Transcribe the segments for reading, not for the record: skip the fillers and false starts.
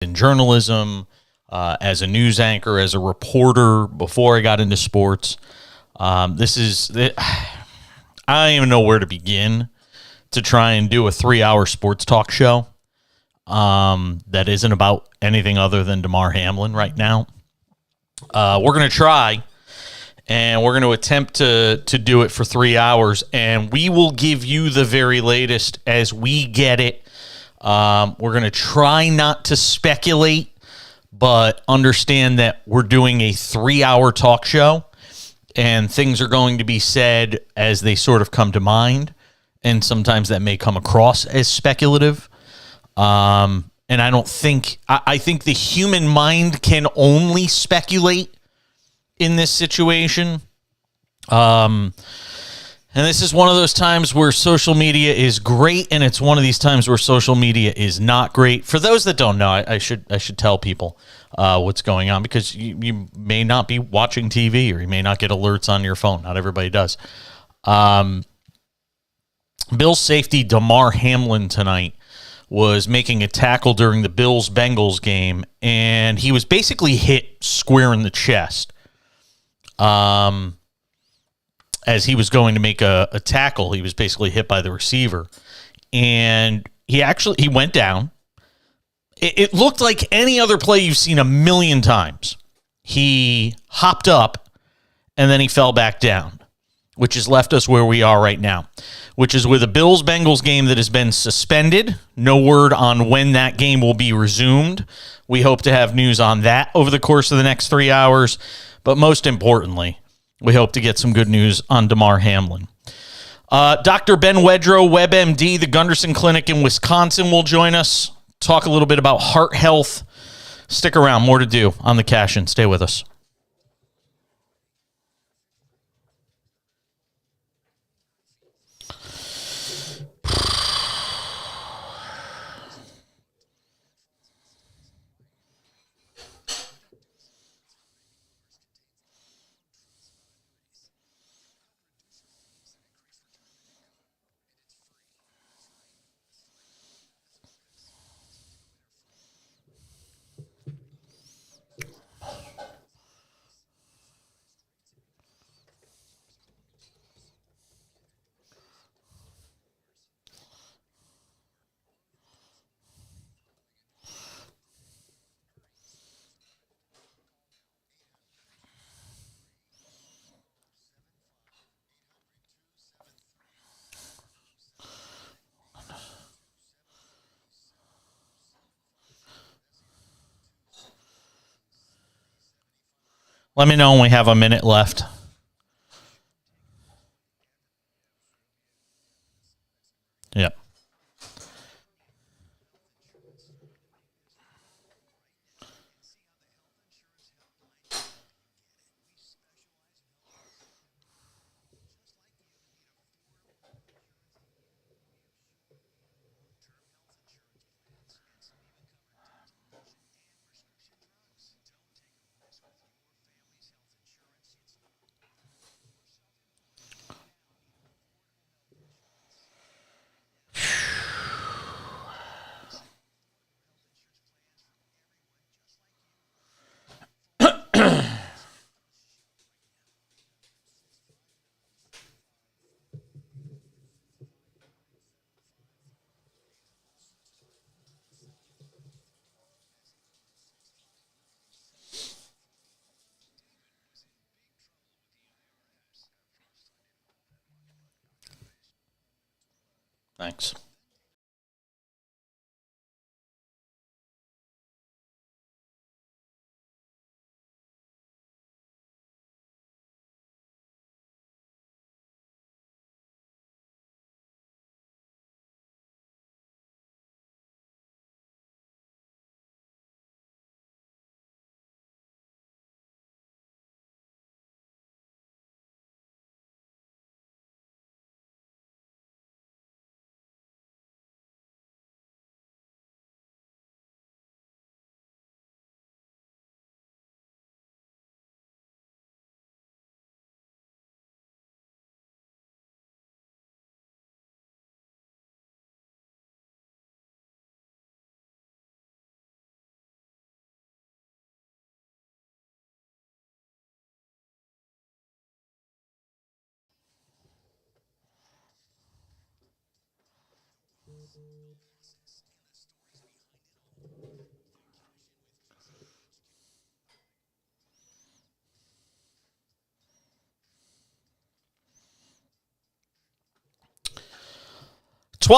in journalism, as a news anchor, as a reporter before I got into sports. I don't even know where to begin to try and do a 3-hour sports talk show that isn't about anything other than Damar Hamlin right now. We're going to try, and we're going to attempt to do it for 3 hours, and we will give you the very latest as we get it. We're going to try not to speculate, but understand that we're doing a 3-hour talk show, and things are going to be said as they sort of come to mind, and sometimes that may come across as speculative. And I don't think I think the human mind can only speculate in this situation. And this is one of those times where social media is great, and it's one of these times where social media is not great. For those that don't know, I should tell people what's going on, because you may not be watching TV, or you may not get alerts on your phone. Not everybody does. Bills safety Damar Hamlin tonight was making a tackle during the Bills-Bengals game, and he was basically hit square in the chest. As he was going to make a tackle, he was basically hit by the receiver, and he went down. It looked like any other play you've seen a million times. He hopped up, and then he fell back down, which has left us where we are right now, which is with a Bills-Bengals game that has been suspended. No word on when that game will be resumed. We hope to have news on that over the course of the next 3 hours, but most importantly, we hope to get some good news on Damar Hamlin. Dr. Ben Wedrow, WebMD, the Gunderson Clinic in Wisconsin, will join us, talk a little bit about heart health. Stick around, more to do on the Cash-In. Stay with us. Let me know when we have a minute left. Yep. Thanks.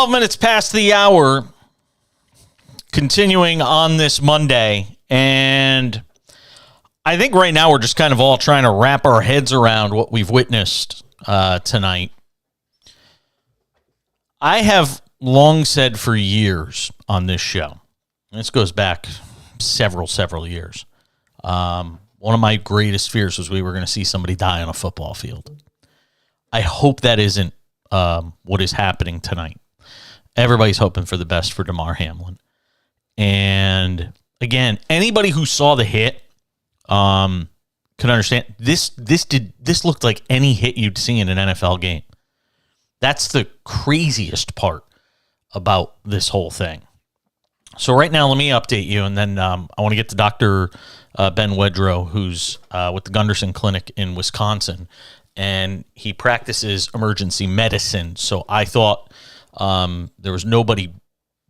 Minutes past the hour, continuing on this Monday, and I think right now we're just kind of all trying to wrap our heads around what we've witnessed tonight. I have long said for years on this show, and this goes back several years, one of my greatest fears was we were going to see somebody die on a football field. I hope that isn't what is happening tonight. Everybody's hoping for the best for Damar Hamlin. And again, anybody who saw the hit can understand this looked like any hit you'd see in an NFL game. That's the craziest part about this whole thing. So right now, let me update you, and then I want to get to Dr. Ben Wedrow, who's with the Gunderson Clinic in Wisconsin, and he practices emergency medicine. So I thought there was nobody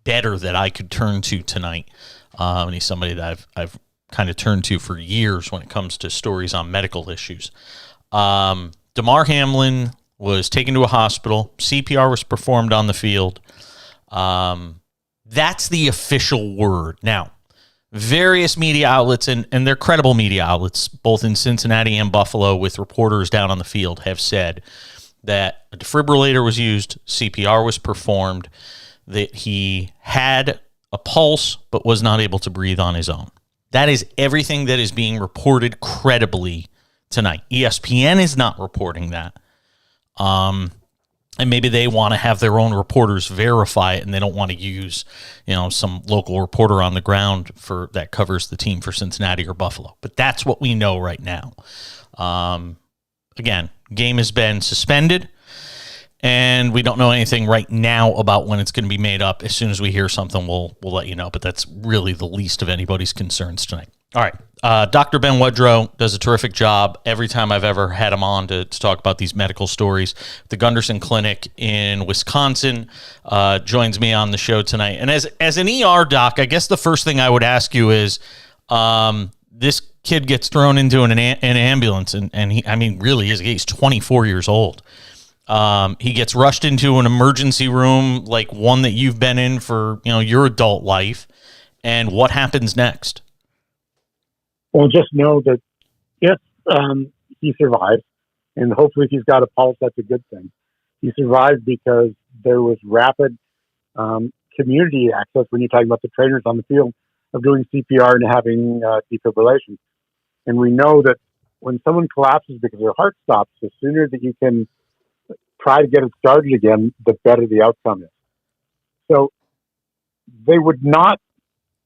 better that I could turn to tonight. And he's somebody that I've kind of turned to for years when it comes to stories on medical issues. Damar Hamlin was taken to a hospital. CPR was performed on the field. That's the official word. Now, various media outlets, and they're credible media outlets, both in Cincinnati and Buffalo, with reporters down on the field, have said that a defibrillator was used, CPR was performed, that he had a pulse but was not able to breathe on his own. That is everything that is being reported credibly tonight. ESPN is not reporting that. And maybe they want to have their own reporters verify it, and they don't want to use, some local reporter on the ground that covers the team for Cincinnati or Buffalo. But that's what we know right now. Again, game has been suspended, and we don't know anything right now about when it's going to be made up. As soon as we hear something, we'll let you know. But that's really the least of anybody's concerns tonight. All right. Dr. Ben Wedrow does a terrific job every time I've ever had him on to talk about these medical stories. The Gunderson Clinic in Wisconsin joins me on the show tonight. And as an ER doc, I guess the first thing I would ask you is, this kid gets thrown into an ambulance, and he's 24 years old. He gets rushed into an emergency room like one that you've been in for your adult life. And what happens next? Well, just know that if he survives, and hopefully if he's got a pulse, that's a good thing. He survived because there was rapid community access when you're talking about the trainers on the field of doing CPR and having defibrillation. And we know that when someone collapses because their heart stops, the sooner that you can try to get it started again, the better the outcome is. So they would not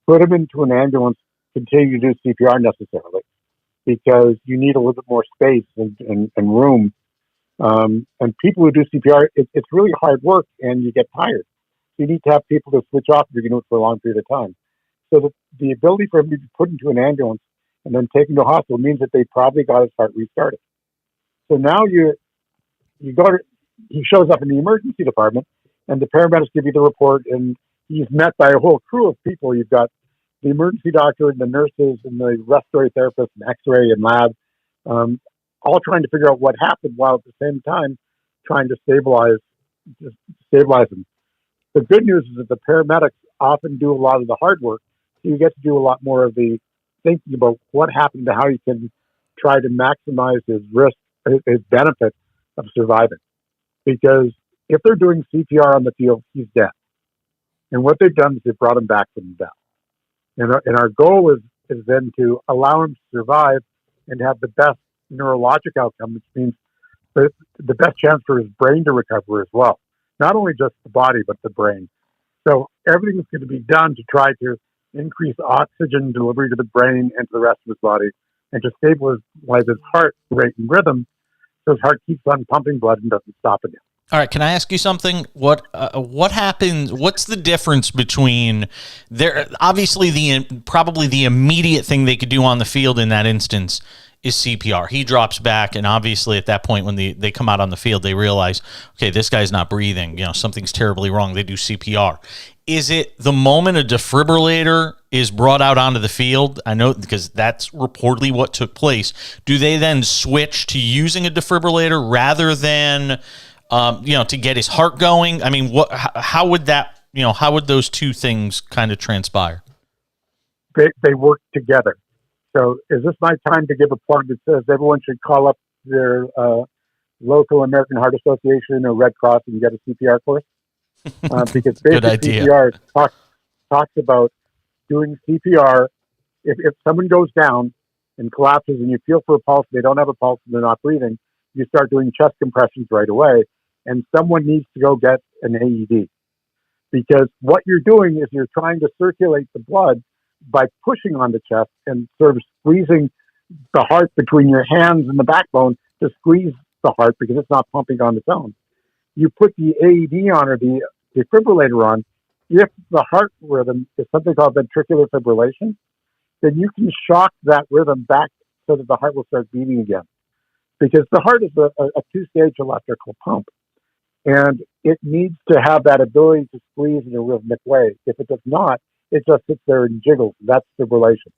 put him into an ambulance, continue to do CPR necessarily, because you need a little bit more space and room. And people who do CPR, it's really hard work, and you get tired. So you need to have people to switch off if you're going to do it for a long period of time. So the ability for him to be put into an ambulance and then taken to a hospital means that they probably got his heart restarted. So now he shows up in the emergency department, and the paramedics give you the report, and he's met by a whole crew of people. You've got the emergency doctor and the nurses and the respiratory therapist and x-ray and lab, all trying to figure out what happened while at the same time trying to stabilize him. The good news is that the paramedics often do a lot of the hard work, so you get to do a lot more of the thinking about what happened to how you can try to maximize his risk, his benefit of surviving. Because if they're doing CPR on the field, he's dead. And what they've done is they've brought him back from death. And our goal is then to allow him to survive and have the best neurologic outcome, which means the best chance for his brain to recover as well. Not only just the body, but the brain. So everything is going to be done to try to increase oxygen delivery to the brain and to the rest of his body, and to stabilize his heart rate and rhythm, so his heart keeps on pumping blood and doesn't stop again. All right, can I ask you something? What happens? What's the difference between there? Obviously, probably the immediate thing they could do on the field in that instance is CPR. He drops back, and obviously at that point when they come out on the field, they realize, okay, this guy's not breathing. Something's terribly wrong. They do CPR. Is it the moment a defibrillator is brought out onto the field? I know because that's reportedly what took place. Do they then switch to using a defibrillator rather than, to get his heart going? I mean, how would that, how would those two things kind of transpire? They work together. So is this my time to give a plug that says everyone should call up their local American Heart Association or Red Cross and get a CPR course? Because basic CPR talks about doing CPR. If someone goes down and collapses and you feel for a pulse, they don't have a pulse and they're not breathing, you start doing chest compressions right away, and someone needs to go get an AED. Because what you're doing is you're trying to circulate the blood by pushing on the chest and sort of squeezing the heart between your hands and the backbone to squeeze the heart because it's not pumping on its own. You put the AED on or the defibrillator on, if the heart rhythm is something called ventricular fibrillation, then you can shock that rhythm back so that the heart will start beating again. Because the heart is a two-stage electrical pump, and it needs to have that ability to squeeze in a rhythmic way. If it does not, it just sits there and jiggles. That's fibrillation.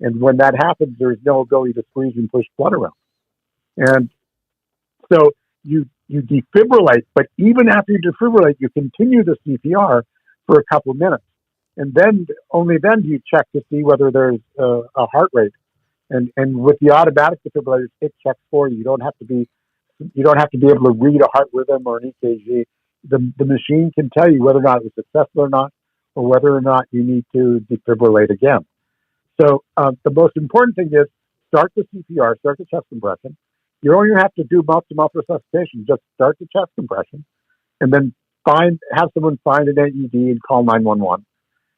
And when that happens, there's no ability to squeeze and push blood around. And so you defibrillate, but even after you defibrillate, you continue the CPR for a couple of minutes. And then, only then do you check to see whether there's a heart rate. And with the automatic defibrillators, it checks for you. You don't have to be able to read a heart rhythm or an EKG. The machine can tell you whether or not it was successful or not, or whether or not you need to defibrillate again. So the most important thing is start the CPR, start the chest compression. You don't even have to do mouth-to-mouth resuscitation. Just start the chest compression, and then have someone find an AED and call 911,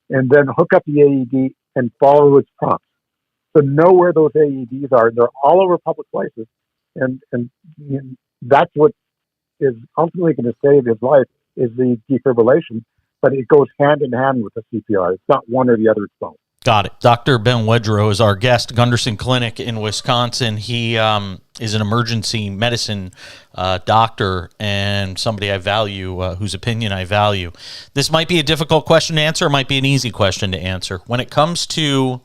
and then hook up the AED and follow its prompts. So know where those AEDs are. They're all over public places, and that's what is ultimately going to save his life is the defibrillation. But it goes hand in hand with the CPR. It's not one or the other. It's both. Got it. Dr. Ben Wedgerow is our guest, Gunderson Clinic in Wisconsin. He is an emergency medicine doctor and somebody I value, whose opinion I value. This might be a difficult question to answer. It might be an easy question to answer. When it comes to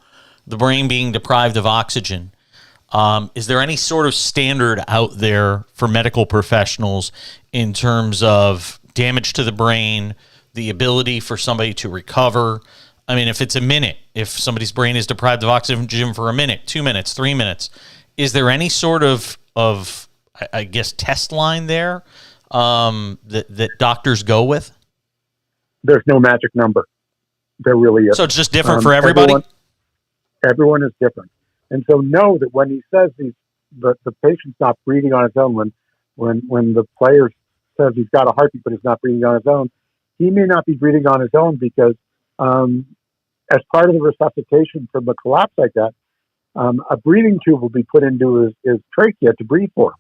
the brain being deprived of oxygen, is there any sort of standard out there for medical professionals in terms of damage to the brain, the ability for somebody to recover? I mean, if it's a minute, if somebody's brain is deprived of oxygen for a minute, 2 minutes, 3 minutes, is there any sort of I guess, test line there that doctors go with? There's no magic number. There really is. So it's just different for everybody? Everyone is different. And so know that when he says the patient's not breathing on his own, when the player says he's got a heartbeat but he's not breathing on his own, he may not be breathing on his own because as part of the resuscitation from a collapse like that, a breathing tube will be put into his trachea to breathe for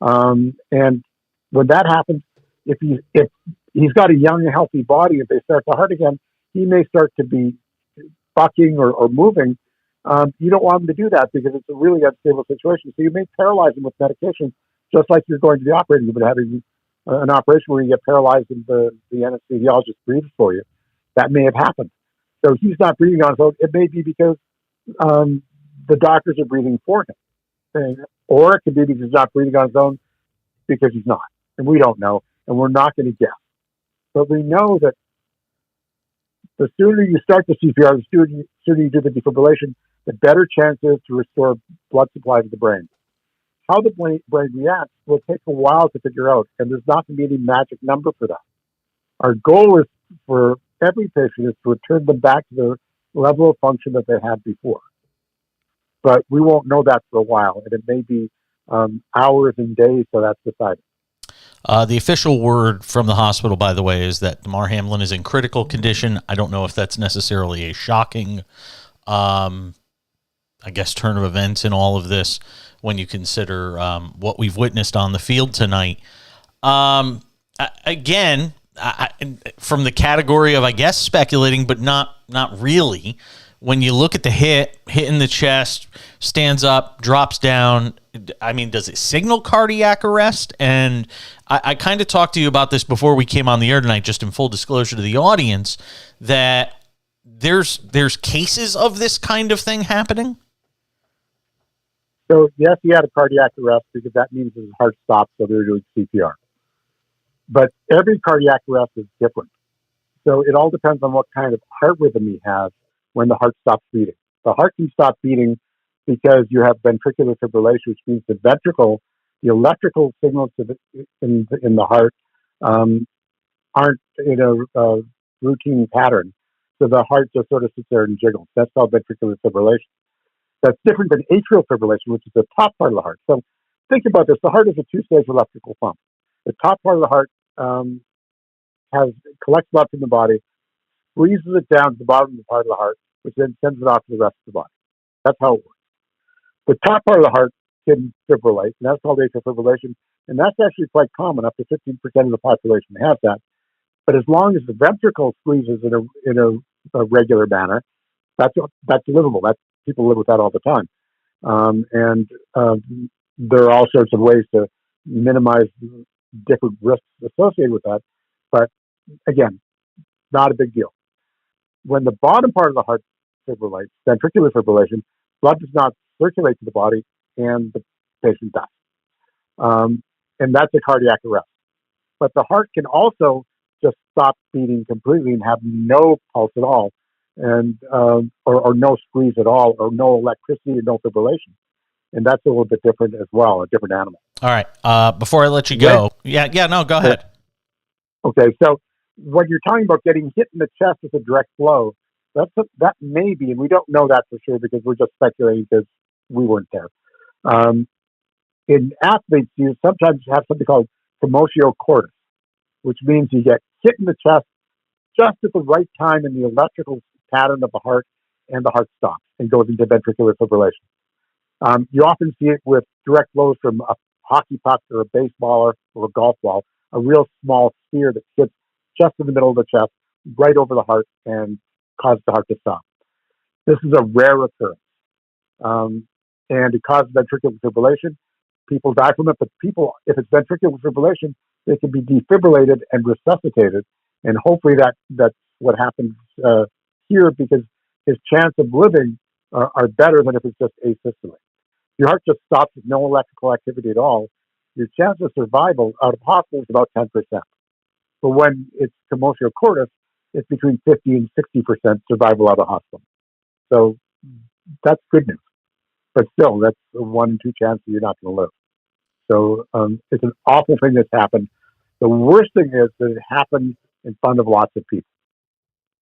him. And when that happens, if he's got a young, healthy body, if they start to heart again, he may start to be bucking or moving. You don't want him to do that because it's a really unstable situation. So you may paralyze him with medication, just like you're going to the operating room and having an operation where you get paralyzed and the anesthesiologist breathes for you. That may have happened. So he's not breathing on his own. It may be because the doctors are breathing for him. Or it could be because he's not breathing on his own because he's not. And we don't know. And we're not going to guess. But we know that the sooner you start the CPR, the sooner you do the defibrillation, the better chance is to restore blood supply to the brain. How the brain reacts will take a while to figure out, and there's not going to be any magic number for that. Our goal is for every patient is to return them back to the level of function that they had before. But we won't know that for a while, and it may be hours and days till that's decided. The official word from the hospital, by the way, is that Damar Hamlin is in critical condition. I don't know if that's necessarily a shocking, I guess, turn of events in all of this when you consider what we've witnessed on the field tonight. again, from the category of, I guess, speculating, but not really. When you look at the hit in the chest, stands up, drops down, I mean, does it signal cardiac arrest? And I kind of talked to you about this before we came on the air tonight, just in full disclosure to the audience, that there's cases of this kind of thing happening. So, yes, he had a cardiac arrest because that means his heart stopped, so they're doing CPR. But every cardiac arrest is different. So it all depends on what kind of heart rhythm he has when the heart stops beating. The heart can stop beating because you have ventricular fibrillation, which means the ventricle, the electrical signals in the heart aren't in a routine pattern. So the heart just sort of sits there and jiggles. That's called ventricular fibrillation. That's different than atrial fibrillation, which is the top part of the heart. So think about this. The heart is a two-stage electrical pump. The top part of the heart collects blood from the body, squeezes it down to the bottom part of the heart, which then sends it off to the rest of the body. That's how it works. The top part of the heart can fibrillate, and that's called atrial fibrillation, and that's actually quite common. Up to 15% of the population has that. But as long as the ventricle squeezes in a regular manner, that's livable. People live with that all the time, and there are all sorts of ways to minimize different risks associated with that. But again, not a big deal. When the bottom part of the heart fibrillates, ventricular fibrillation, blood does not circulate to the body, and the patient dies. And that's a cardiac arrest. But the heart can also just stop beating completely and have no pulse at all, and or no squeeze at all, or no electricity, or no fibrillation. And that's a little bit different as well, a different animal. All right. Before I let you go, no, go ahead. Okay, so when you're talking about getting hit in the chest with a direct blow, that may be, and we don't know that for sure because we're just speculating because we weren't there. In athletes, you sometimes have something called commotio cordis, which means you get hit in the chest just at the right time in the electrical pattern of the heart, and the heart stops and goes into ventricular fibrillation. You often see it with direct blows from a hockey puck or a baseball or a golf ball, a real small sphere that hits just in the middle of the chest, right over the heart, and causes the heart to stop. This is a rare occurrence. And it causes ventricular fibrillation. People die from it, but if it's ventricular fibrillation, they can be defibrillated and resuscitated. And hopefully that's what happens here, because his chance of living are better than if it's just asystole. Your heart just stops with no electrical activity at all. Your chance of survival out of hospital is about 10%. But when it's commotio cordis, it's between 50 and 60% survival out of hospital. So that's good news. But still, that's a 1 in 2 chance that you're not going to live. So it's an awful thing that's happened. The worst thing is that it happened in front of lots of people.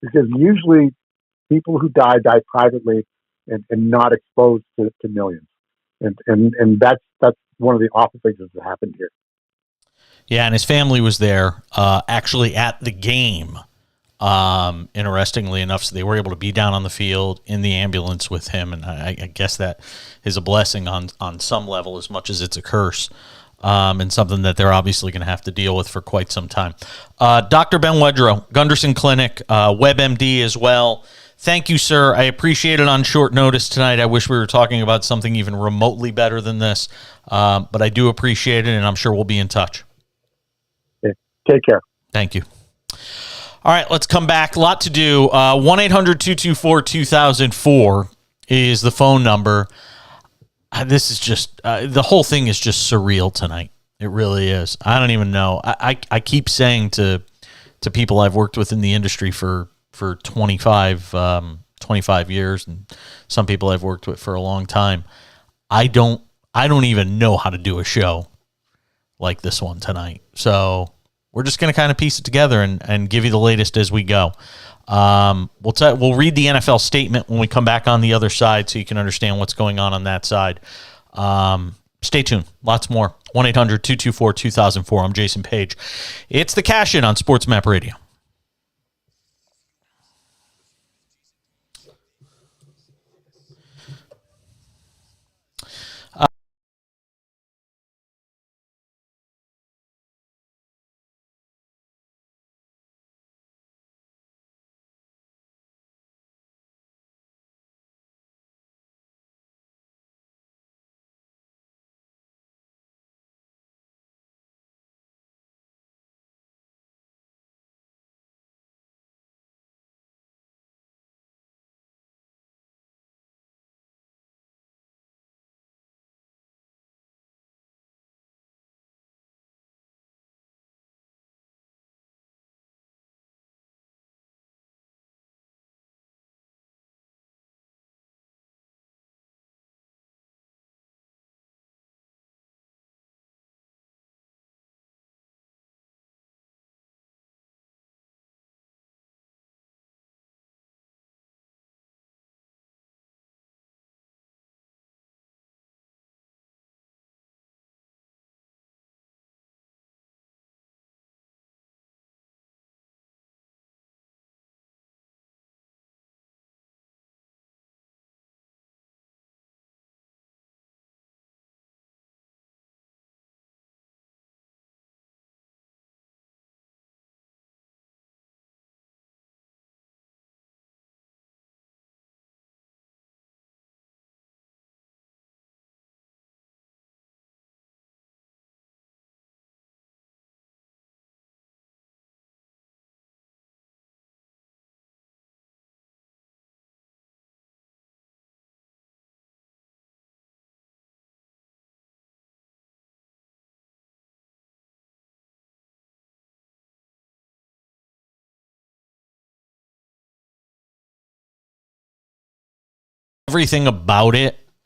Because usually people who die privately and not exposed to millions. And that's one of the awful things that happened here. Yeah, and his family was there actually at the game, interestingly enough, so they were able to be down on the field in the ambulance with him, and I guess that is a blessing on some level as much as it's a curse, and something that they're obviously going to have to deal with for quite some time. Dr. Ben Wedrow, Gunderson Clinic, WebMD as well. Thank you, sir. I appreciate it on short notice tonight. I wish we were talking about something even remotely better than this, but I do appreciate it, and I'm sure we'll be in touch. Take care. Thank you. All right, let's come back. A lot to do. 1-800-224-2004 is the phone number. This is just, the whole thing is just surreal tonight. It really is. I don't even know. I keep saying to people I've worked with in the industry for 25 years, and some people I've worked with for a long time, I don't even know how to do a show like this one tonight. So we're just going to kind of piece it together and give you the latest as we go. We'll read the NFL statement when we come back on the other side so you can understand what's going on that side. Stay tuned. Lots more. 1-800-224-2004. I'm Jason Page. It's the Cash In on SportsMap Radio.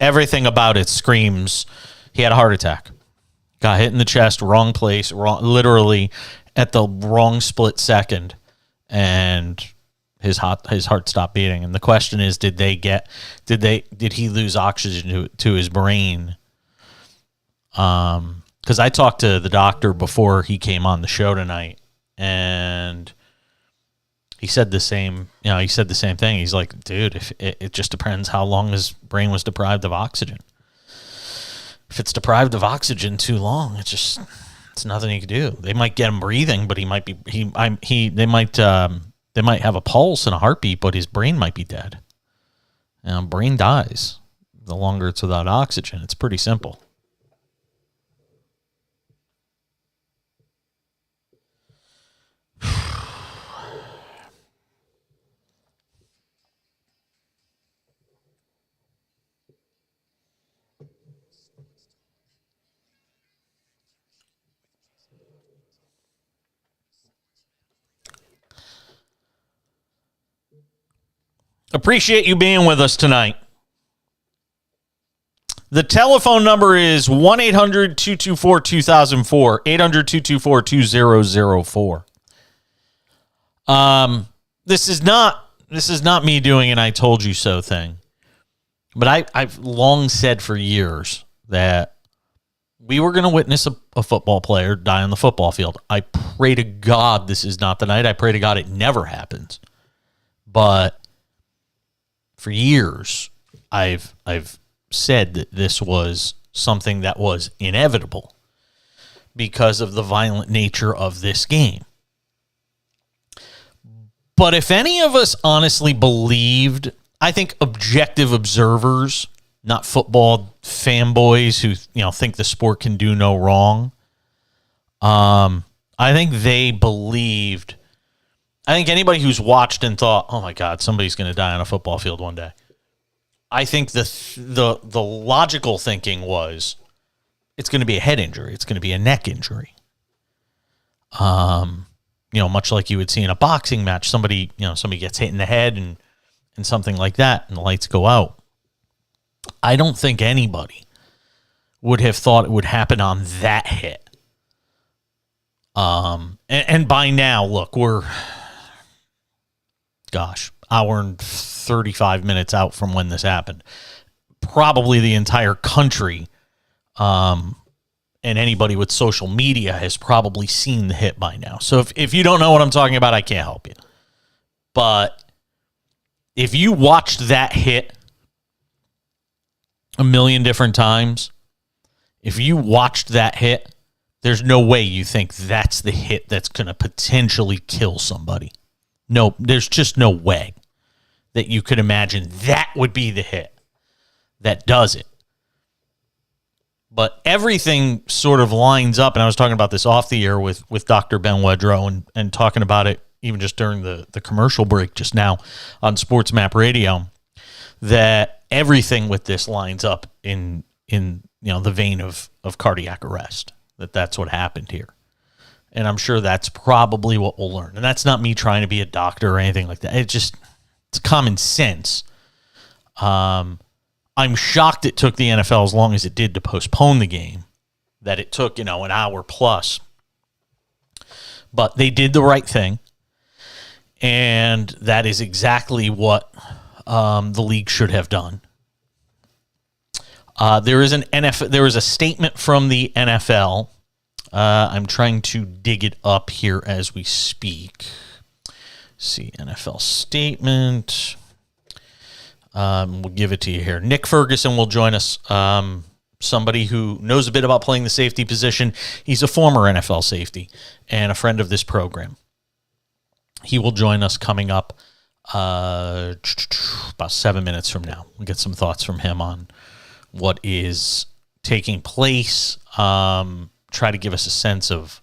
everything about it screams he had a heart attack. Got hit in the chest, wrong place, literally at the wrong split second, and his heart stopped beating. And the question is, did he lose oxygen to his brain? Because I talked to the doctor before he came on the show tonight, and he said the same. He said the same thing. He's like, dude, if it just depends how long his brain was deprived of oxygen. If it's deprived of oxygen too long, it's nothing you can do. They might get him breathing, but they might have a pulse and a heartbeat, but his brain might be dead. Brain dies the longer it's without oxygen. It's pretty simple. Appreciate you being with us tonight. The telephone number is 1-800-224-2004, 800-224-2004. This is not me doing an I told you so thing. But I've long said for years that we were going to witness a football player die on the football field. I pray to God this is not the night. I pray to God it never happens. But for years, I've said that this was something that was inevitable because of the violent nature of this game. But if any of us honestly believed, I think objective observers, not football fanboys who think the sport can do no wrong, I think they believed. I think anybody who's watched and thought, oh my God, somebody's going to die on a football field one day. I think the logical thinking was it's going to be a head injury. It's going to be a neck injury. Much like you would see in a boxing match, somebody gets hit in the head and something like that, and the lights go out. I don't think anybody would have thought it would happen on that hit. And by now, look, we're hour and 35 minutes out from when this happened. Probably the entire country and anybody with social media has probably seen the hit by now. So if you don't know what I'm talking about, I can't help you. But if you watched that hit a million different times, there's no way you think that's the hit that's going to potentially kill somebody. No, there's just no way that you could imagine that would be the hit that does it. But everything sort of lines up, and I was talking about this off the air with Dr. Ben Wedrow and talking about it even just during the commercial break just now on SportsMap Radio, that everything with this lines up in the vein of cardiac arrest, that's what happened here. And I'm sure that's probably what we'll learn. And that's not me trying to be a doctor or anything like that. It's common sense. I'm shocked it took the NFL as long as it did to postpone the game, that it took, an hour plus. But they did the right thing. And that is exactly what the league should have done. There is a statement from the NFL. I'm trying to dig it up here as we speak. See, NFL statement. We'll give it to you here. Nick Ferguson will join us. Somebody who knows a bit about playing the safety position. He's a former NFL safety and a friend of this program. He will join us coming up about 7 minutes from now. We'll get some thoughts from him on what is taking place. Try to give us a sense of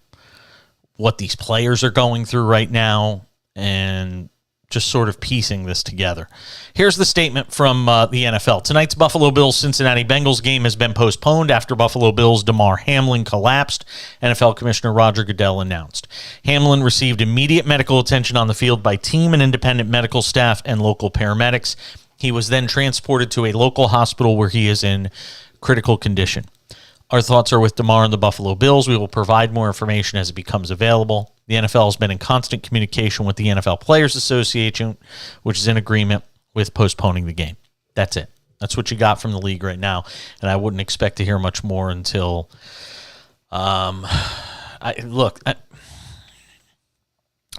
what these players are going through right now and just sort of piecing this together. Here's the statement from the NFL. Tonight's Buffalo Bills-Cincinnati Bengals game has been postponed after Buffalo Bills' Damar Hamlin collapsed, NFL Commissioner Roger Goodell announced. Hamlin received immediate medical attention on the field by team and independent medical staff and local paramedics. He was then transported to a local hospital where he is in critical condition. Our thoughts are with Damar and the Buffalo Bills. We will provide more information as it becomes available. The NFL has been in constant communication with the NFL Players Association, which is in agreement with postponing the game. That's it. That's what you got from the league right now, and I wouldn't expect to hear much more until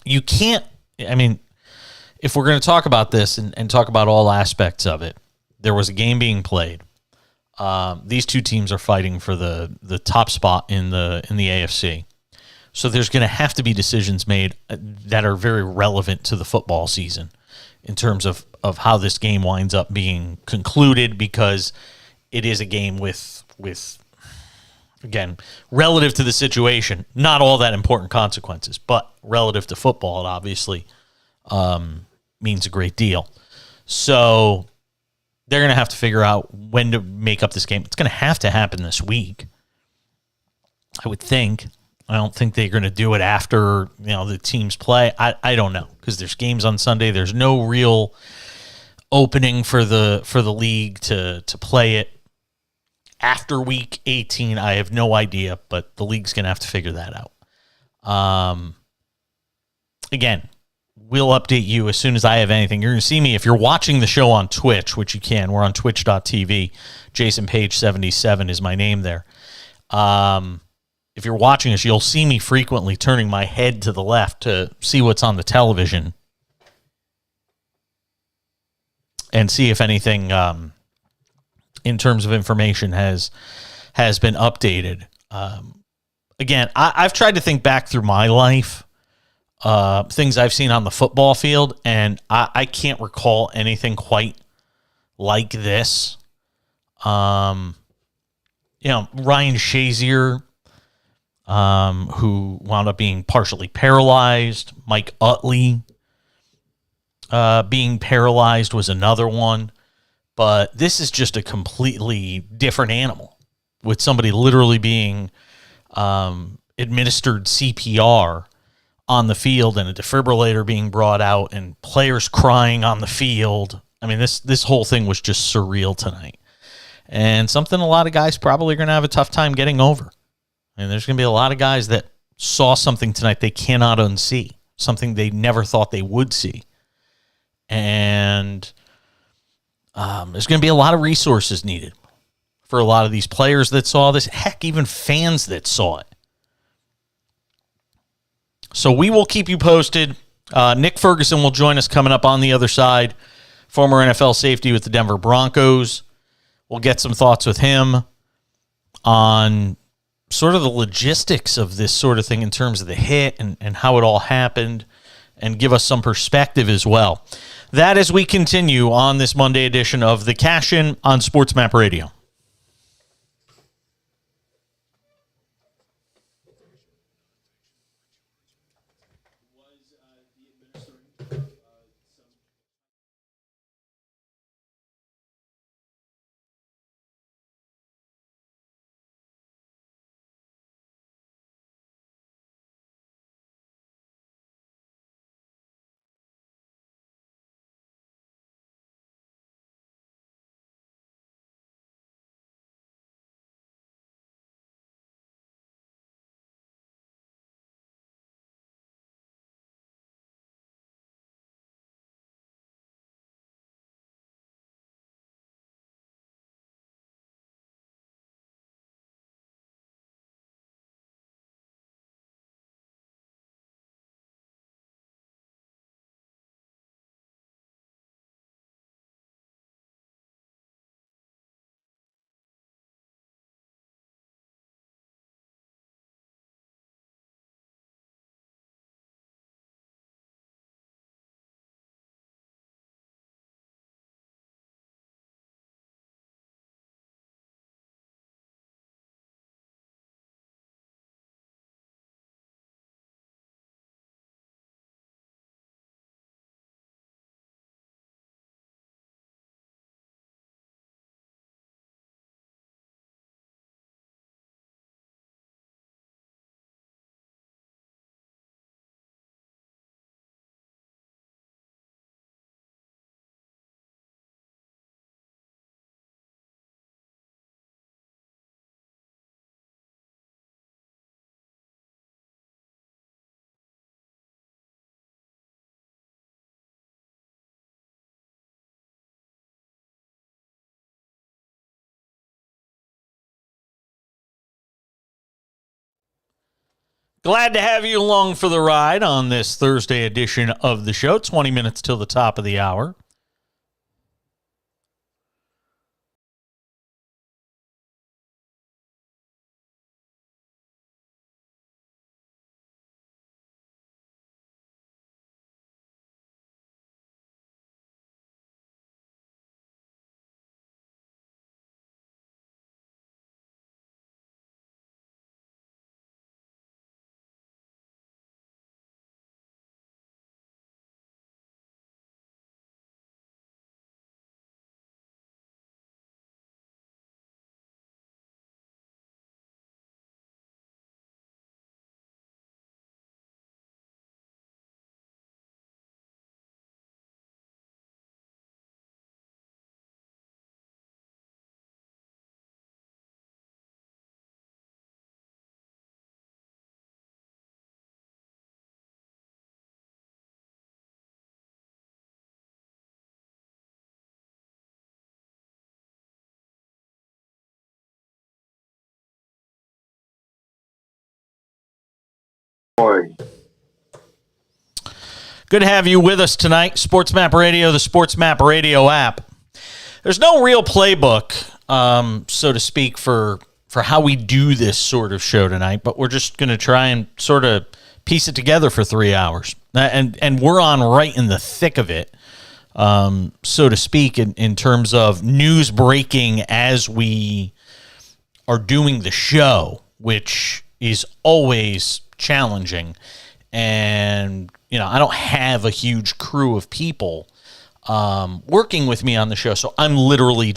you can't, I mean, if we're going to talk about this and talk about all aspects of it, there was a game being played. These two teams are fighting for the top spot in the AFC. So there's going to have to be decisions made that are very relevant to the football season in terms of how this game winds up being concluded, because it is a game with again, relative to the situation, not all that important consequences, but relative to football, it obviously means a great deal. So they're going to have to figure out when to make up this game. It's going to have to happen this week, I would think. I don't think they're going to do it after the teams play. I don't know, because there's games on Sunday. There's no real opening for the league to play it after week 18. I have no idea, but the league's going to have to figure that out. Again, we'll update you as soon as I have anything. You're going to see me if you're watching the show on Twitch, which you can. We're on twitch.tv. Jason Page 77 is my name there. If you're watching us, you'll see me frequently turning my head to the left to see what's on the television and see if anything in terms of information has been updated. Again, I've tried to think back through my life, things I've seen on the football field, and I can't recall anything quite like this. Ryan Shazier, who wound up being partially paralyzed. Mike Utley being paralyzed was another one. But this is just a completely different animal, with somebody literally being administered CPR on the field and a defibrillator being brought out and players crying on the field. I mean, this whole thing was just surreal tonight, and something a lot of guys probably are going to have a tough time getting over. And there's going to be a lot of guys that saw something tonight they cannot unsee, something they never thought they would see. And there's going to be a lot of resources needed for a lot of these players that saw this. Heck, even fans that saw it. So we will keep you posted. Nick Ferguson will join us coming up on the other side, former NFL safety with the Denver Broncos. We'll get some thoughts with him on sort of the logistics of this sort of thing in terms of the hit and how it all happened, and give us some perspective as well. That as we continue on this Monday edition of The Cash In on SportsMap Radio. Glad to have you along for the ride on this Thursday edition of the show. 20 minutes till the top of the hour. Good to have you with us tonight. SportsMap Radio, the SportsMap Radio app. There's no real playbook, so to speak, for how we do this sort of show tonight, but we're just going to try and sort of piece it together for 3 hours. And we're on right in the thick of it, so to speak, in terms of news breaking as we are doing the show, which is always challenging. And I don't have a huge crew of people working with me on the show, so I'm literally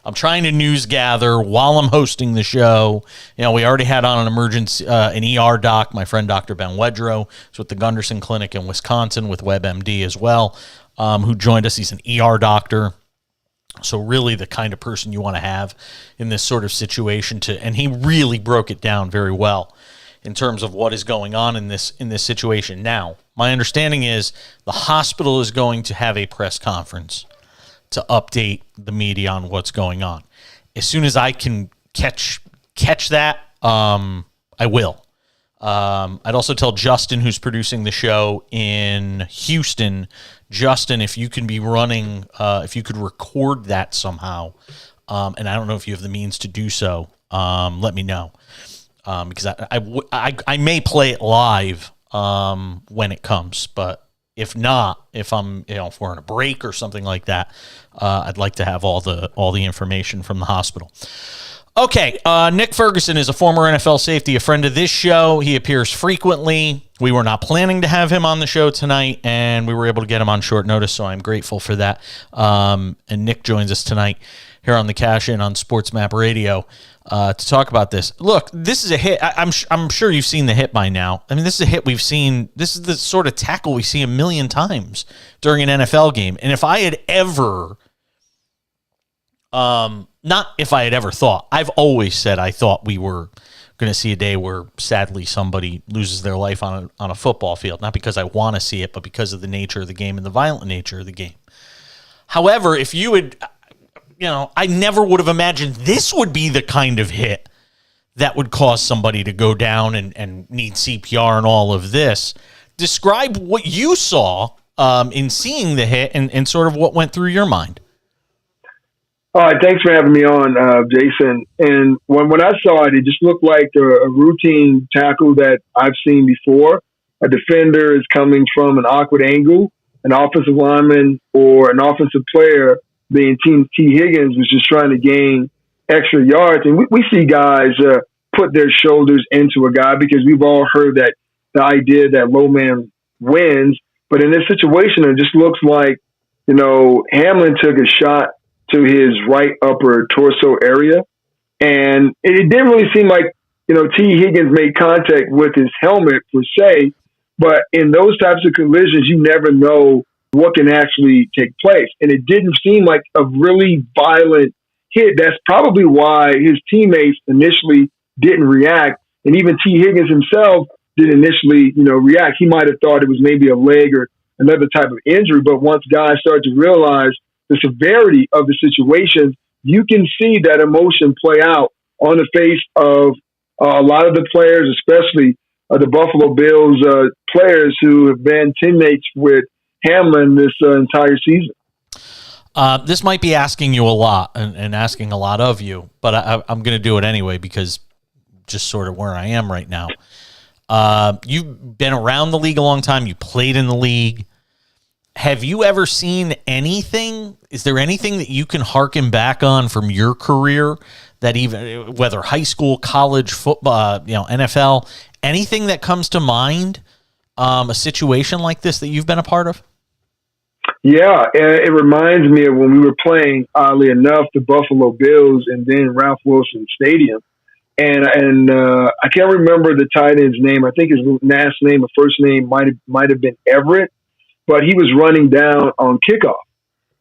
I'm trying to news gather while I'm hosting the show. We already had on an ER doc, my friend Dr. Ben Wedrow, who's with the Gunderson Clinic in Wisconsin with WebMD as well, who joined us. He's an ER doctor, so really the kind of person you want to have in this sort of situation. And he really broke it down very well in terms of what is going on in this situation. Now, my understanding is the hospital is going to have a press conference to update the media on what's going on. As soon as I can catch that, I will. I'd also tell Justin, who's producing the show in Houston, Justin, if you can be running, if you could record that somehow, and I don't know if you have the means to do so, let me know. Because I may play it live when it comes, but if not, if I'm if we're on a break or something like that, I'd like to have all the information from the hospital. Okay, Nick Ferguson is a former NFL safety, a friend of this show. He appears frequently. We were not planning to have him on the show tonight, and we were able to get him on short notice, so I'm grateful for that. And Nick joins us tonight here on the Cash In on SportsMap Radio to talk about this. Look, this is a hit. I'm sure you've seen the hit by now. I mean, this is a hit we've seen. This is the sort of tackle we see a million times during an NFL game. And if I had ever, not if I had ever thought, I've always said I thought we were going to see a day where sadly somebody loses their life on a football field. Not because I want to see it, but because of the nature of the game and the violent nature of the game. However, if you had... I never would have imagined this would be the kind of hit that would cause somebody to go down and need CPR and all of this. Describe what you saw in seeing the hit and sort of what went through your mind. All right, thanks for having me on, Jason. And when I saw it, it just looked like a routine tackle that I've seen before. A defender is coming from an awkward angle, an offensive lineman or an offensive player being T. Higgins was just trying to gain extra yards. And we see guys put their shoulders into a guy because we've all heard that the idea that low man wins. But in this situation, it just looks like, Hamlin took a shot to his right upper torso area. And it didn't really seem like, T. Higgins made contact with his helmet per se. But in those types of collisions, you never know what can actually take place. And it didn't seem like a really violent hit. That's probably why his teammates initially didn't react. And even T. Higgins himself didn't initially, react. He might have thought it was maybe a leg or another type of injury. But once guys start to realize the severity of the situation, you can see that emotion play out on the face of a lot of the players, especially the Buffalo Bills players who have been teammates with Hamlin this entire season. This might be asking you a lot and asking a lot of you, but I'm going to do it anyway because just sort of where I am right now. You've been around the league a long time. You played in the league. Have you ever seen anything? Is there anything that you can harken back on from your career that even whether high school, college, football, NFL, anything that comes to mind, a situation like this that you've been a part of? Yeah, it reminds me of when we were playing, oddly enough, the Buffalo Bills and then Ralph Wilson Stadium. And I can't remember the tight end's name. I think his last name or first name might have been Everett, but he was running down on kickoff.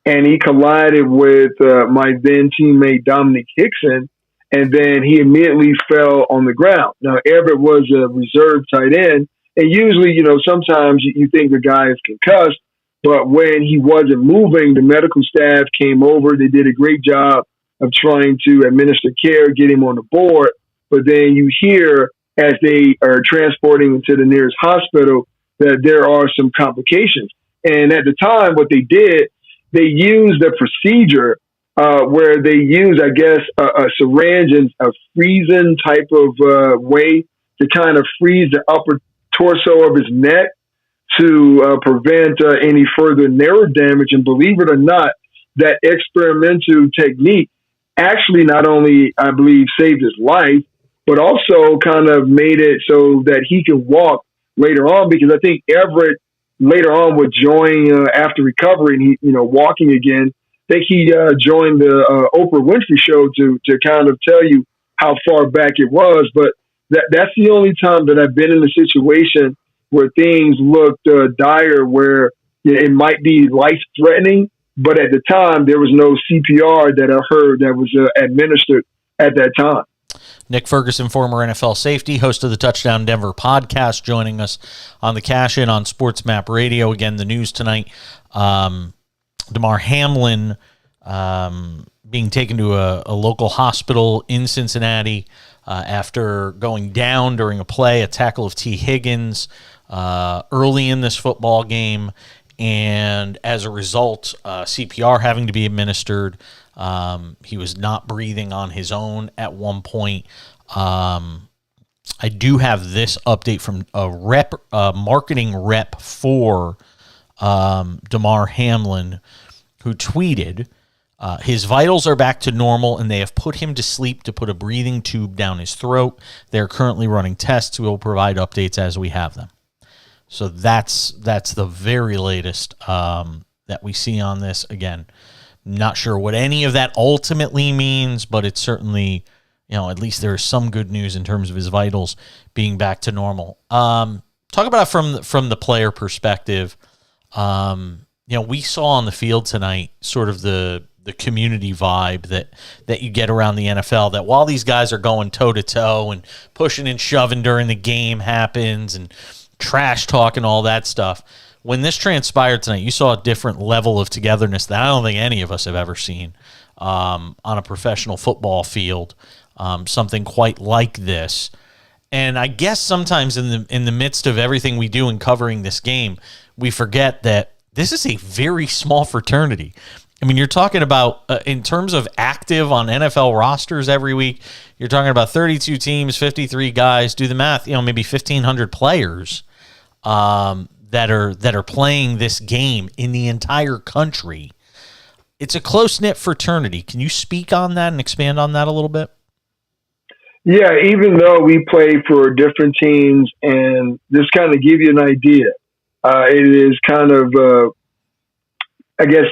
And he collided with my then teammate Dominic Hickson, and then he immediately fell on the ground. Now, Everett was a reserve tight end, and usually, sometimes you think the guy is concussed, but when he wasn't moving, the medical staff came over. They did a great job of trying to administer care, get him on the board. But then you hear, as they are transporting him to the nearest hospital, that there are some complications. And at the time, what they did, they used a procedure where they used, I guess, a syringe and a freezing type of way to kind of freeze the upper torso of his neck to prevent any further nerve damage. And believe it or not, that experimental technique actually not only, I believe, saved his life, but also kind of made it so that he could walk later on, because I think Everett later on would join after recovery and he, walking again. I think he joined the Oprah Winfrey show to kind of tell you how far back it was. But that's the only time that I've been in a situation where things looked dire, where it might be life-threatening, but at the time there was no CPR that I heard that was administered at that time. Nick Ferguson, former NFL safety, host of the Touchdown Denver podcast, joining us on the Cash In on SportsMap Radio. Again, the news tonight, Damar Hamlin being taken to a local hospital in Cincinnati after going down during a play, a tackle of T. Higgins early in this football game, and as a result, CPR having to be administered. He was not breathing on his own at one point. I do have this update from a marketing rep for Damar Hamlin, who tweeted, his vitals are back to normal and they have put him to sleep to put a breathing tube down his throat. They're currently running tests. We will provide updates as we have them. So that's the very latest that we see on this. Again, not sure what any of that ultimately means, but it's certainly, at least there is some good news in terms of his vitals being back to normal. Talk about it from the player perspective. We saw on the field tonight sort of the community vibe that you get around the NFL, that while these guys are going toe-to-toe and pushing and shoving during the game happens and trash talk and all that stuff, when this transpired tonight, you saw a different level of togetherness that I don't think any of us have ever seen on a professional football field, something quite like this. And I guess sometimes in the midst of everything we do in covering this game, we forget that this is a very small fraternity. I mean, you're talking about, in terms of active on NFL rosters every week, you're talking about 32 teams, 53 guys, do the math, maybe 1,500 players that are playing this game in the entire country. It's a close-knit fraternity. Can you speak on that and expand on that a little bit? Yeah, even though we play for different teams, and just kind of give you an idea, it is kind of, I guess,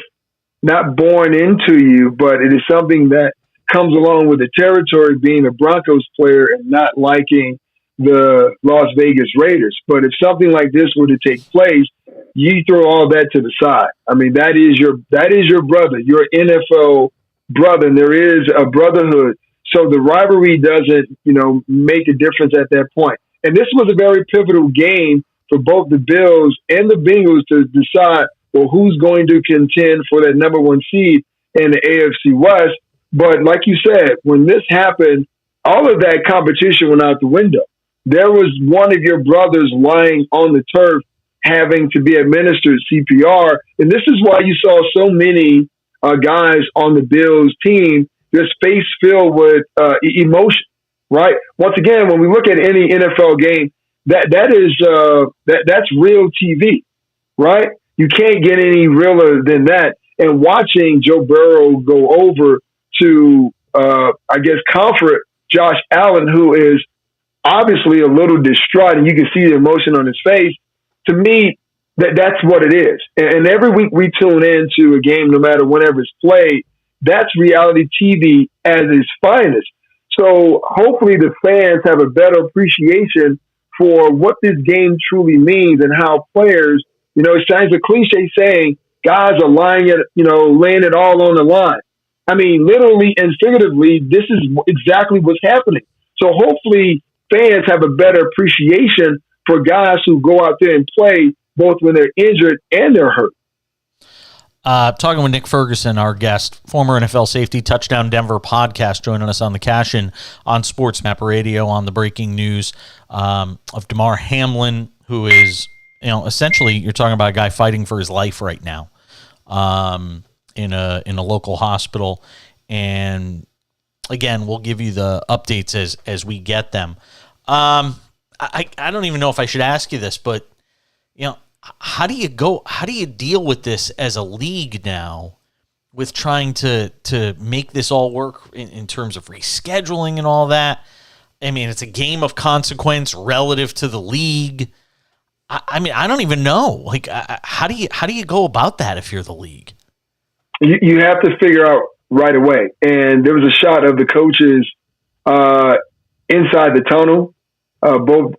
not born into you, but it is something that comes along with the territory, being a Broncos player and not liking the Las Vegas Raiders. But if something like this were to take place, you throw all that to the side. I mean, that is your brother, your NFL brother, and there is a brotherhood. So the rivalry doesn't, make a difference at that point. And this was a very pivotal game for both the Bills and the Bengals to decide, well, who's going to contend for that number one seed in the AFC West. But like you said, when this happened, all of that competition went out the window. there was one of your brothers lying on the turf having to be administered CPR. And this is why you saw so many guys on the Bills team, this face filled with emotion, right? Once again, when we look at any NFL game, that's real TV, right? You can't get any realer than that. And watching Joe Burrow go over to, comfort Josh Allen, who is obviously a little distraught, and you can see the emotion on his face. To me, that's what it is. And every week we tune into a game, no matter whenever it's played, that's reality TV at its finest. So hopefully the fans have a better appreciation for what this game truly means and how players, it sounds a cliche saying, guys are laying it all on the line. I mean, literally and figuratively, this is exactly what's happening. So hopefully fans have a better appreciation for guys who go out there and play both when they're injured and they're hurt. Talking with Nick Ferguson, our guest, former NFL safety, Touchdown Denver podcast, joining us on the Cash-In on SportsMap Radio on the breaking news of Damar Hamlin, who is, essentially you're talking about a guy fighting for his life right now in a local hospital. And again, we'll give you the updates as we get them. I don't even know if I should ask you this, but how do you deal with this as a league now with trying to make this all work in terms of rescheduling and all that? I mean, it's a game of consequence relative to the league. I mean, I don't even know. Like, how do you go about that if you're the league? You have to figure out right away. And there was a shot of the coaches inside the tunnel, both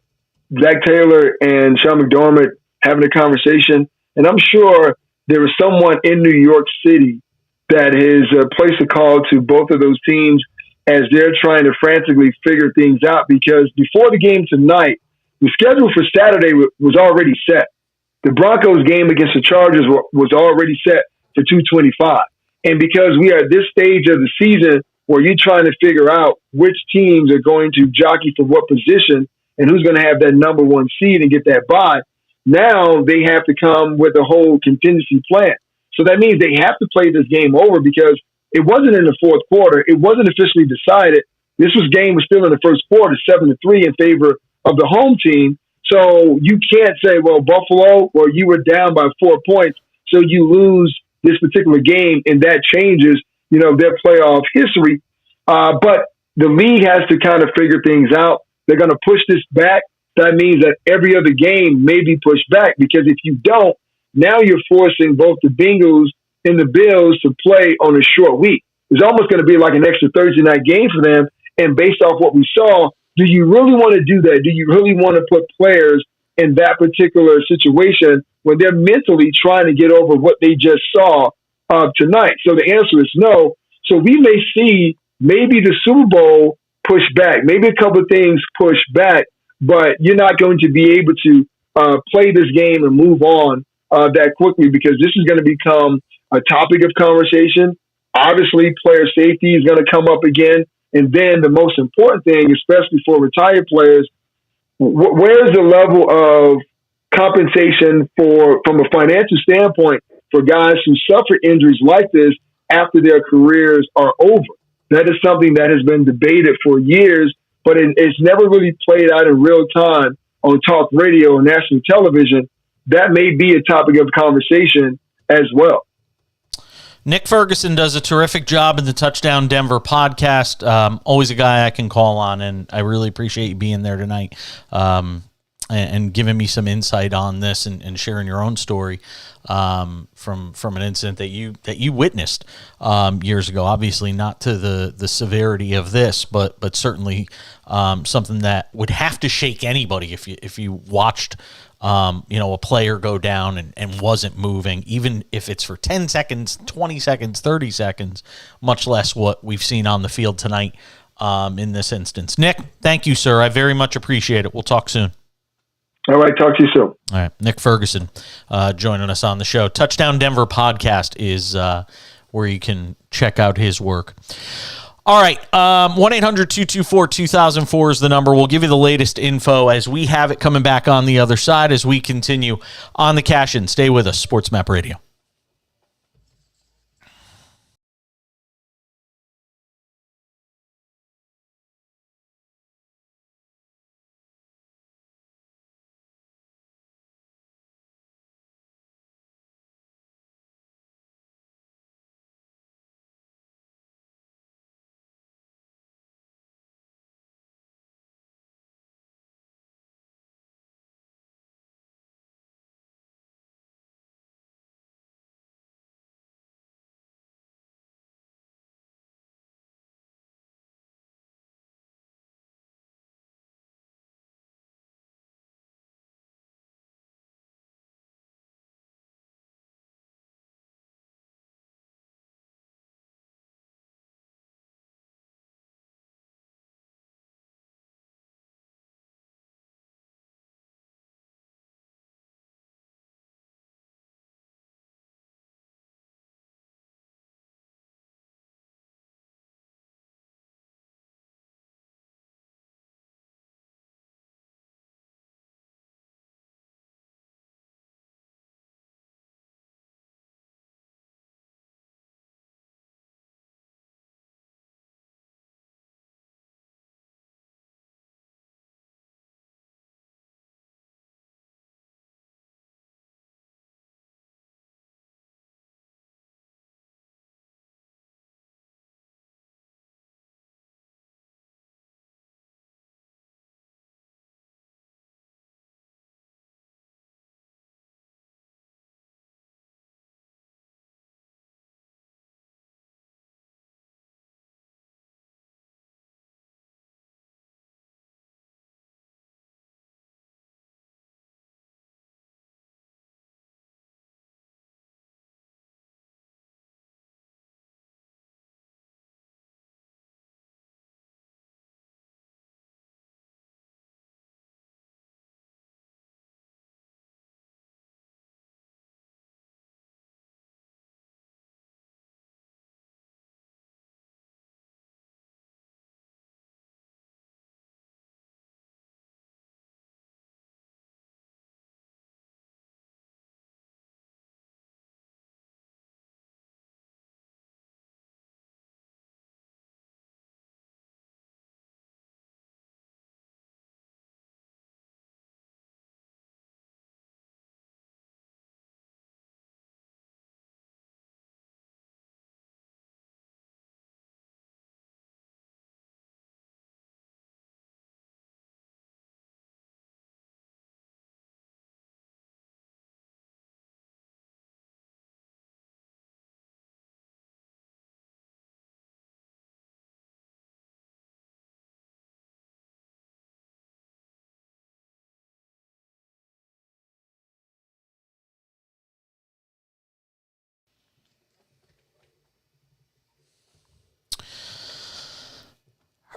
Zach Taylor and Sean McDermott having a conversation. And I'm sure there was someone in New York City that has placed a call to both of those teams as they're trying to frantically figure things out, because before the game tonight, the schedule for Saturday was already set. The Broncos game against the Chargers was already set for 225. And because we are at this stage of the season where you're trying to figure out which teams are going to jockey for what position and who's going to have that number one seed and get that bye, now they have to come with a whole contingency plan. So that means they have to play this game over, because it wasn't in the fourth quarter. It wasn't officially decided. This game was still in the first quarter, 7-3 in favor of the home team. So you can't say, well, Buffalo, or you were down by 4 points, so you lose this particular game, and that changes, their playoff history. But the league has to kind of figure things out. They're going to push this back. That means that every other game may be pushed back, because if you don't, now you're forcing both the Bengals and the Bills to play on a short week. It's almost going to be like an extra Thursday night game for them. And based off what we saw, do you really want to do that? Do you really want to put players in that particular situation when they're mentally trying to get over what they just saw tonight? So the answer is no. So we may see maybe the Super Bowl pushed back, maybe a couple of things pushed back, but you're not going to be able to play this game and move on that quickly, because this is going to become a topic of conversation. Obviously, player safety is going to come up again. And then the most important thing, especially for retired players, where's the level of compensation from a financial standpoint for guys who suffer injuries like this after their careers are over? That is something that has been debated for years, but it's never really played out in real time on talk radio and national television. That may be a topic of conversation as well. Nick Ferguson does a terrific job in the Touchdown Denver podcast. Always a guy I can call on, and I really appreciate you being there tonight and giving me some insight on this and sharing your own story from an incident that you witnessed years ago. Obviously, not to the severity of this, but certainly something that would have to shake anybody if you watched a player go down and wasn't moving, even if it's for 10 seconds, 20 seconds, 30 seconds, much less what we've seen on the field tonight in this instance. Nick, thank you, sir. I very much appreciate it. We'll talk soon. All right, talk to you soon. All right, Nick Ferguson joining us on the show. Touchdown Denver podcast is where you can check out his work. All right, 1-800-224-2004 is the number. We'll give you the latest info as we have it coming back on the other side as we continue on the cash-in. Stay with us, SportsMap Radio.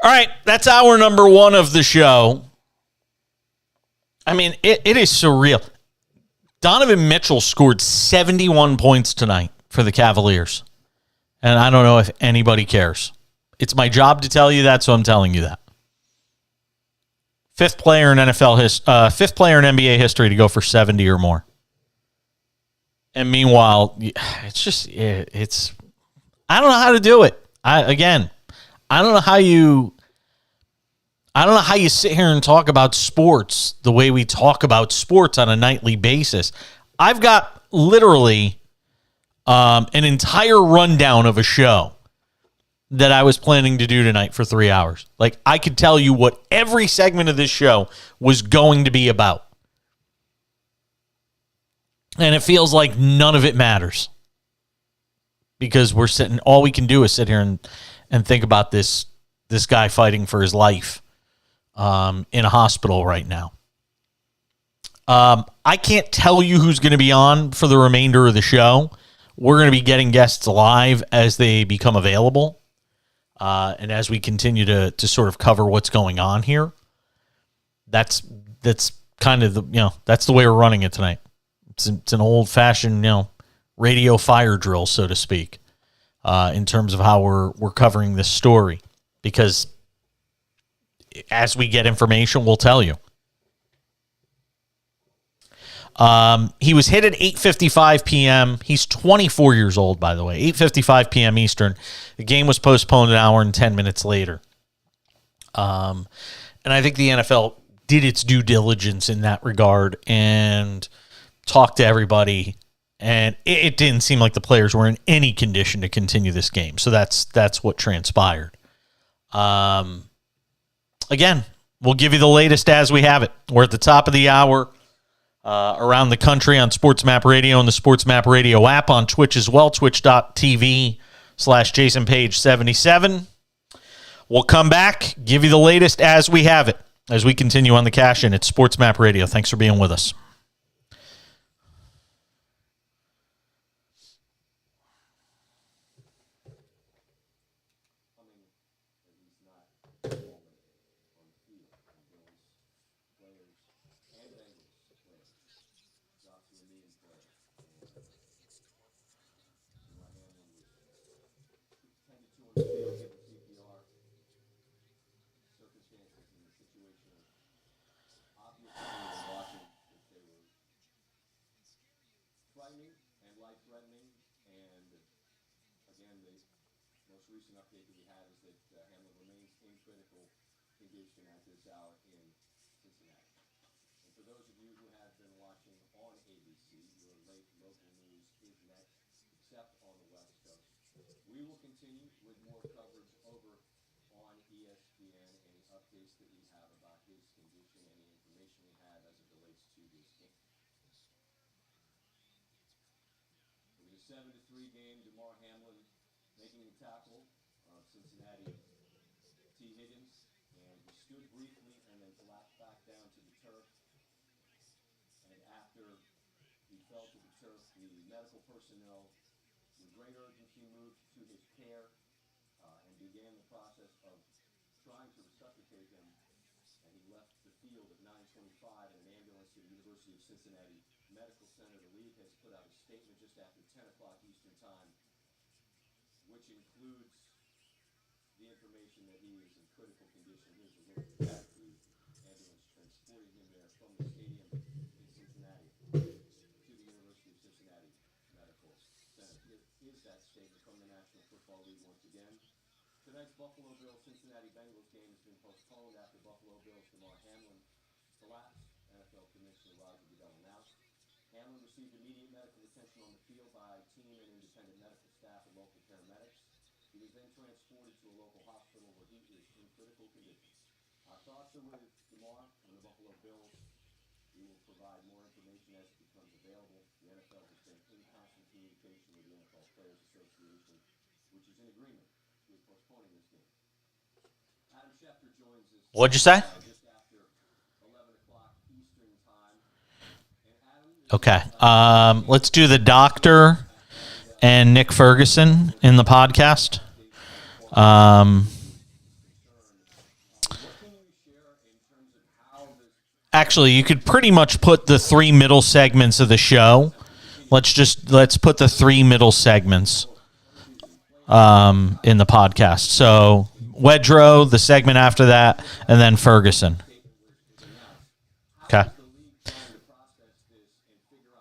All right, that's hour number one of the show. I mean, it is surreal. Donovan Mitchell scored 71 points tonight for the Cavaliers. And I don't know if anybody cares. It's my job to tell you that, so I'm telling you that. Fifth player in NBA history to go for 70 or more. And meanwhile, it's I don't know how to do it. I don't know how you sit here and talk about sports the way we talk about sports on a nightly basis. I've got literally an entire rundown of a show that I was planning to do tonight for 3 hours. Like, I could tell you what every segment of this show was going to be about. And it feels like none of it matters. Because all we can do is sit here and think about this guy fighting for his life in a hospital right now. I can't tell you who's going to be on for the remainder of the show. We're going to be getting guests live as they become available. And as we continue to sort of cover what's going on here. That's kind of that's the way we're running it tonight. It's an old-fashioned, radio fire drill, so to speak. in terms of how we're covering this story, because as we get information, we'll tell you. He was hit at 8:55 p.m. He's 24 years old, by the way. 8:55 p.m. Eastern. The game was postponed an hour and 10 minutes later. And I think the NFL did its due diligence in that regard and talked to everybody. And it didn't seem like the players were in any condition to continue this game. So that's what transpired. Again, we'll give you the latest as we have it. We're at the top of the hour. Around the country on SportsMap Radio and the SportsMap Radio app, on Twitch as well, twitch.tv/JasonPage77. We'll come back, give you the latest as we have it, as we continue on the cash-in at SportsMap Radio. Thanks for being with us. What'd you say? Okay. Let's do the doctor and Nick Ferguson in the podcast. Actually, you could pretty much put the three middle segments of the show. Let's put the three middle segments in the podcast. So Wedrow, the segment after that, and then Ferguson. Okay.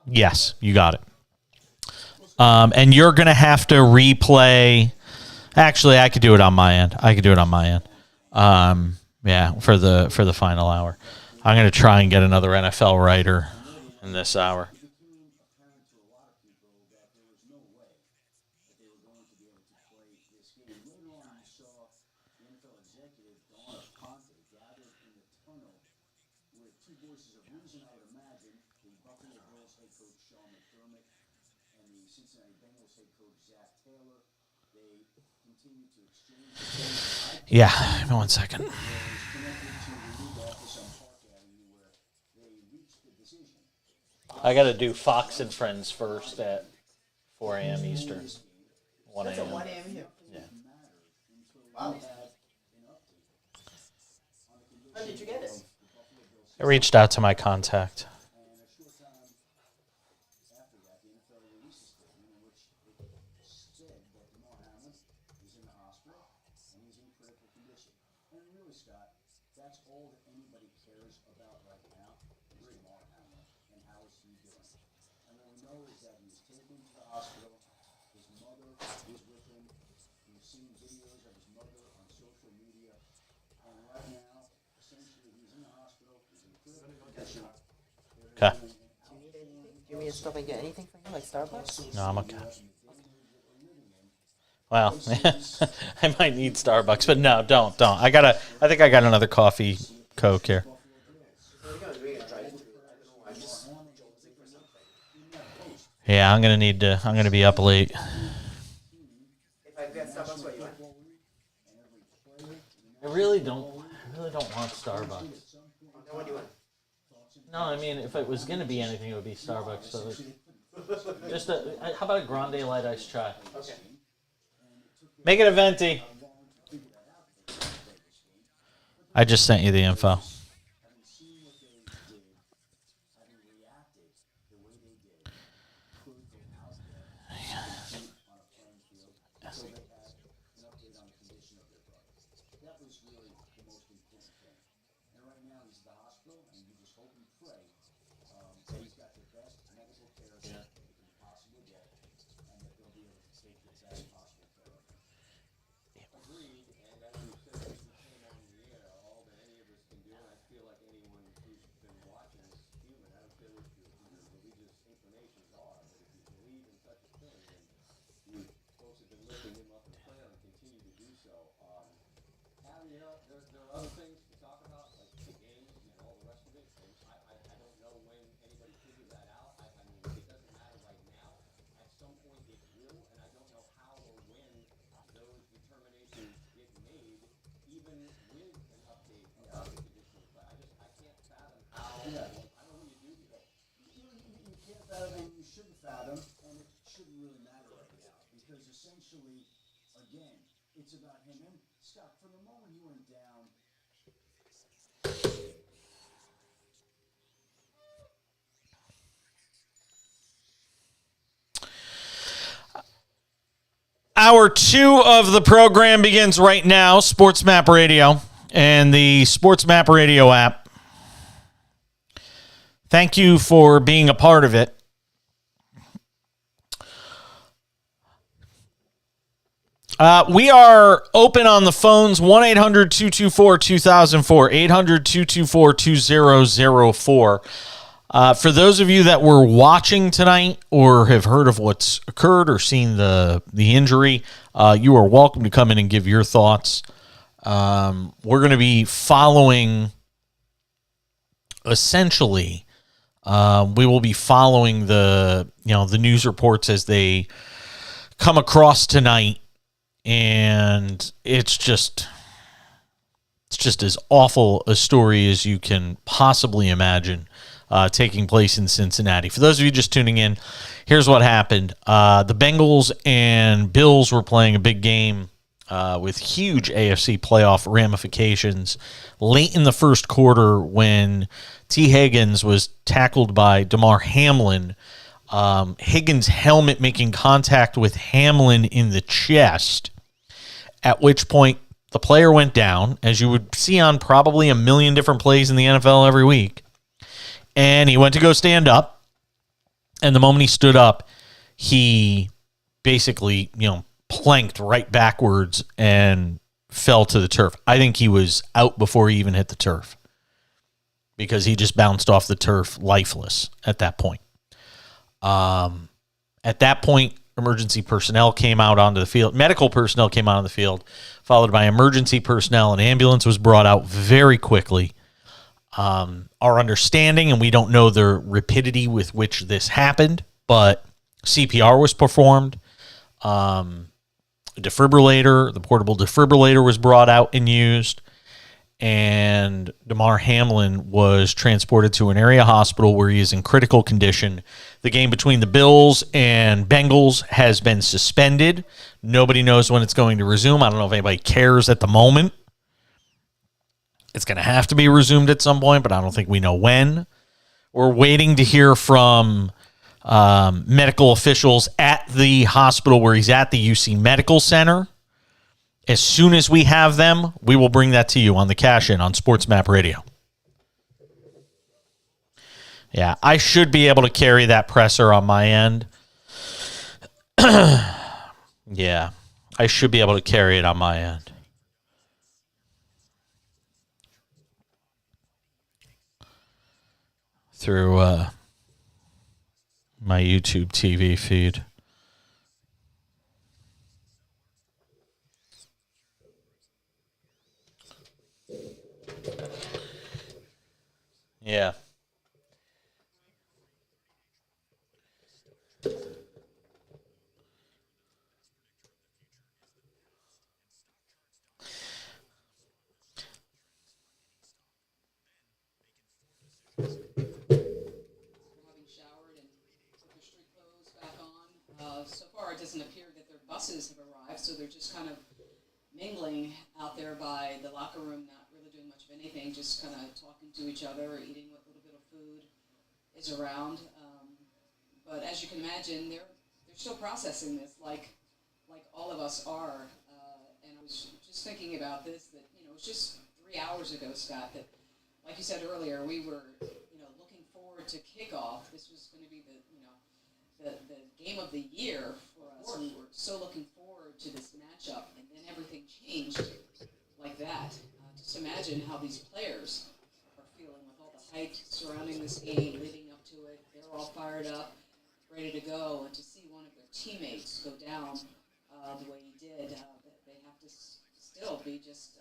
Yes, you got it. And you're going to have to replay. Actually, I could do it on my end. Yeah, for the final hour. I'm going to try and get another NFL writer in this hour. Yeah, give me 1 second. I got to do Fox and Friends first at 4 a.m. Eastern. 1 a.m. That's a 1 a.m. here. Yeah. Wow. How did you get it? I reached out to my contact. notice, Scott, that's all that anybody cares about right now. Really, Mark Hamlin, and how is he doing? And what we know is that he was taken to the hospital. His mother is with him. We've seen videos of his mother on social media. And right now, essentially, he's in the hospital. He's in critical condition. Okay. Do you need me to stop and get anything for you, like Starbucks? No, I'm okay. Well, I might need Starbucks, but no, don't. I think I got another coffee Coke here. Yeah, I'm gonna be up late. If I get Starbucks, what you want? I really don't want Starbucks. Then what do you want? No, I mean, if it was gonna be anything, it would be Starbucks. So just how about a grande light iced chai? Okay. Make it a venti. I just sent you the info. It's about him. And Scott, from the moment he went down, Hour 2 of the program begins right now. SportsMap Radio and the SportsMap Radio app. Thank you for being a part of it. We are open on the phones, 1-800-224-2004, 800-224-2004. For those of you that were watching tonight or have heard of what's occurred or seen the injury, you are welcome to come in and give your thoughts. We're going to be following, essentially, we will be following the news reports as they come across tonight. And it's just as awful a story as you can possibly imagine taking place in Cincinnati. For those of you just tuning in, here's what happened. The Bengals and Bills were playing a big game with huge AFC playoff ramifications late in the first quarter when T. Higgins was tackled by Damar Hamlin. Higgins' helmet making contact with Hamlin in the chest, at which point the player went down, as you would see on probably a million different plays in the NFL every week. And he went to go stand up, and the moment he stood up, he basically, planked right backwards and fell to the turf. I think he was out before he even hit the turf because he just bounced off the turf lifeless at that point. At that point, emergency personnel came out onto the field. Medical personnel came out on the field, followed by emergency personnel. An ambulance was brought out very quickly. Our understanding, and we don't know the rapidity with which this happened, but CPR was performed. Defibrillator, the portable defibrillator was brought out and used. And Damar Hamlin was transported to an area hospital where he is in critical condition. The game between the Bills and Bengals has been suspended. Nobody knows when it's going to resume. I don't know if anybody cares at the moment. It's going to have to be resumed at some point, but I don't think we know when. We're waiting to hear from medical officials at the hospital where he's at, the UC Medical Center. As soon as we have them, we will bring that to you on the Cash In on SportsMap Radio. Yeah, I should be able to carry that presser on my end. Yeah, I should be able to carry it on my end. Through my YouTube TV feed. Yeah. So far, it doesn't appear that their buses have arrived, so they're just kind of mingling out there by the locker room, not really doing much of anything, just kind of talking to each other, eating what little bit of food is around. But as you can imagine, they're still processing this, like all of us are. And I was just thinking about this, that it was just 3 hours ago, Scott, that, like you said earlier, we were looking forward to kickoff. This was going to be the game of the year for us. We were so looking forward to this matchup, and then everything changed like that. Just imagine how these players are feeling with all the hype surrounding this game, leading up to it. They're all fired up, ready to go, and to see one of their teammates go down the way he did, they have to still be just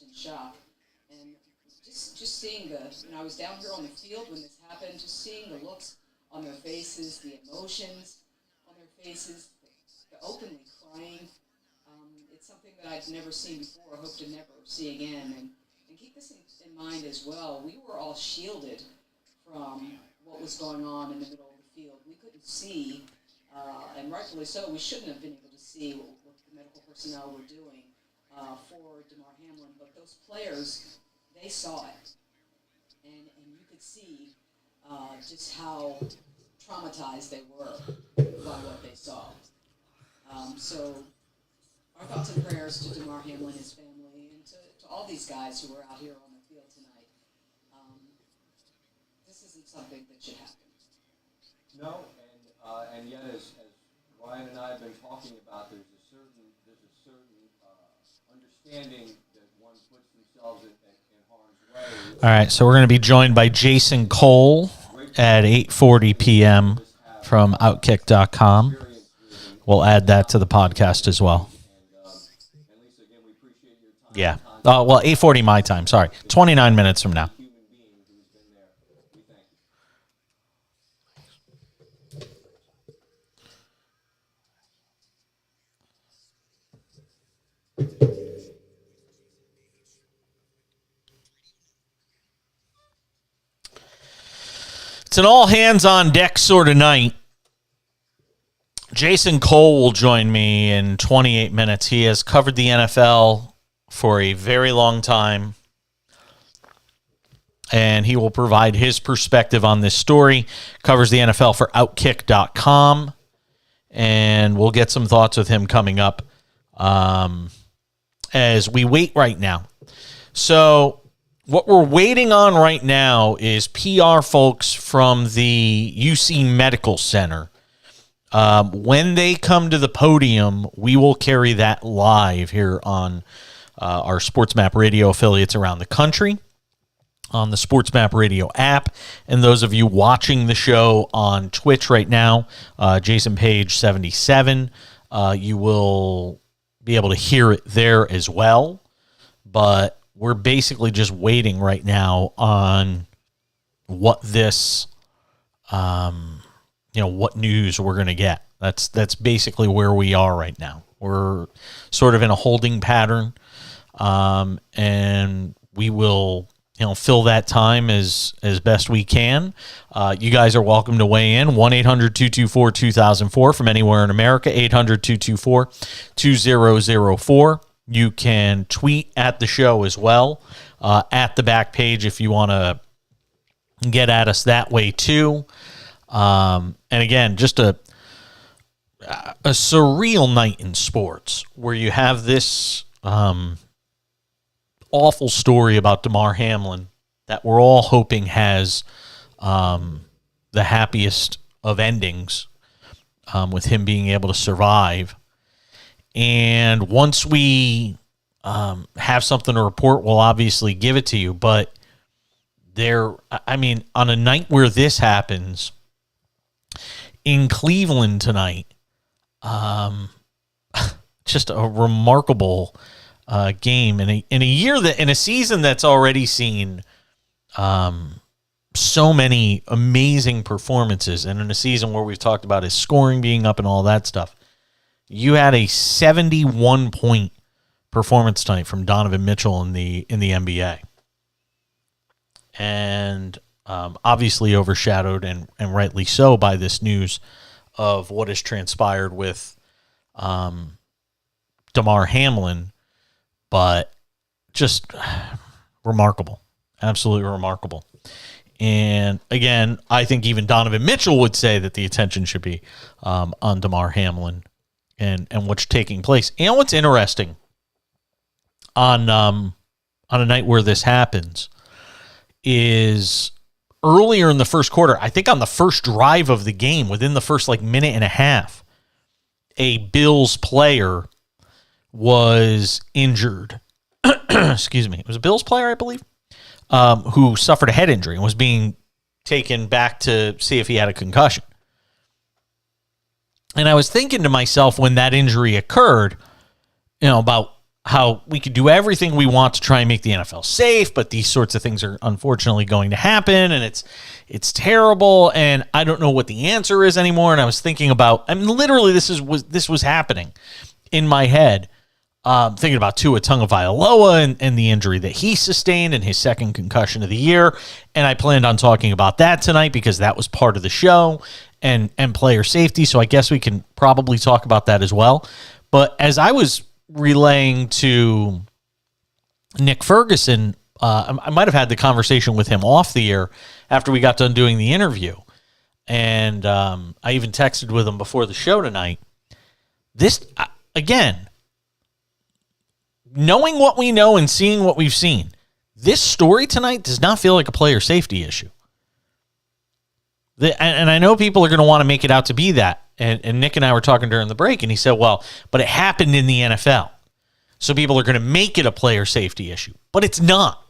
in shock. And just seeing I was down here on the field when this happened, just seeing the looks on their faces, the emotions on their faces, the openly crying. It's something that I'd never seen before, hope to never see again. And keep this in mind as well. We were all shielded from what was going on in the middle of the field. We couldn't see, and rightfully so, we shouldn't have been able to see what the medical personnel were doing for DeMar Hamlin. But those players, they saw it. And you could see just how traumatized they were by what they saw. So our thoughts and prayers to DeMar Hamlin, his family, and to all these guys who were out here on the field tonight. This isn't something that should happen. No, and yet as Ryan and I have been talking about, there's a certain understanding that one puts themselves in harm's way. All right, so we're going to be joined by Jason Cole at 8:40 p.m. from Outkick.com. We'll add that to the podcast as well. Yeah. Well, 8:40 my time. Sorry, 29 minutes from now. It's an all-hands-on-deck sort of night. Jason Cole will join me in 28 minutes. He has covered the NFL for a very long time, and he will provide his perspective on this story. Covers the NFL for Outkick.com, and we'll get some thoughts with him coming up as we wait right now. So what we're waiting on right now is PR folks from the UC Medical Center. When they come to the podium, we will carry that live here on our SportsMap Radio affiliates around the country, on the SportsMap Radio app, and those of you watching the show on Twitch right now, Jason Page 77, you will be able to hear it there as well. But we're basically just waiting right now on what this, what news we're going to get. That's basically where we are right now. We're sort of in a holding pattern, and we will, fill that time as best we can. You guys are welcome to weigh in. 1-800-224-2004 from anywhere in America. 800-224-2004. You can tweet at the show as well, at the back page if you want to get at us that way too. And again, just a a surreal night in sports where you have this awful story about Damar Hamlin that we're all hoping has the happiest of endings, with him being able to survive. And once we have something to report, we'll obviously give it to you. But on a night where this happens in Cleveland tonight, just a remarkable game in a season that's already seen so many amazing performances, and in a season where we've talked about his scoring being up and all that stuff. You had a 71-point performance tonight from Donovan Mitchell in the NBA, and obviously overshadowed and rightly so by this news of what has transpired with Damar Hamlin, but just remarkable, absolutely remarkable. And again, I think even Donovan Mitchell would say that the attention should be on Damar Hamlin and what's taking place. And what's interesting on a night where this happens is earlier in the first quarter, I think on the first drive of the game, within the first minute and a half, a Bills player was injured. Excuse me. It was a Bills player, I believe, who suffered a head injury and was being taken back to see if he had a concussion. And I was thinking to myself when that injury occurred, about how we could do everything we want to try and make the NFL safe, but these sorts of things are unfortunately going to happen, and it's terrible, and I don't know what the answer is anymore. And I was thinking about, literally this was happening in my head, thinking about Tua Tagovailoa and the injury that he sustained and his second concussion of the year. And I planned on talking about that tonight because that was part of the show and player safety. So I guess we can probably talk about that as well. But as I was relaying to Nick Ferguson, I might have had the conversation with him off the air after we got done doing the interview. And I even texted with him before the show tonight. This, again, knowing what we know and seeing what we've seen, this story tonight does not feel like a player safety issue. And I know people are going to want to make it out to be that. And Nick and I were talking during the break, and he said, well, but it happened in the NFL. So people are going to make it a player safety issue. But it's not.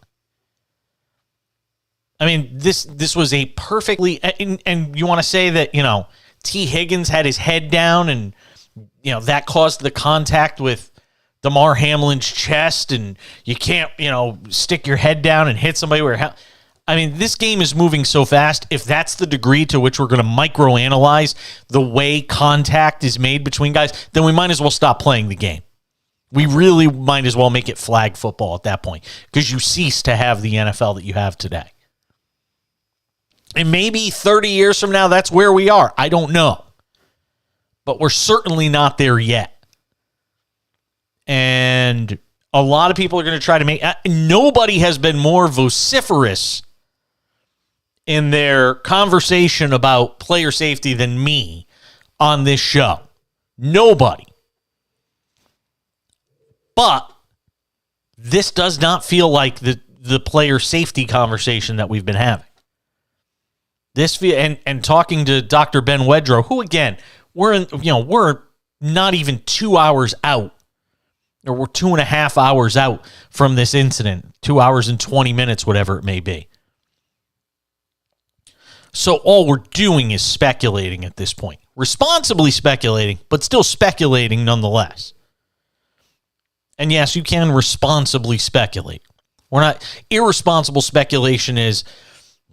This was a perfectly... And you want to say that, T. Higgins had his head down and, that caused the contact with Damar Hamlin's chest, and you can't, stick your head down and hit somebody where... this game is moving so fast. If that's the degree to which we're going to microanalyze the way contact is made between guys, then we might as well stop playing the game. We really might as well make it flag football at that point, because you cease to have the NFL that you have today. And maybe 30 years from now, that's where we are. I don't know. But we're certainly not there yet. And a lot of people are going to try to make... Nobody has been more vociferous in their conversation about player safety than me on this show. Nobody. But this does not feel like the player safety conversation that we've been having. And talking to Dr. Ben Wedrow, who again, we're not even 2 hours out, or we're 2.5 hours out from this incident, 2 hours and 20 minutes, whatever it may be. So all we're doing is speculating at this point. Responsibly speculating, but still speculating nonetheless. And yes, you can responsibly speculate. We're not... Irresponsible speculation is,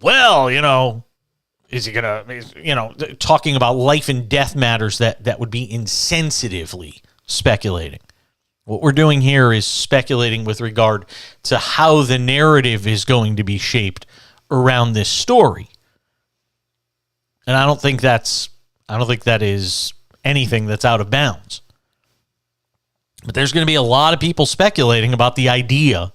is he going to, talking about life and death matters that would be insensitively speculating. What we're doing here is speculating with regard to how the narrative is going to be shaped around this story. And I don't think that is anything that's out of bounds. But there's going to be a lot of people speculating about the idea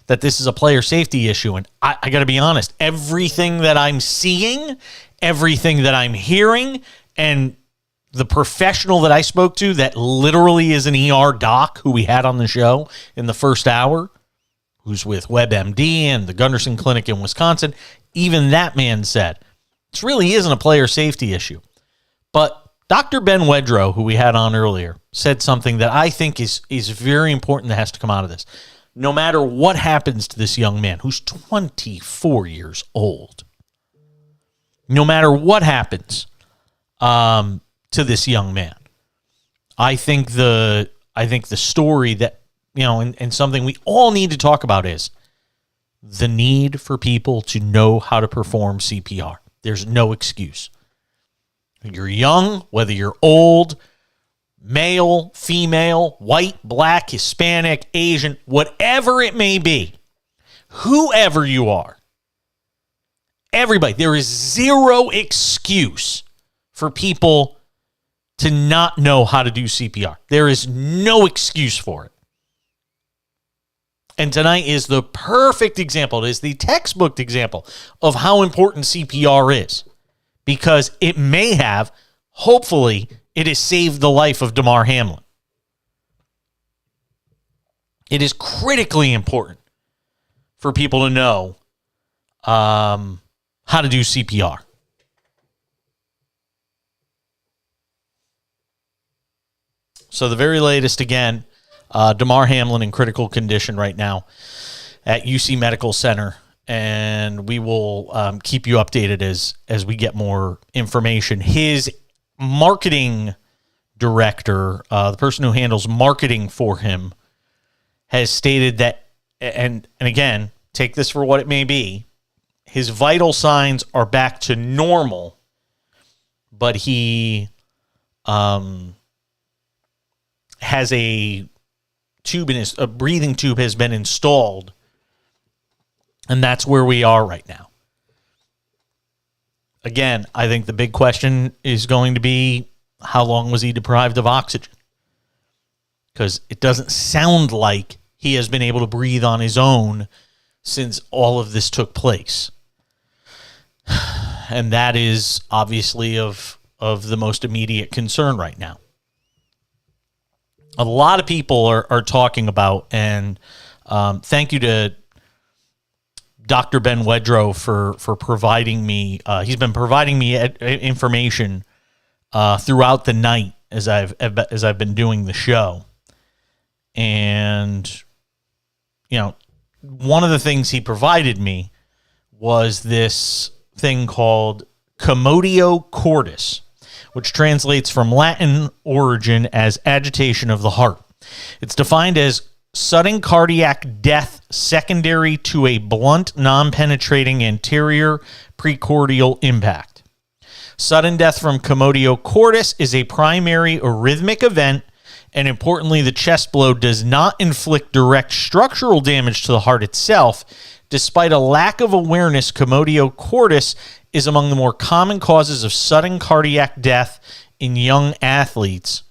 that this is a player safety issue. And I got to be honest, everything that I'm seeing, everything that I'm hearing, and the professional that I spoke to that literally is an ER doc who we had on the show in the first hour, who's with WebMD and the Gunderson Clinic in Wisconsin, even that man said, this really isn't a player safety issue. But Dr. Ben Wedrow, who we had on earlier, said something that I think is very important that has to come out of this. No matter what happens to this young man, who's 24 years old, no matter what happens to this young man, I think the story that, and something we all need to talk about is the need for people to know how to perform CPR. There's no excuse. You're young, whether you're old, male, female, white, black, Hispanic, Asian, whatever it may be, whoever you are, everybody, there is zero excuse for people to not know how to do CPR. There is no excuse for it. And tonight is the perfect example. It is the textbook example of how important CPR is. Because it may have, hopefully, it has saved the life of Damar Hamlin. It is critically important for people to know how to do CPR. So the very latest, again, Damar Hamlin in critical condition right now at UC Medical Center. And we will keep you updated as we get more information. His marketing director, the person who handles marketing for him, has stated that, and again, take this for what it may be, his vital signs are back to normal, but he has a breathing tube has been installed. And that's where we are right now. Again, I think the big question is going to be, how long was he deprived of oxygen? Because it doesn't sound like he has been able to breathe on his own since all of this took place. And that is obviously of the most immediate concern right now. A lot of people are talking about, and thank you to Dr. Ben Wedrow for providing me. He's been providing me information throughout the night as I've been doing the show. And one of the things he provided me was this thing called commotio cordis, which translates from Latin origin as agitation of the heart. It's defined as sudden cardiac death secondary to a blunt, non-penetrating anterior precordial impact. Sudden death from commotio cordis is a primary arrhythmic event, and importantly, the chest blow does not inflict direct structural damage to the heart itself. Despite a lack of awareness, commotio cordis is among the more common causes of sudden cardiac death in young athletes,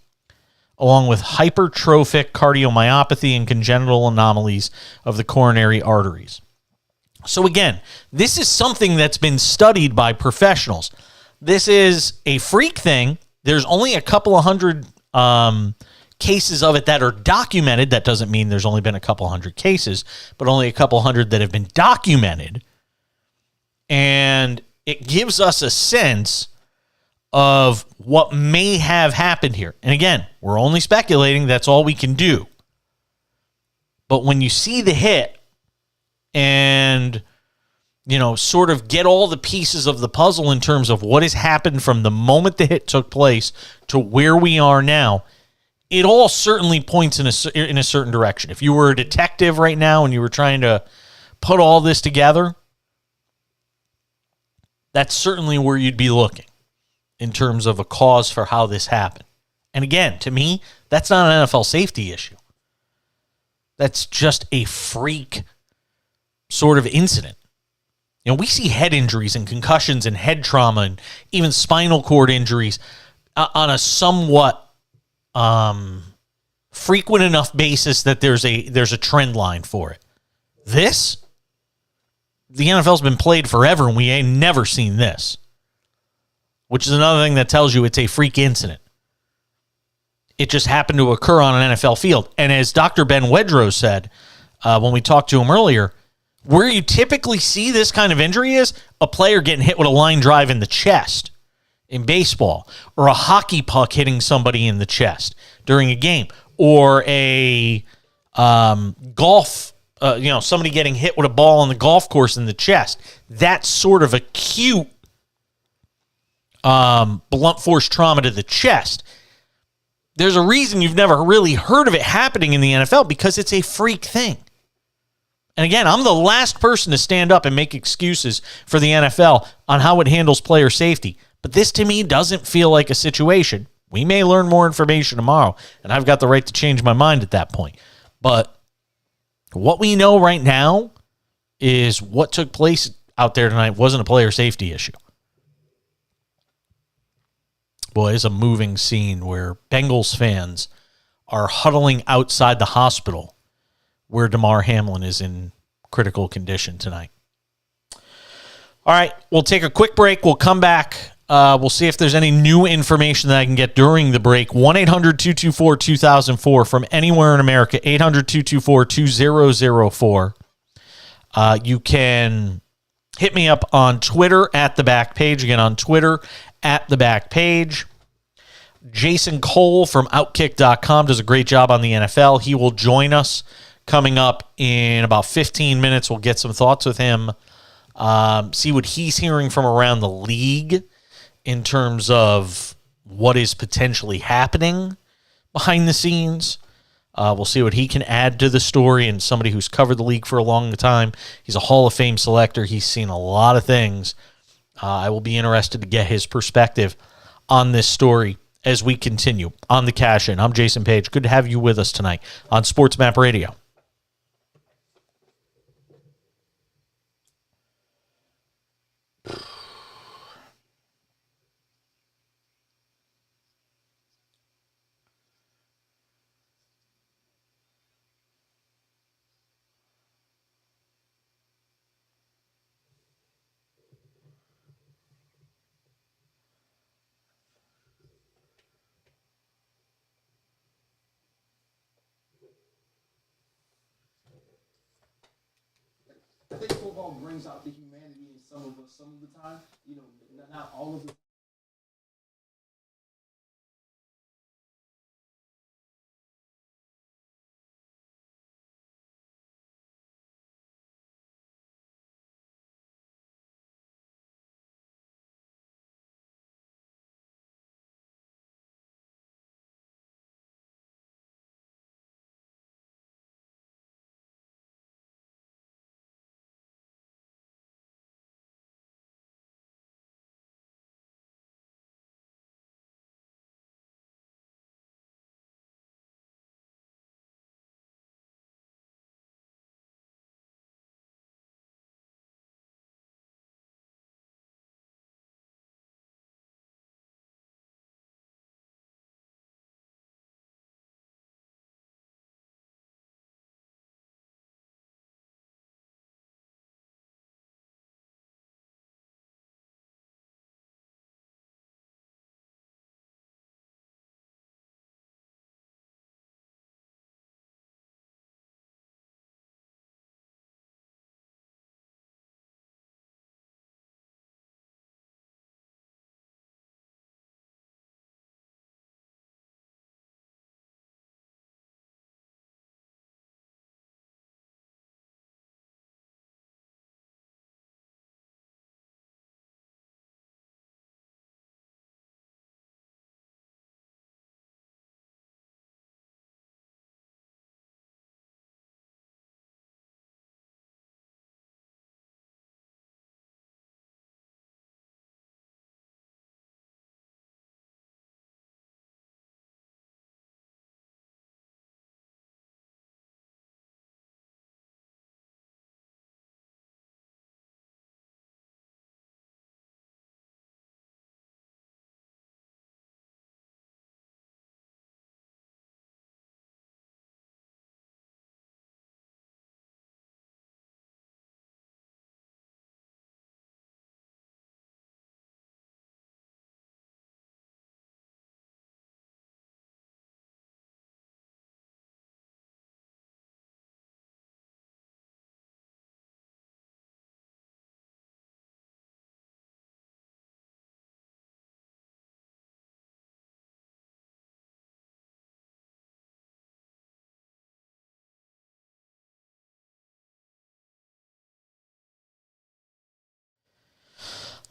along with hypertrophic cardiomyopathy and congenital anomalies of the coronary arteries. So again, this is something that's been studied by professionals. This is a freak thing. There's only a couple of hundred cases of it that are documented. That doesn't mean there's only been a couple hundred cases, but only a couple hundred that have been documented. And it gives us a sense of what may have happened here. And again, we're only speculating. That's all we can do. But when you see the hit and, sort of get all the pieces of the puzzle in terms of what has happened from the moment the hit took place to where we are now, it all certainly points in a certain direction. If you were a detective right now and you were trying to put all this together, that's certainly where you'd be looking in terms of a cause for how this happened. And again, to me, that's not an NFL safety issue. That's just a freak sort of incident. We see head injuries and concussions and head trauma and even spinal cord injuries on a somewhat frequent enough basis that there's a trend line for it. The NFL's been played forever, and we ain't never seen this, which is another thing that tells you it's a freak incident. It just happened to occur on an NFL field. And as Dr. Ben Wedrow said when we talked to him earlier, where you typically see this kind of injury is a player getting hit with a line drive in the chest in baseball, or a hockey puck hitting somebody in the chest during a game, or a golf, somebody getting hit with a ball on the golf course in the chest. That sort of acute blunt force trauma to the chest. There's a reason you've never really heard of it happening in the NFL, because it's a freak thing. And again, I'm the last person to stand up and make excuses for the NFL on how it handles player safety. But this, to me, doesn't feel like a situation. We may learn more information tomorrow, and I've got the right to change my mind at that point. But what we know right now is what took place out there tonight wasn't a player safety issue. Boy, it's a moving scene where Bengals fans are huddling outside the hospital where Damar Hamlin is in critical condition tonight. All right, we'll take a quick break. We'll come back. We'll see if there's any new information that I can get during the break. 1-800-224-2004 from anywhere in America, 800-224-2004. You can hit me up on Twitter at The Back Page. Again, on Twitter at The Back Page. Jason Cole from Outkick.com does a great job on the NFL. He will join us coming up in about 15 minutes. We'll get some thoughts with him, see what he's hearing from around the league in terms of what is potentially happening behind the scenes. We'll see what he can add to the story, and somebody who's covered the league for a long time. He's a Hall of Fame selector. He's seen a lot of things. I will be interested to get his perspective on this story as we continue on the Cash In. I'm Jason Page. Good to have you with us tonight on SportsMap Radio. I think football brings out the humanity in some of us some of the time. Not all of the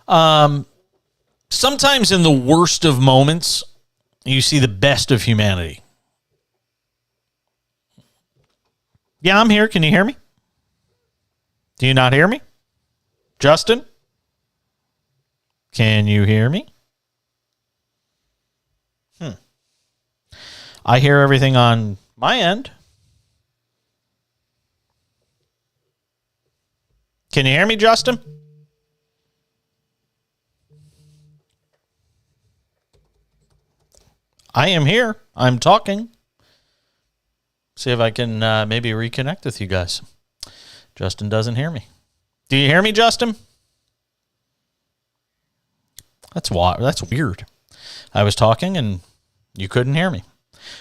Sometimes in the worst of moments, you see the best of humanity. Yeah, I'm here. Can you hear me? Do you not hear me? Justin? Can you hear me? I hear everything on my end. Can you hear me, Justin? I am here. I'm talking. See if I can maybe reconnect with you guys. Justin doesn't hear me. Do you hear me, Justin? That's weird. I was talking and you couldn't hear me.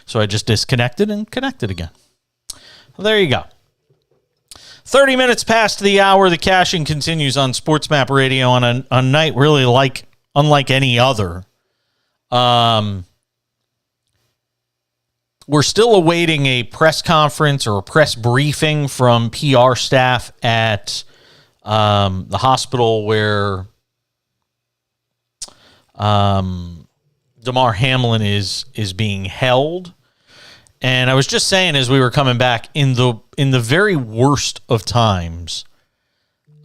So I just disconnected and connected again. Well, there you go. 30 minutes past the hour. The caching continues on SportsMap Radio on a night really unlike any other. We're still awaiting a press conference or a press briefing from PR staff at the hospital where Damar Hamlin is being held. And I was just saying as we were coming back, in the very worst of times,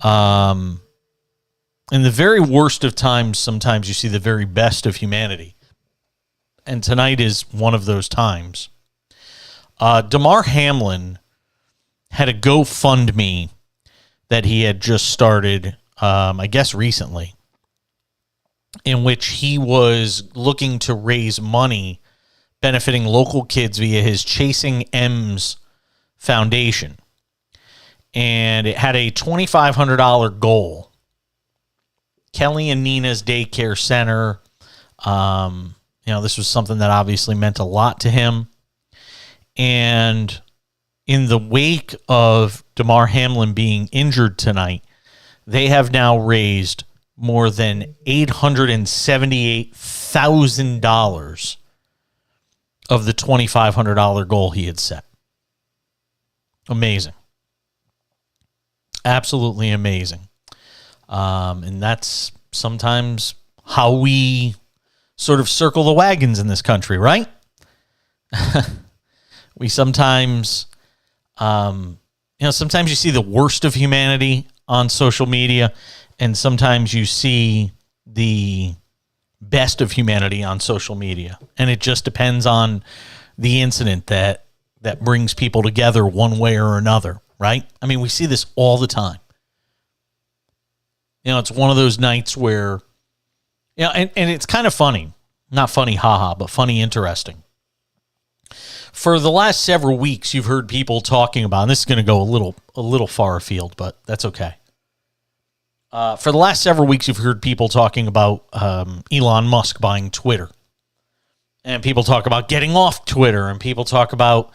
sometimes you see the very best of humanity. And tonight is one of those times. Damar Hamlin had a GoFundMe that he had just started, I guess recently, in which he was looking to raise money benefiting local kids via his Chasing M's Foundation. And it had a $2,500 goal. Kelly and Nina's Daycare Center. This was something that obviously meant a lot to him. And in the wake of Damar Hamlin being injured tonight, they have now raised more than $878,000 of the $2,500 goal he had set. Amazing. Absolutely amazing. And that's sometimes how we sort of circle the wagons in this country, right? We sometimes, sometimes you see the worst of humanity on social media, and sometimes you see the best of humanity on social media. And it just depends on the incident that brings people together one way or another, right? I mean, we see this all the time. It's one of those nights where, and it's kind of funny. Not funny, haha, but funny, interesting. For the last several weeks, you've heard people talking about, and this is going to go a little far afield, but that's okay. For the last several weeks, you've heard people talking about Elon Musk buying Twitter. And people talk about getting off Twitter, and people talk about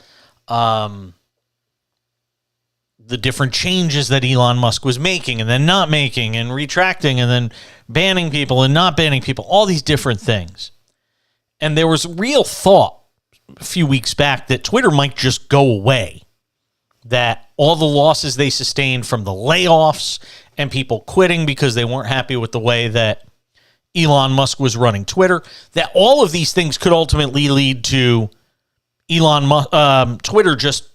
the different changes that Elon Musk was making and then not making and retracting and then banning people and not banning people, all these different things. And there was real thought a few weeks back that Twitter might just go away, that all the losses they sustained from the layoffs and people quitting because they weren't happy with the way that Elon Musk was running Twitter, that all of these things could ultimately lead to Twitter just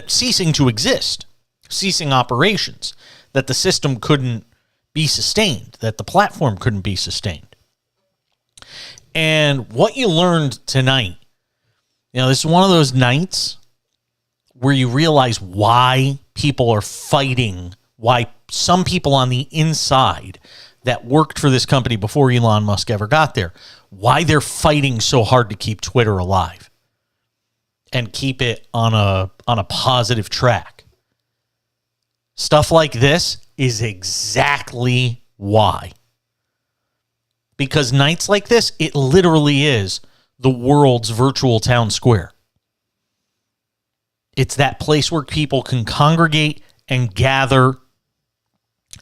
ceasing to exist, ceasing operations, that the system couldn't be sustained, that the platform couldn't be sustained. And what you learned tonight, this is one of those nights where you realize why people are fighting, why some people on the inside that worked for this company before Elon Musk ever got there, why they're fighting so hard to keep Twitter alive and keep it on a positive track. Stuff like this is exactly why. Because nights like this, it literally is the world's virtual town square. It's that place where people can congregate and gather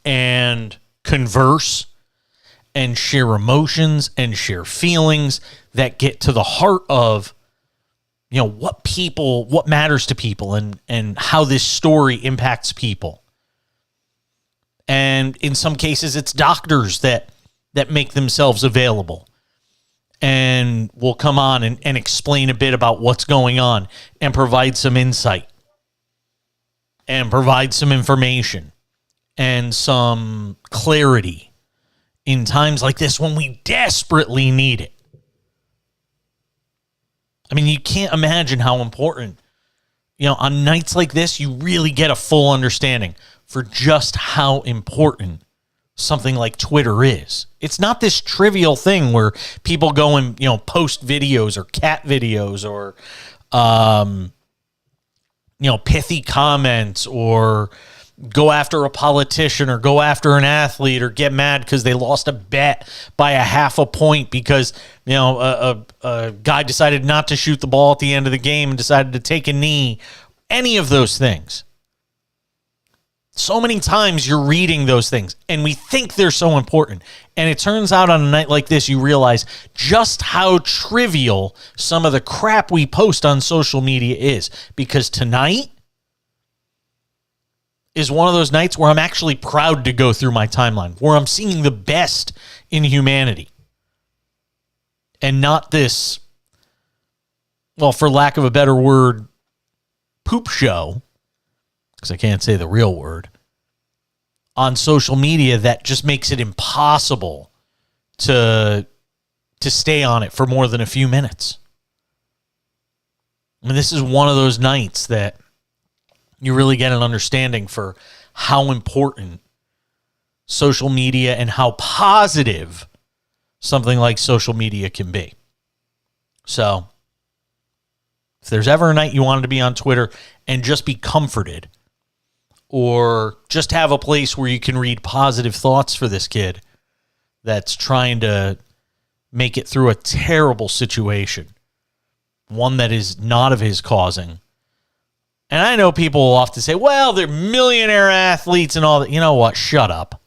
and converse and share emotions and share feelings that get to the heart of, what matters to people and how this story impacts people. And in some cases, it's doctors that that make themselves available and will come on and explain a bit about what's going on and provide some insight and provide some information and some clarity in times like this when we desperately need it. I mean, you can't imagine how important, on nights like this, you really get a full understanding for just how important something like Twitter is. It's not this trivial thing where people go and, post videos or cat videos or, pithy comments or go after a politician or go after an athlete or get mad because they lost a bet by a half a point because, a guy decided not to shoot the ball at the end of the game and decided to take a knee. Any of those things. So many times you're reading those things and we think they're so important. And it turns out on a night like this, you realize just how trivial some of the crap we post on social media is. Because tonight is one of those nights where I'm actually proud to go through my timeline, where I'm seeing the best in humanity. And not this, well, for lack of a better word, poop show, because I can't say the real word, on social media that just makes it impossible to stay on it for more than a few minutes. I mean, this is one of those nights that you really get an understanding for how important social media and how positive something like social media can be. So, if there's ever a night you wanted to be on Twitter and just be comforted or just have a place where you can read positive thoughts for this kid that's trying to make it through a terrible situation, one that is not of his causing. And I know people will often say, well, they're millionaire athletes and all that. You know what? Shut up.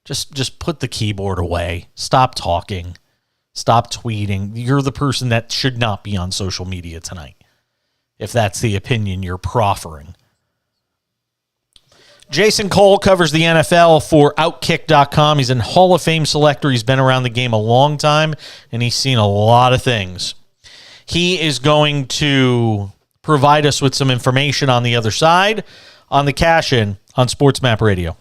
Just put the keyboard away. Stop talking. Stop tweeting. You're the person that should not be on social media tonight, if that's the opinion you're proffering. Jason Cole covers the NFL for Outkick.com. He's a Hall of Fame selector. He's been around the game a long time, and he's seen a lot of things. He is going to provide us with some information on the other side on the cash-in on SportsMap Radio.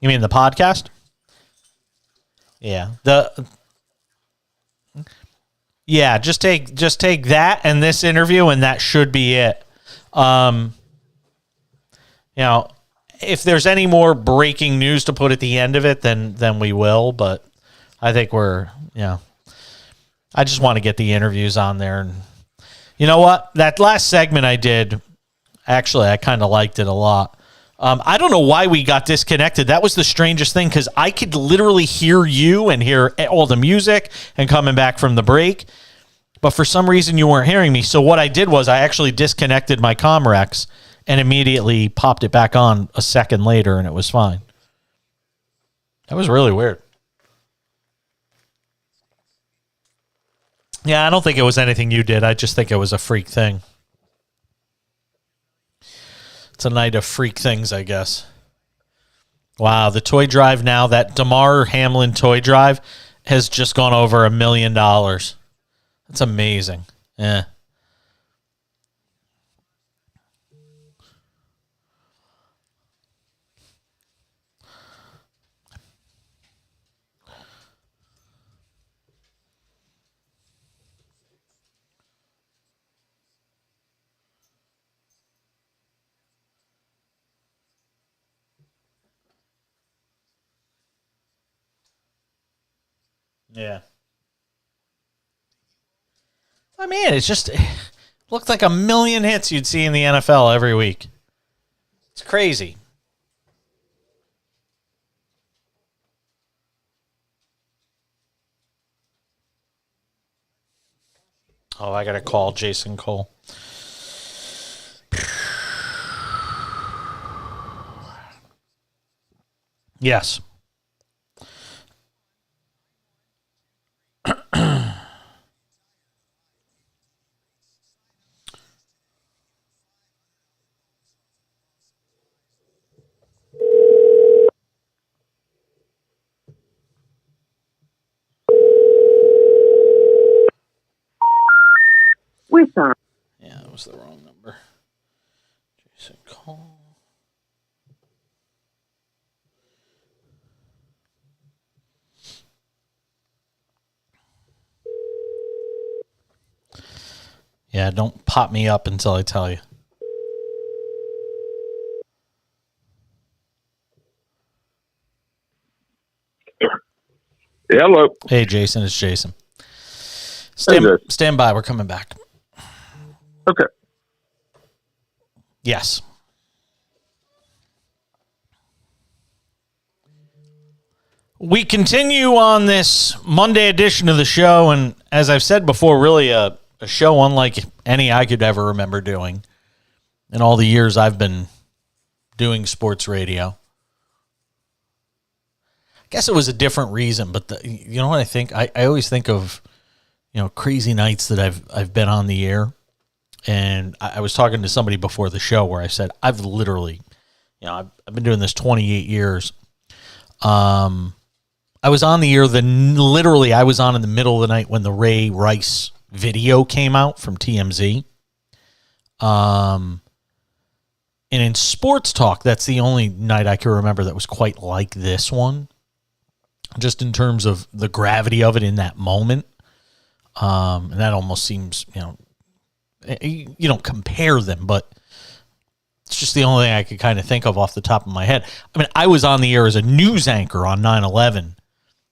You mean the podcast? Yeah. Just take that and this interview, and that should be it. If there's any more breaking news to put at the end of it, then we will. But I think I just want to get the interviews on there. And you know what? That last segment I did, actually, I kind of liked it a lot. I don't know why we got disconnected. That was the strangest thing because I could literally hear you and hear all the music and coming back from the break. But for some reason, you weren't hearing me. So what I did was I actually disconnected my Comrex and immediately popped it back on a second later, and it was fine. That was really weird. Yeah, I don't think it was anything you did. I just think it was a freak thing. It's a night of freak things, I guess. Wow, the toy drive now, that Damar Hamlin toy drive has just gone over $1 million. That's amazing. Yeah. Yeah. I mean, it's just looked like 1 million hits you'd see in the NFL every week. It's crazy. Oh, I got to call Jason Cole. Yes. We're sorry. Yeah, that was the wrong number. Jason Cole. Yeah, don't pop me up until I tell you. Hello. Hey, Jason, it's Jason. Hey, Jason. Stand by. We're coming back. Okay. Yes. We continue on this Monday edition of the show, and as I've said before, really a show unlike any I could ever remember doing in all the years I've been doing sports radio. I guess it was a different reason, but you know what I think? I always think of, crazy nights that I've been on the air, and I was talking to somebody before the show where I said, I've literally, I've been doing this 28 years. I was on the air, literally I was on in the middle of the night when the Ray Rice video came out from TMZ. And in sports talk, that's the only night I can remember that was quite like this one. Just in terms of the gravity of it in that moment. And that almost seems, you don't compare them, but it's just the only thing I could kind of think of off the top of my head. I mean, I was on the air as a news anchor on 9/11,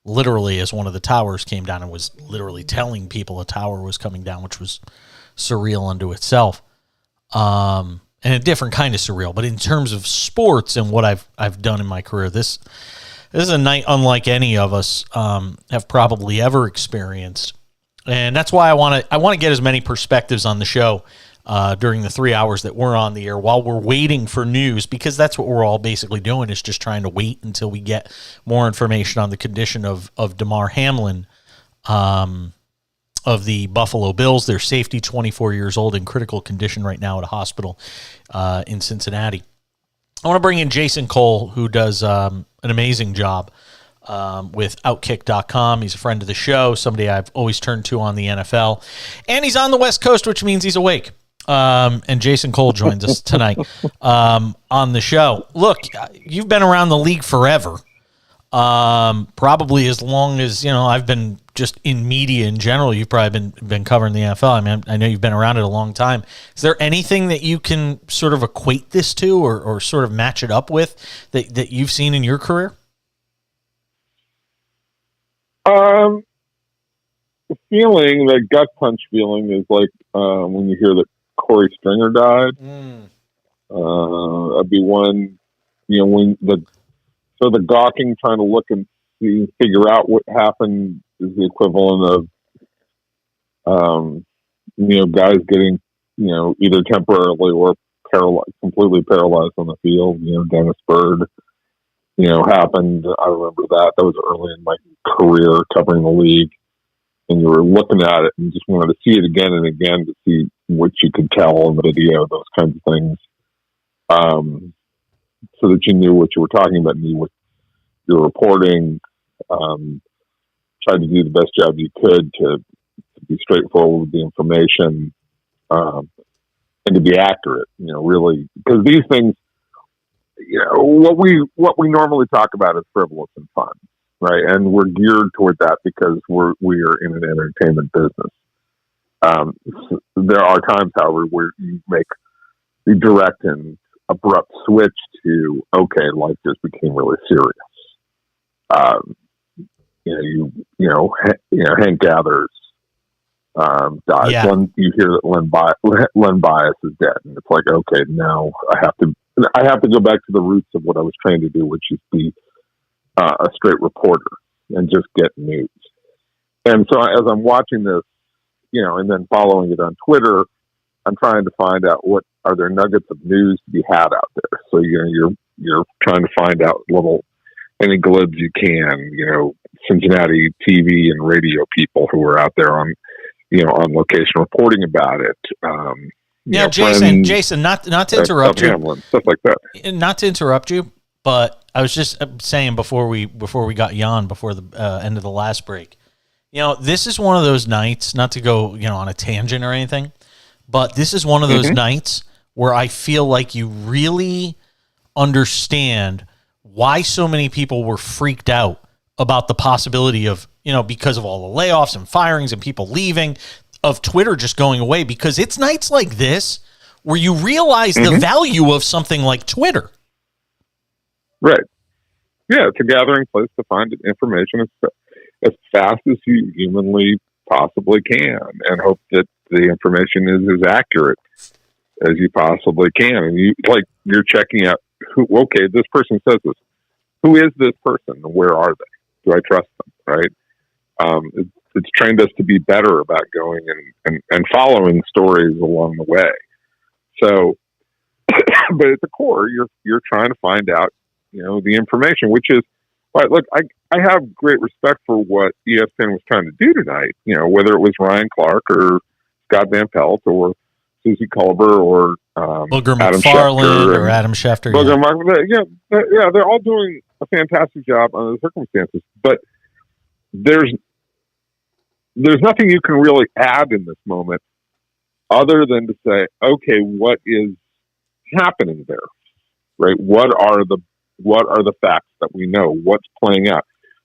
literally as one of the towers came down and was literally telling people a tower was coming down, which was surreal unto itself. And a different kind of surreal. But in terms of sports and what I've done in my career, this is a night unlike any of us have probably ever experienced. And that's why I want to get as many perspectives on the show during the 3 hours that we're on the air while we're waiting for news, because that's what we're all basically doing, is just trying to wait until we get more information on the condition of Damar Hamlin of the Buffalo Bills. Their safety, 24 years old, in critical condition right now at a hospital in Cincinnati. I want to bring in Jason Cole, who does an amazing job with Outkick.com. He's a friend of the show, somebody I've always turned to on the NFL. And he's on the West Coast, which means he's awake. And Jason Cole joins us tonight on the show. Look, you've been around the league forever. Probably as long as, I've been just in media in general. You've probably been covering the NFL. I mean, I know you've been around it a long time. Is there anything that you can sort of equate this to or sort of match it up with that you've seen in your career? The feeling, the gut punch feeling, is like when you hear that Corey Stringer died. That'd be one, when the gawking, trying to look and see, figure out what happened, is the equivalent of, guys getting, either temporarily or completely paralyzed on the field. Dennis Bird, happened. I remember that. That was early in my career covering the league. And you were looking at it and just wanted to see it again and again to see what you could tell in the video, those kinds of things. So that you knew what you were talking about, knew what you were reporting, tried to do the best job you could to be straightforward with the information, and to be accurate, really, because these things, what we normally talk about is frivolous and fun, right? And we're geared toward that because we are in an entertainment business. There are times, however, where you make the direct and abrupt switch to, okay, life just became really serious. Hank Gathers dies. Yeah. You hear that Len Bias is dead, and it's like, okay, now I have to go back to the roots of what I was trained to do, which is be a straight reporter and just get news. And so as I'm watching this, and then following it on Twitter, I'm trying to find out what are there nuggets of news to be had out there. So, you're trying to find out any glibs you can, Cincinnati TV and radio people who are out there on location reporting about it. Jason, not to interrupt you, Hamlin, stuff like that. Not to interrupt you, but I was just saying before we got Jan before the end of the last break, this is one of those nights, not to go, on a tangent or anything, but this is one of those nights where I feel like you really understand why so many people were freaked out about the possibility of, because of all the layoffs and firings and people leaving, of Twitter just going away, because it's nights like this where you realize the value of something like Twitter. Right. Yeah, it's a gathering place to find information as fast as you humanly possibly can, and hope that the information is as accurate as you possibly can. And you're checking out this person says this. Who is this person? Where are they? Do I trust them? Right? It's trained us to be better about going and following stories along the way. So, but at the core, you're trying to find out, the information, which is, right. Look, I have great respect for what ESPN was trying to do tonight. Whether it was Ryan Clark or Scott Van Pelt or Susie Culber or Booger Adam McFarland or Adam Schefter. They're all doing a fantastic job under the circumstances. But there's nothing you can really add in this moment other than to say, okay, what is happening there, right? What are the facts that we know? What's playing out?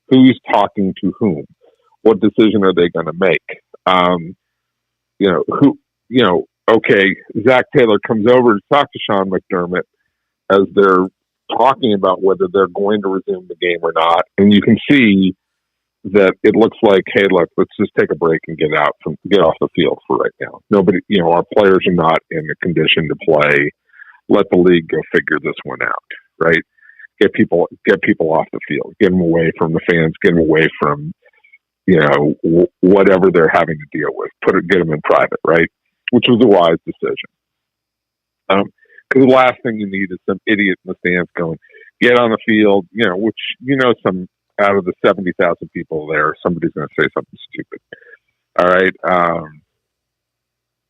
Who's talking to whom? What decision are they going to make? Okay, Zach Taylor comes over to talk to Sean McDermott as they're talking about whether they're going to resume the game or not. And you can see that it looks like, hey, look, let's just take a break and get off the field for right now. Nobody, our players are not in a condition to play. Let the league go figure this one out, right? Get people off the field, get them away from the fans, get them away from, whatever they're having to deal with. Get them in private, right? Which was a wise decision. Because the last thing you need is some idiot in the stands going, get on the field, which, some out of the 70,000 people there, somebody's going to say something stupid. All right.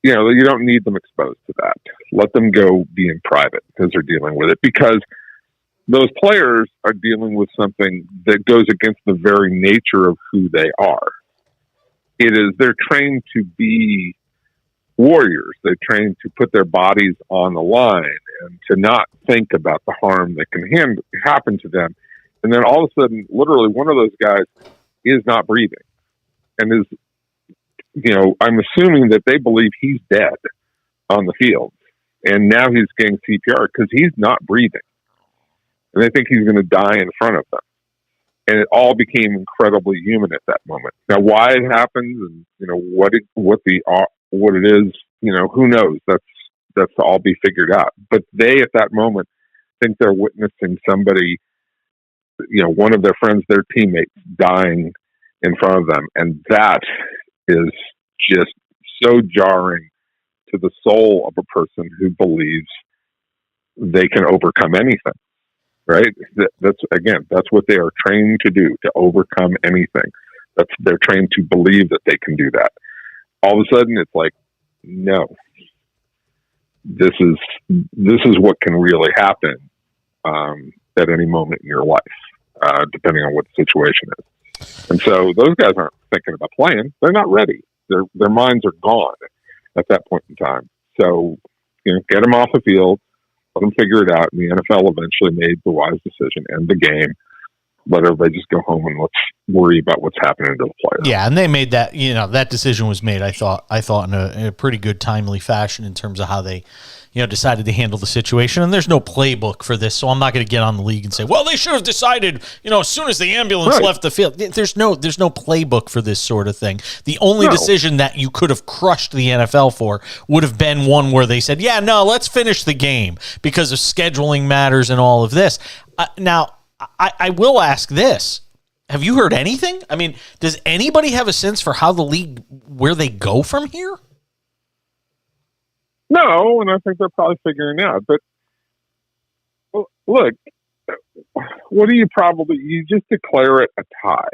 You don't need them exposed to that. Let them go be in private because they're dealing with it, because those players are dealing with something that goes against the very nature of who they are. They're trained to be warriors. They're trained to put their bodies on the line and to not think about the harm that can happen to them. And then all of a sudden, literally one of those guys is not breathing and is, I'm assuming that they believe he's dead on the field. And now he's getting CPR because he's not breathing. And they think he's going to die in front of them. And it all became incredibly human at that moment. Now, why it happens and, what it is, who knows? That's to all be figured out. But they, at that moment, think they're witnessing somebody, one of their friends, their teammates, dying in front of them. And that is just so jarring to the soul of a person who believes they can overcome anything, right? That's what they are trained to do, to overcome anything. They're trained to believe that they can do that. All of a sudden it's like, no, this is what can really happen at any moment in your life, depending on what the situation is. And so those guys aren't thinking about playing. They're not ready. Their minds are gone at that point in time. So, get them off the field, let them figure it out. And the NFL eventually made the wise decision, end the game, let everybody just go home and let's worry about what's happening to the players. Yeah, and they made that, that decision was made, I thought in a pretty good, timely fashion in terms of how they, decided to handle the situation. And there's no playbook for this, so I'm not going to get on the league and say, well, they should have decided, as soon as the ambulance left the field. There's no playbook for this sort of thing. The only decision that you could have crushed the NFL for would have been one where they said, yeah, no, let's finish the game because of scheduling matters and all of this. Now, I will ask this. Have you heard anything? I mean, does anybody have a sense for how the league, where they go from here? No, and I think they're probably figuring it out. But look, what do you just declare it a tie,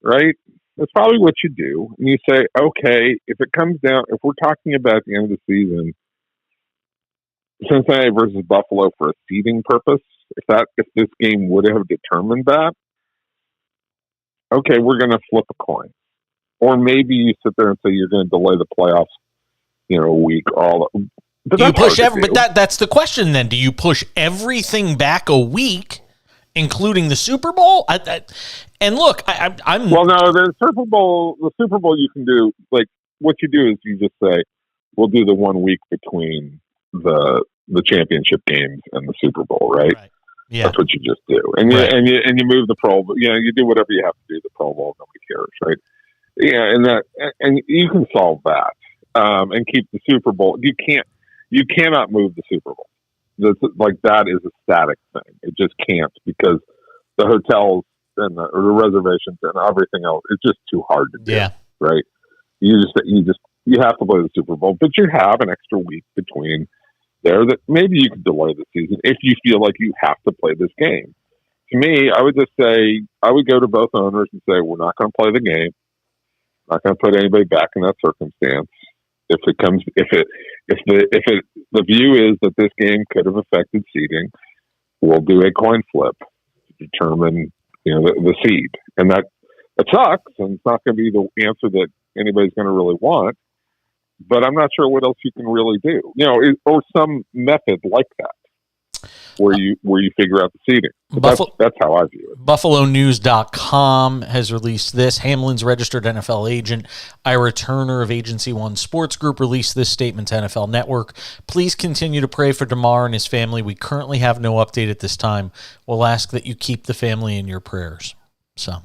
right? That's probably what you do. And you say, okay, if it comes down, if we're talking about the end of the season, Cincinnati versus Buffalo for a seeding purpose, if this game would have determined that, okay, we're going to flip a coin. Or maybe you sit there and say you're going to delay the playoffs, a week. But do you push that's the question then. Do you push everything back a week, including the Super Bowl? And look, I'm well. No, the Super Bowl you can do, like, what you do is you just say we'll do the 1 week between the championship games and the Super Bowl, right? Yeah, that's what you just do, and you move the Pro Bowl. You do whatever you have to do. The Pro Bowl, nobody cares, right? Yeah, and you can solve that and keep the Super Bowl. You cannot move the Super Bowl. That is a static thing. It just can't, because the hotels and the reservations and everything else, it's just too hard to do. Yeah. Right. You have to play the Super Bowl, but you have an extra week between there that maybe you could delay the season if you feel like you have to play this game. To me, I would just say, I would go to both owners and say, we're not going to play the game. Not going to put anybody back in that circumstance. If the view is that this game could have affected seeding, we'll do a coin flip to determine, the seed. And that sucks, and it's not going to be the answer that anybody's going to really want. But I'm not sure what else you can really do, or some method like that, where you figure out the seeding. That's how I view it. BuffaloNews.com has released this. Hamlin's registered NFL agent, Ira Turner of Agency One Sports Group, released this statement to NFL Network. Please continue to pray for Damar and his family. We currently have no update at this time. We'll ask that you keep the family in your prayers. So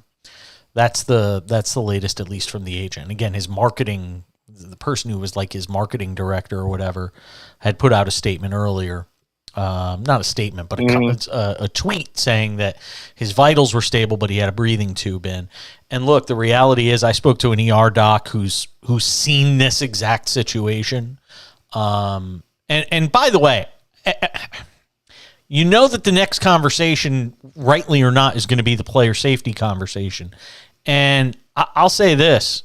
that's the latest, at least from the agent. Again, his marketing, the person who was like his marketing director or whatever, had put out a statement earlier. Not a statement, but a tweet saying that his vitals were stable, but he had a breathing tube in. And look, the reality is, I spoke to an ER doc who's seen this exact situation. And by the way, you know that the next conversation, rightly or not, is going to be the player safety conversation. And I'll say this,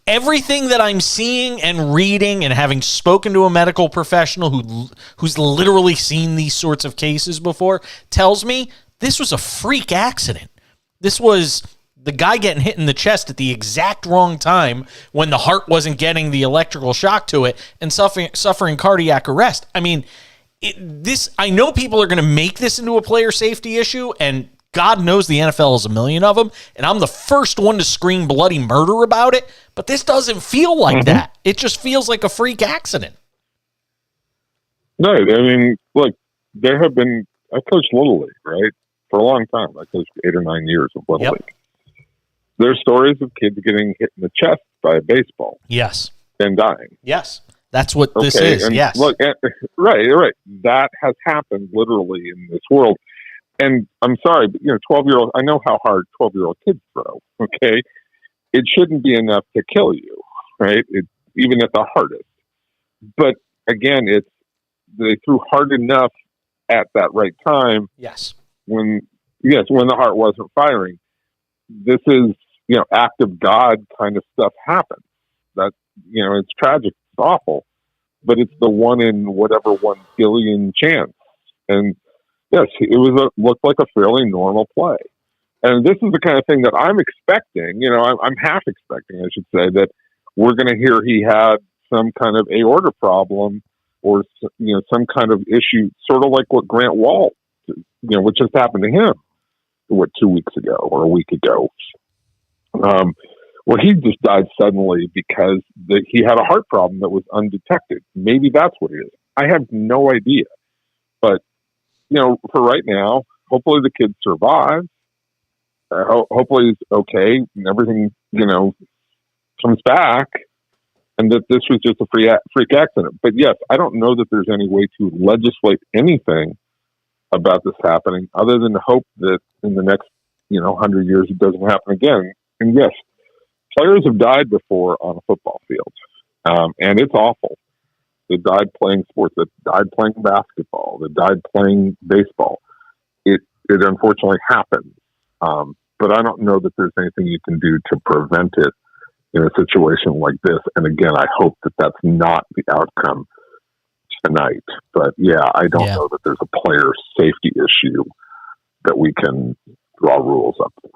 everything that I'm seeing and reading, and having spoken to a medical professional who's literally seen these sorts of cases before, tells me this was a freak accident. This was the guy getting hit in the chest at the exact wrong time when the heart wasn't getting the electrical shock to it and suffering cardiac arrest. I mean, I know people are going to make this into a player safety issue, and God knows the NFL is a million of them, and I'm the first one to scream bloody murder about it, but this doesn't feel like that. It just feels like a freak accident. No, I mean, look, I coached Little League, right? For a long time. I coached 8 or 9 years of Little League. There's stories of kids getting hit in the chest by a baseball. Yes. And dying. Yes. That's what this is. And yes. Look, right. That has happened literally in this world. And I'm sorry, but 12-year-old, I know how hard 12-year-old kids throw. Okay. It shouldn't be enough to kill you, right? Even at the hardest. But again, they threw hard enough at that right time. Yes. When the heart wasn't firing. This is, act of God kind of stuff happens. That, it's tragic, it's awful, but it's the 1 in whatever 1 billion chance. And yes, looked like a fairly normal play. And this is the kind of thing that I'm expecting, I'm half expecting, I should say, that we're going to hear he had some kind of aorta problem or, some kind of issue, sort of like what Grant Wall, what just happened to him, 2 weeks ago or a week ago, where he just died suddenly because he had a heart problem that was undetected. Maybe that's what it is. I have no idea. But, for right now, hopefully the kid survives. Hopefully he's okay and everything, comes back, and that this was just a freak accident. But yes, I don't know that there's any way to legislate anything about this happening, other than to hope that in the next 100 years it doesn't happen again. And yes, players have died before on a football field, and it's awful. They died playing sports. They died playing basketball. They died playing baseball. It unfortunately happens, but I don't know that there's anything you can do to prevent it in a situation like this. And again, I hope that that's not the outcome tonight. But yeah, I don't know that there's a player safety issue that we can draw rules up for.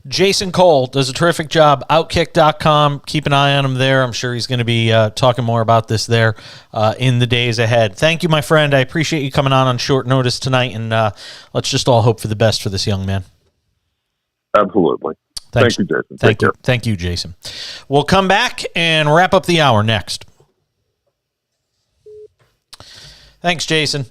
Jason Cole does a terrific job. Outkick.com. Keep an eye on him there. I'm sure he's going to be talking more about this there in the days ahead. Thank you, my friend. I appreciate you coming on short notice tonight, and let's just all hope for the best for this young man. Absolutely. Thanks. Thank you, Jason. Thank you. Thank you, Jason. We'll come back and wrap up the hour next. Thanks, Jason.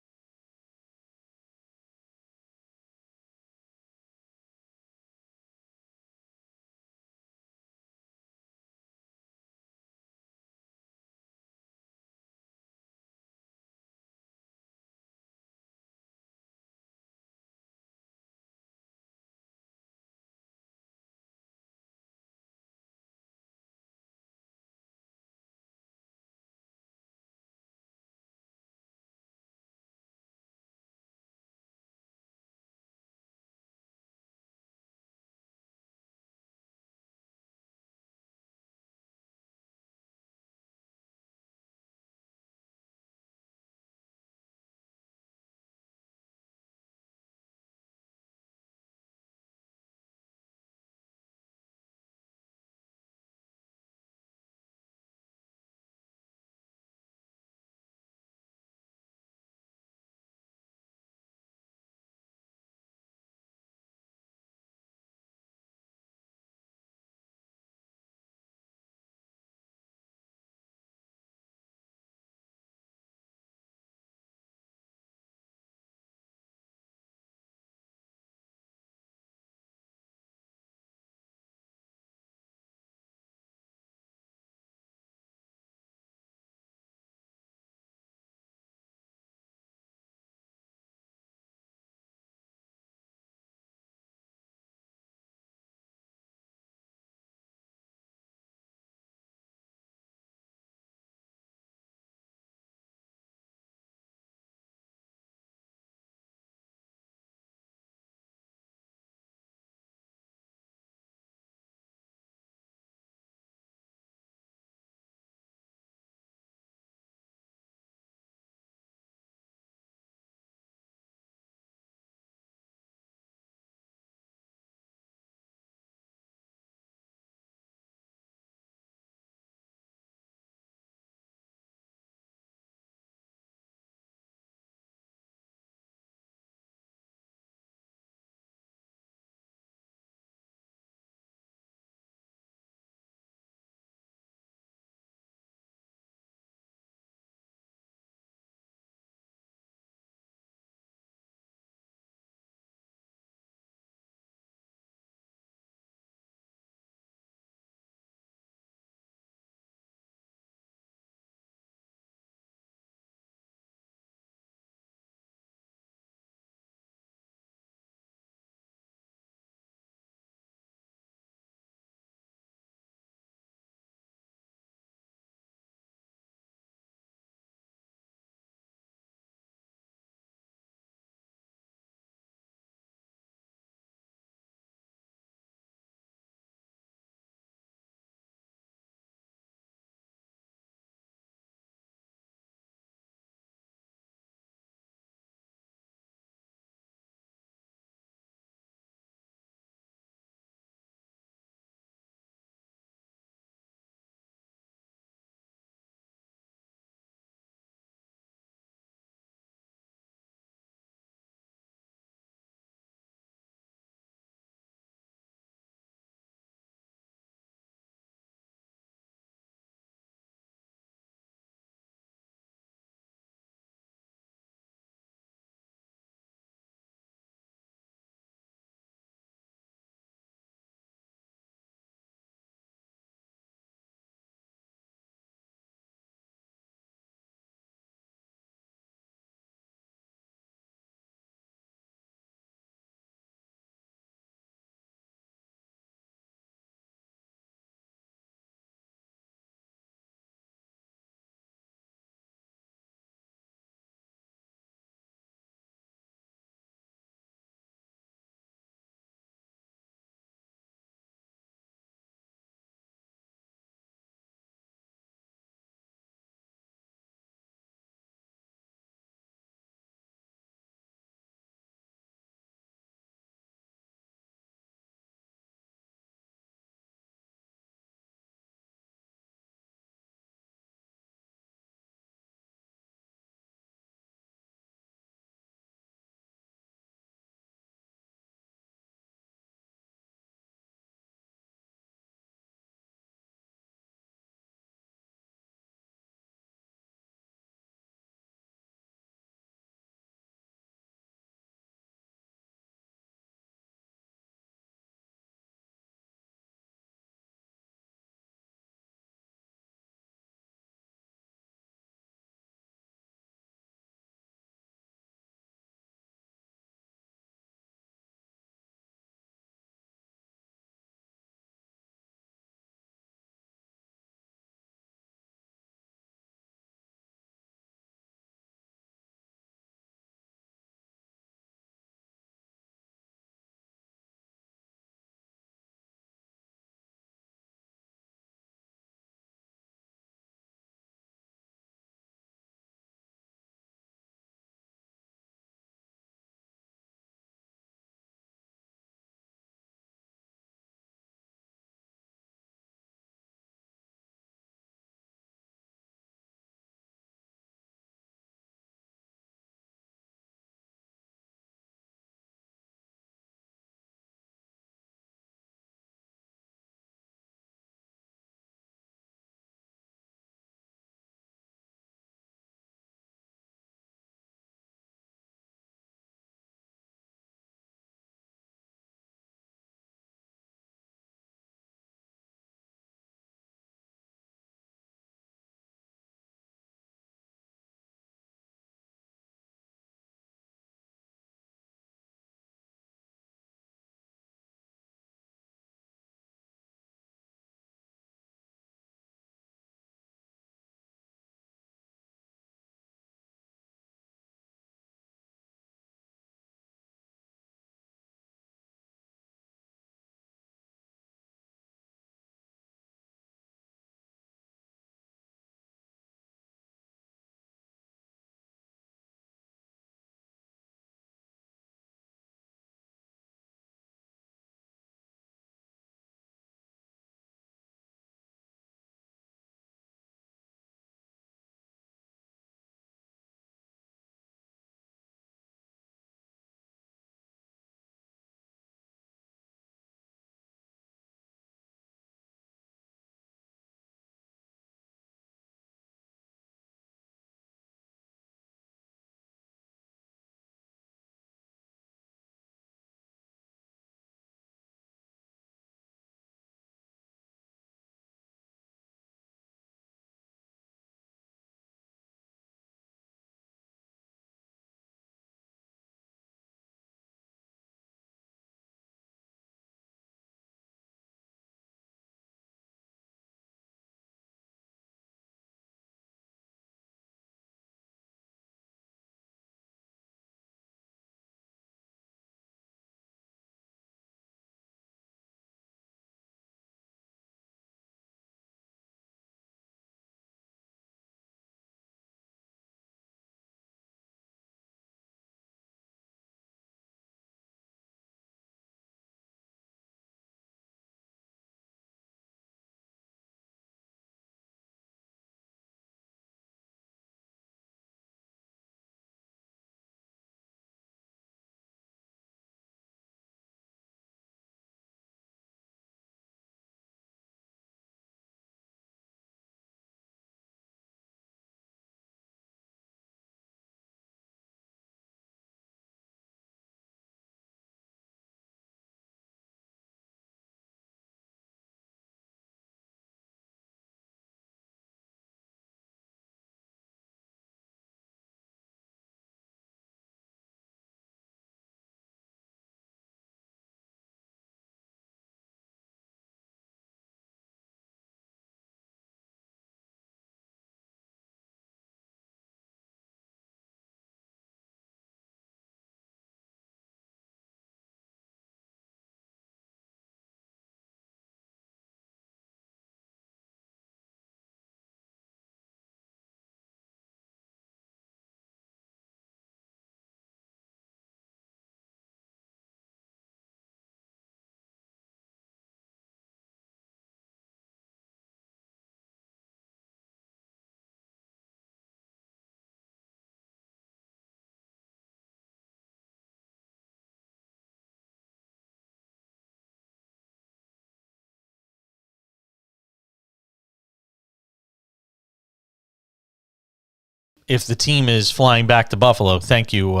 if the team is flying back to Buffalo. Thank you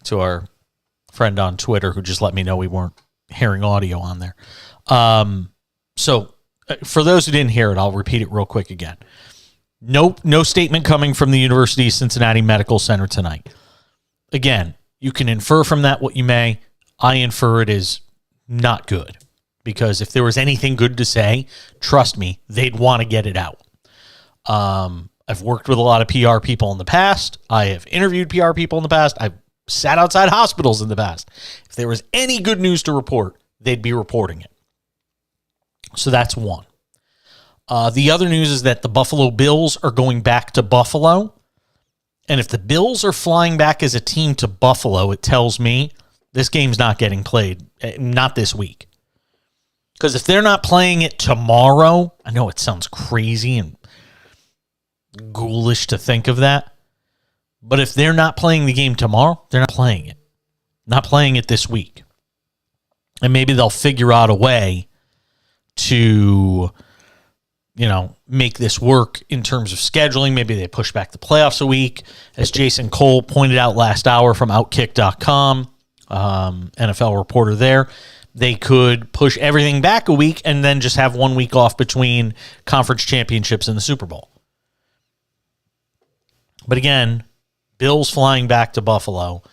to our friend on Twitter who just let me know we weren't hearing audio on there. So for those who didn't hear it, I'll repeat it real quick again. No statement coming from the University of Cincinnati Medical Center tonight. Again, you can infer from that what you may. I infer it is not good, because if there was anything good to say, trust me, they'd want to get it out. I've worked with a lot of PR people in the past. I have interviewed PR people in the past. I've sat outside hospitals in the past. If there was any good news to report, they'd be reporting it. So that's one. The other news is that the Buffalo Bills are going back to Buffalo. And if the Bills are flying back as a team to Buffalo, it tells me this game's not getting played, not this week. Because if they're not playing it tomorrow, I know it sounds crazy and ghoulish to think of that, but if they're not playing the game tomorrow, they're not playing it. Not playing it this week. And maybe they'll figure out a way to, make this work in terms of scheduling. Maybe they push back the playoffs a week. As Jason Cole pointed out last hour from Outkick.com, NFL reporter there, they could push everything back a week and then just have 1 week off between conference championships and the Super Bowl. But again, Bills flying back to Buffalo,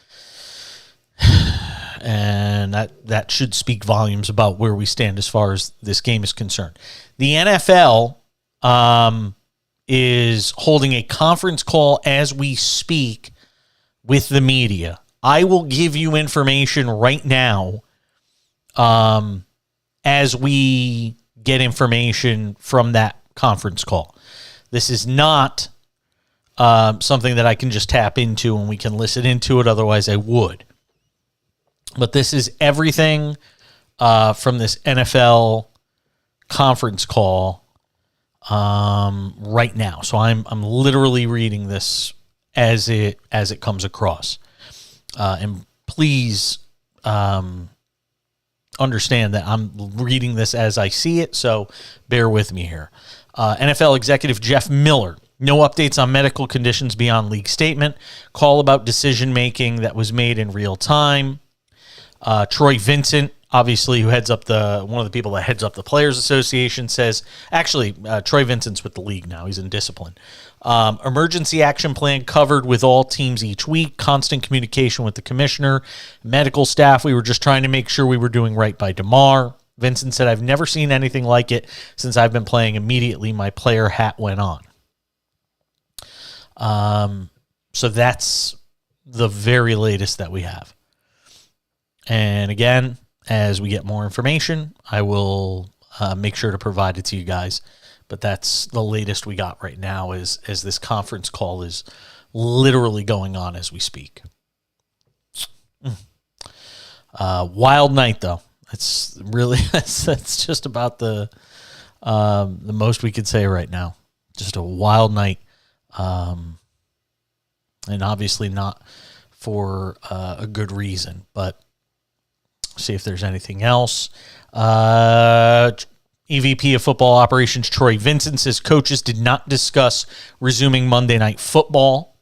and that should speak volumes about where we stand as far as this game is concerned. The NFL is holding a conference call as we speak with the media. I will give you information right now as we get information from that conference call. This is not something that I can just tap into and we can listen into it. Otherwise, I would. But this is everything from this NFL conference call right now. So I'm literally reading this as it comes across. And please understand that I'm reading this as I see it, so bear with me here. NFL executive Jeff Miller. No updates on medical conditions beyond league statement. Call about decision-making that was made in real time. Troy Vincent, obviously, who heads up one of the people that heads up the Players Association, says, actually, Troy Vincent's with the league now. He's in discipline. Emergency action plan covered with all teams each week. Constant communication with the commissioner. Medical staff, we were just trying to make sure we were doing right by DeMar. Vincent said, I've never seen anything like it since I've been playing. Immediately, my player hat went on. So that's the very latest that we have. And again, as we get more information, I will make sure to provide it to you guys. But that's the latest we got right now as this conference call is literally going on as we speak. Wild night, though. It's really that's just about the most we could say right now. Just a wild night. And obviously not for a good reason, but see if there's anything else. EVP of Football Operations Troy Vincent says coaches did not discuss resuming Monday Night Football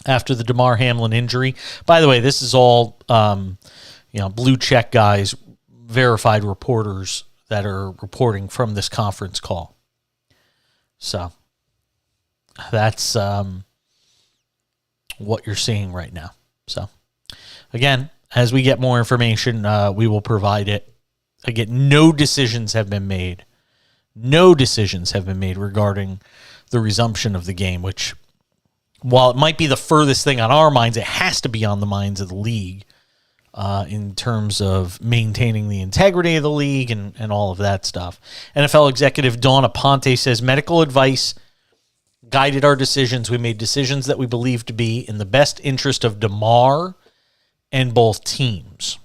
after the Damar Hamlin injury. By the way, this is all blue check guys, verified reporters that are reporting from this conference call. So that's what you're seeing right now. So again, as we get more information, we will provide it. Again, no decisions have been made. No decisions have been made regarding the resumption of the game, which, while it might be the furthest thing on our minds, it has to be on the minds of the league in terms of maintaining the integrity of the league and all of that stuff. NFL executive Dawn Aponte says medical advice guided our decisions. We made decisions that we believe to be in the best interest of Damar and both teams.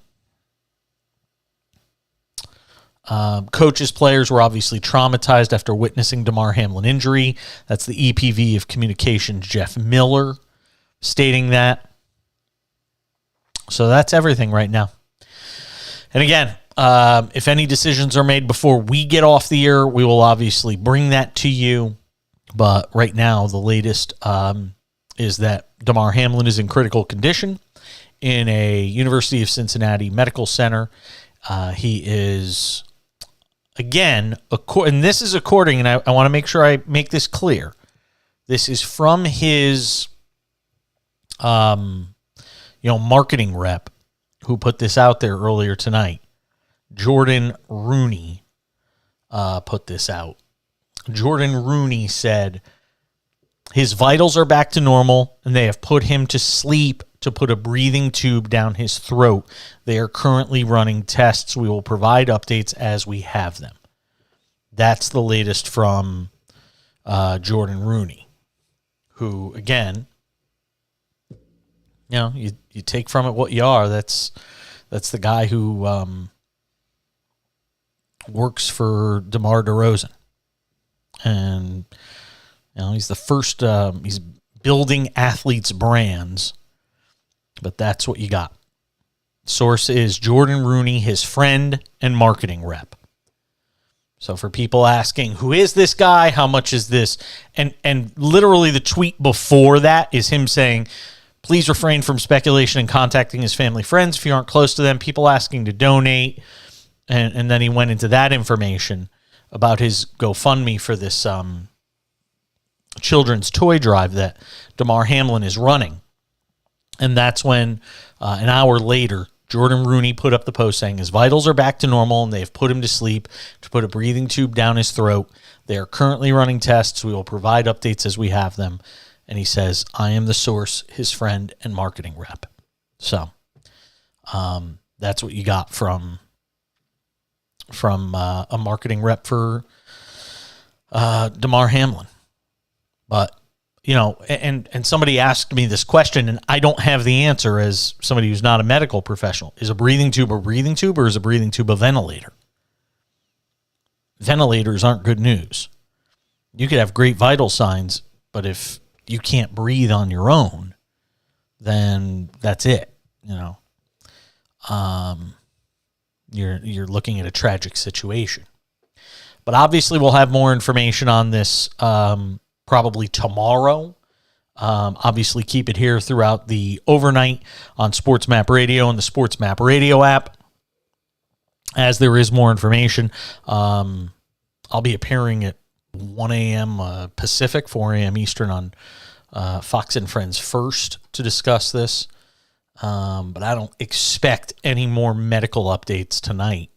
Coaches, players were obviously traumatized after witnessing Damar Hamlin injury. That's the EPV of Communications, Jeff Miller, stating that. So that's everything right now. And again, if any decisions are made before we get off the air, we will obviously bring that to you. But right now, the latest is that Damar Hamlin is in critical condition in a University of Cincinnati medical center. He is, again, and this is according, and I want to make sure I make this clear. This is from his, marketing rep who put this out there earlier tonight. Jordan Rooney put this out. Jordan Rooney said his vitals are back to normal, and they have put him to sleep to put a breathing tube down his throat. They are currently running tests. We will provide updates as we have them. That's the latest from Jordan Rooney, who, again, you take from it what you are. That's the guy who works for DeMar DeRozan. And he's the first, he's building athletes' brands, but that's what you got. Source is Jordan Rooney, his friend and marketing rep. So for people asking, who is this guy? How much is this? And literally the tweet before that is him saying, please refrain from speculation and contacting his family friends if you aren't close to them. People asking to donate. And then he went into that information about his GoFundMe for this children's toy drive that Damar Hamlin is running. And that's when, an hour later, Jordan Rooney put up the post saying his vitals are back to normal and they've put him to sleep to put a breathing tube down his throat. They are currently running tests. We will provide updates as we have them. And he says, I am the source, his friend and marketing rep. So that's what you got from a marketing rep for Damar Hamlin. But, and somebody asked me this question, and I don't have the answer as somebody who's not a medical professional. Is a breathing tube, or is a breathing tube a ventilator? Ventilators aren't good news. You could have great vital signs, but if you can't breathe on your own, then that's it. You're looking at a tragic situation. But obviously we'll have more information on this probably tomorrow. Obviously keep it here throughout the overnight on SportsMap Radio and the SportsMap Radio app. As there is more information, I'll be appearing at 1 a.m. Pacific, 4 a.m. Eastern on Fox and Friends First to discuss this. But I don't expect any more medical updates tonight.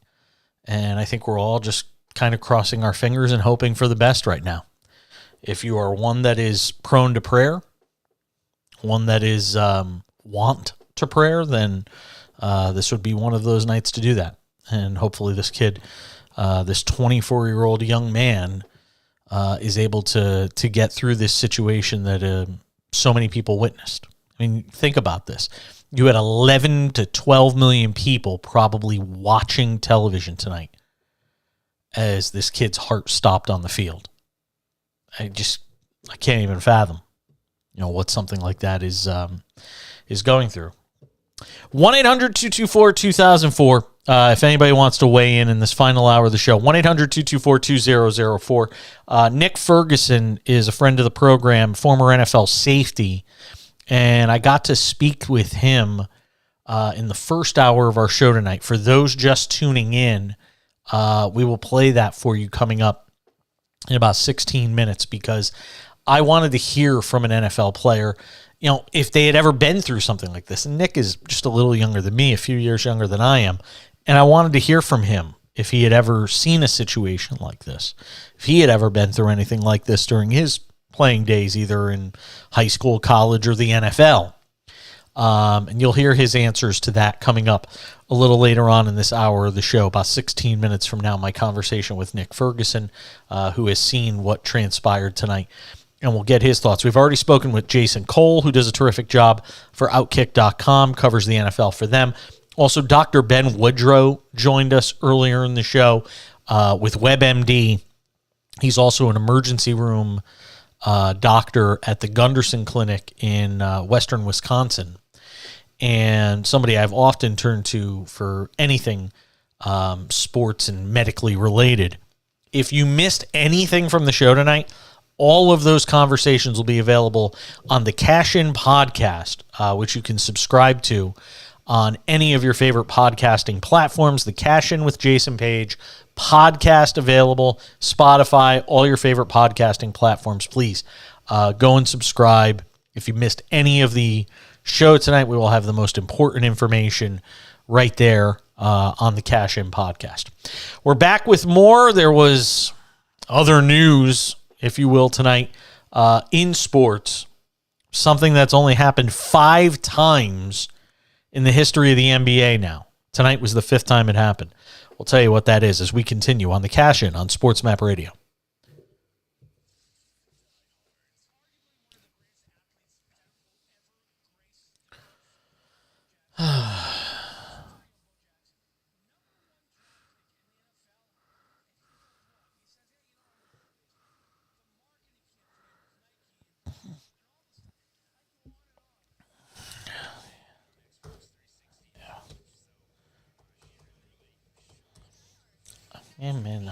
And I think we're all just kind of crossing our fingers and hoping for the best right now. If you are one that is prone to prayer, one that is want to prayer, then this would be one of those nights to do that. And hopefully this kid, this 24-year-old young man, is able to get through this situation that so many people witnessed. I mean, think about this. You had 11 to 12 million people probably watching television tonight as this kid's heart stopped on the field. I can't even fathom, what something like that is going through. 1-800-224-2004. If anybody wants to weigh in this final hour of the show, 1-800-224-2004. Nick Ferguson is a friend of the program, former NFL safety, and I got to speak with him in the first hour of our show tonight. For those just tuning in, we will play that for you coming up in about 16 minutes because I wanted to hear from an NFL player, if they had ever been through something like this. And Nick is just a little younger than me, a few years younger than I am. And I wanted to hear from him if he had ever seen a situation like this, if he had ever been through anything like this during his playing days, either in high school, college, or the NFL. And you'll hear his answers to that coming up a little later on in this hour of the show, about 16 minutes from now, my conversation with Nick Ferguson, who has seen what transpired tonight, and we'll get his thoughts. We've already spoken with Jason Cole, who does a terrific job for Outkick.com, covers the NFL for them. Also, Dr. Ben Woodrow joined us earlier in the show with WebMD. He's also an emergency room doctor at the Gunderson Clinic in western Wisconsin, and somebody I've often turned to for anything sports and medically related. If you missed anything from the show tonight, All of those conversations will be available on the Cash In podcast, which you can subscribe to on any of your favorite podcasting platforms. The Cash In with Jason Page podcast available, Spotify, all your favorite podcasting platforms. Please go and subscribe. If you missed any of the show tonight, we will have the most important information right there on the Cash In podcast. We're back with more. There was other news, if you will, tonight in sports. Something that's only happened 5 times in the history of the NBA now. Tonight was the 5th time it happened. We'll tell you what that is as we continue on the Cash In on SportsMap Radio. Amen.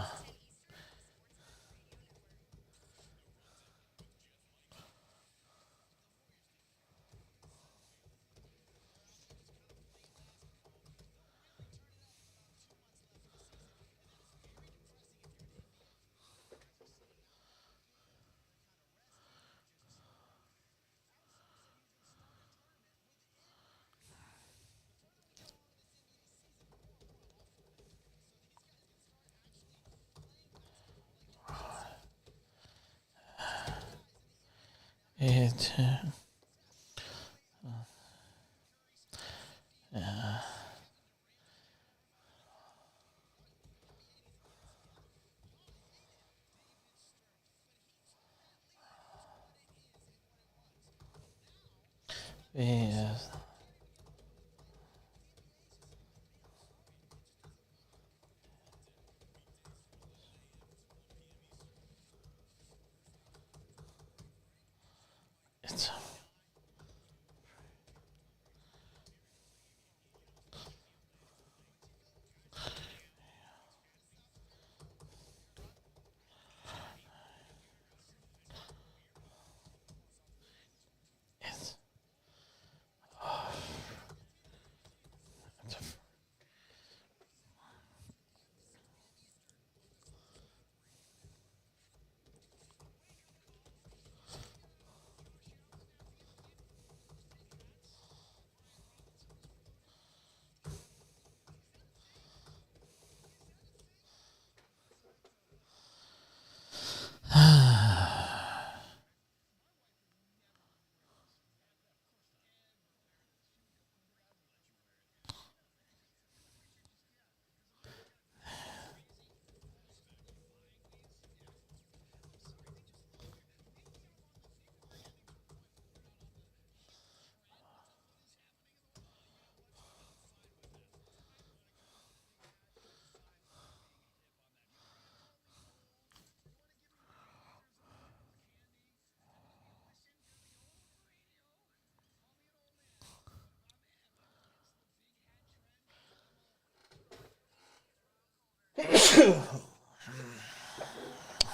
It yes. It's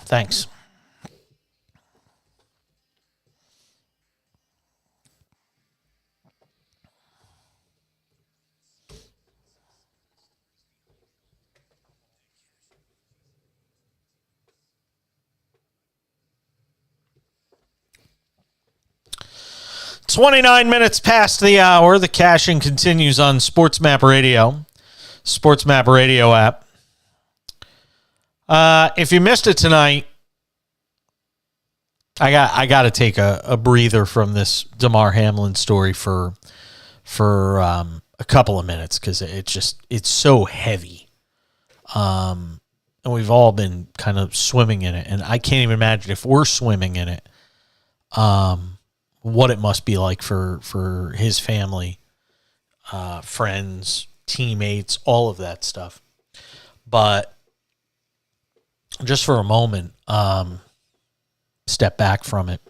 Thanks. "29 minutes past the hour. The caching continues on SportsMap Radio, SportsMap Radio app. If you missed it tonight, I got to take a breather from this Damar Hamlin story for a couple of minutes because it's so heavy, and we've all been kind of swimming in it, and I can't even imagine if we're swimming in it, what it must be like for his family, friends, teammates, all of that stuff. But just for a moment, step back from it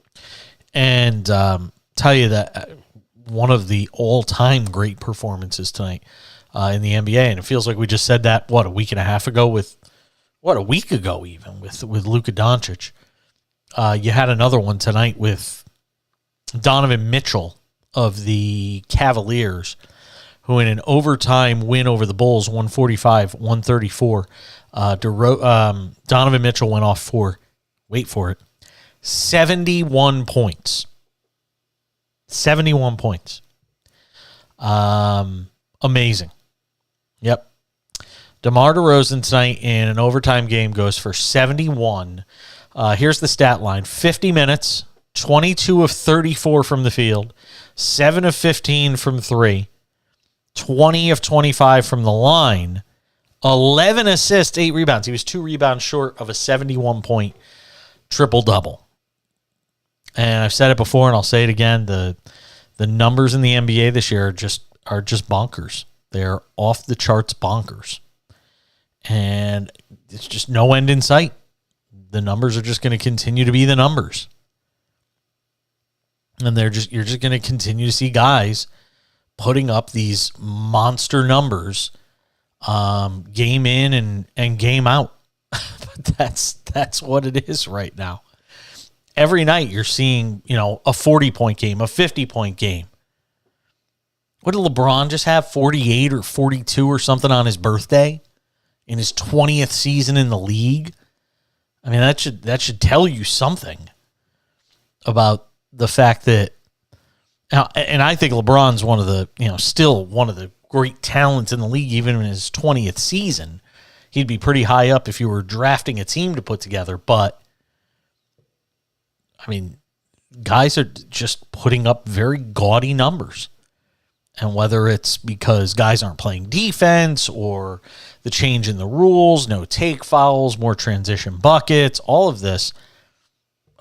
and tell you that one of the all-time great performances tonight in the NBA, and it feels like we just said that, a week and a half ago with Luka Doncic. you had another one tonight with Donovan Mitchell of the Cavaliers, who in an overtime win over the Bulls, 145-134, Donovan Mitchell went off for, wait for it, 71 points. 71 points. Amazing. Yep. DeMar DeRozan tonight in an overtime game goes for 71. Here's the stat line. 50 minutes, 22 of 34 from the field, 7 of 15 from 3, 20 of 25 from the line, 11 assists, 8 rebounds. He was 2 rebounds short of a 71-point triple-double. And I've said it before, and I'll say it again, the numbers in the NBA this year are just bonkers. They're off the charts bonkers. And it's just no end in sight. The numbers are just going to continue to be the numbers. And you're just going to continue to see guys putting up these monster numbers game in and game out. But that's what it is right now. Every night you're seeing, a 40-point game, a 50-point game. What did LeBron just have? 48 or 42 or something on his birthday in his 20th season in the league? I mean, that should tell you something about the fact that, and I think LeBron's one of the, still one of the great talents in the league, even in his 20th season. He'd be pretty high up if you were drafting a team to put together, but I mean, guys are just putting up very gaudy numbers. And whether it's because guys aren't playing defense or the change in the rules, no take fouls, more transition buckets, all of this,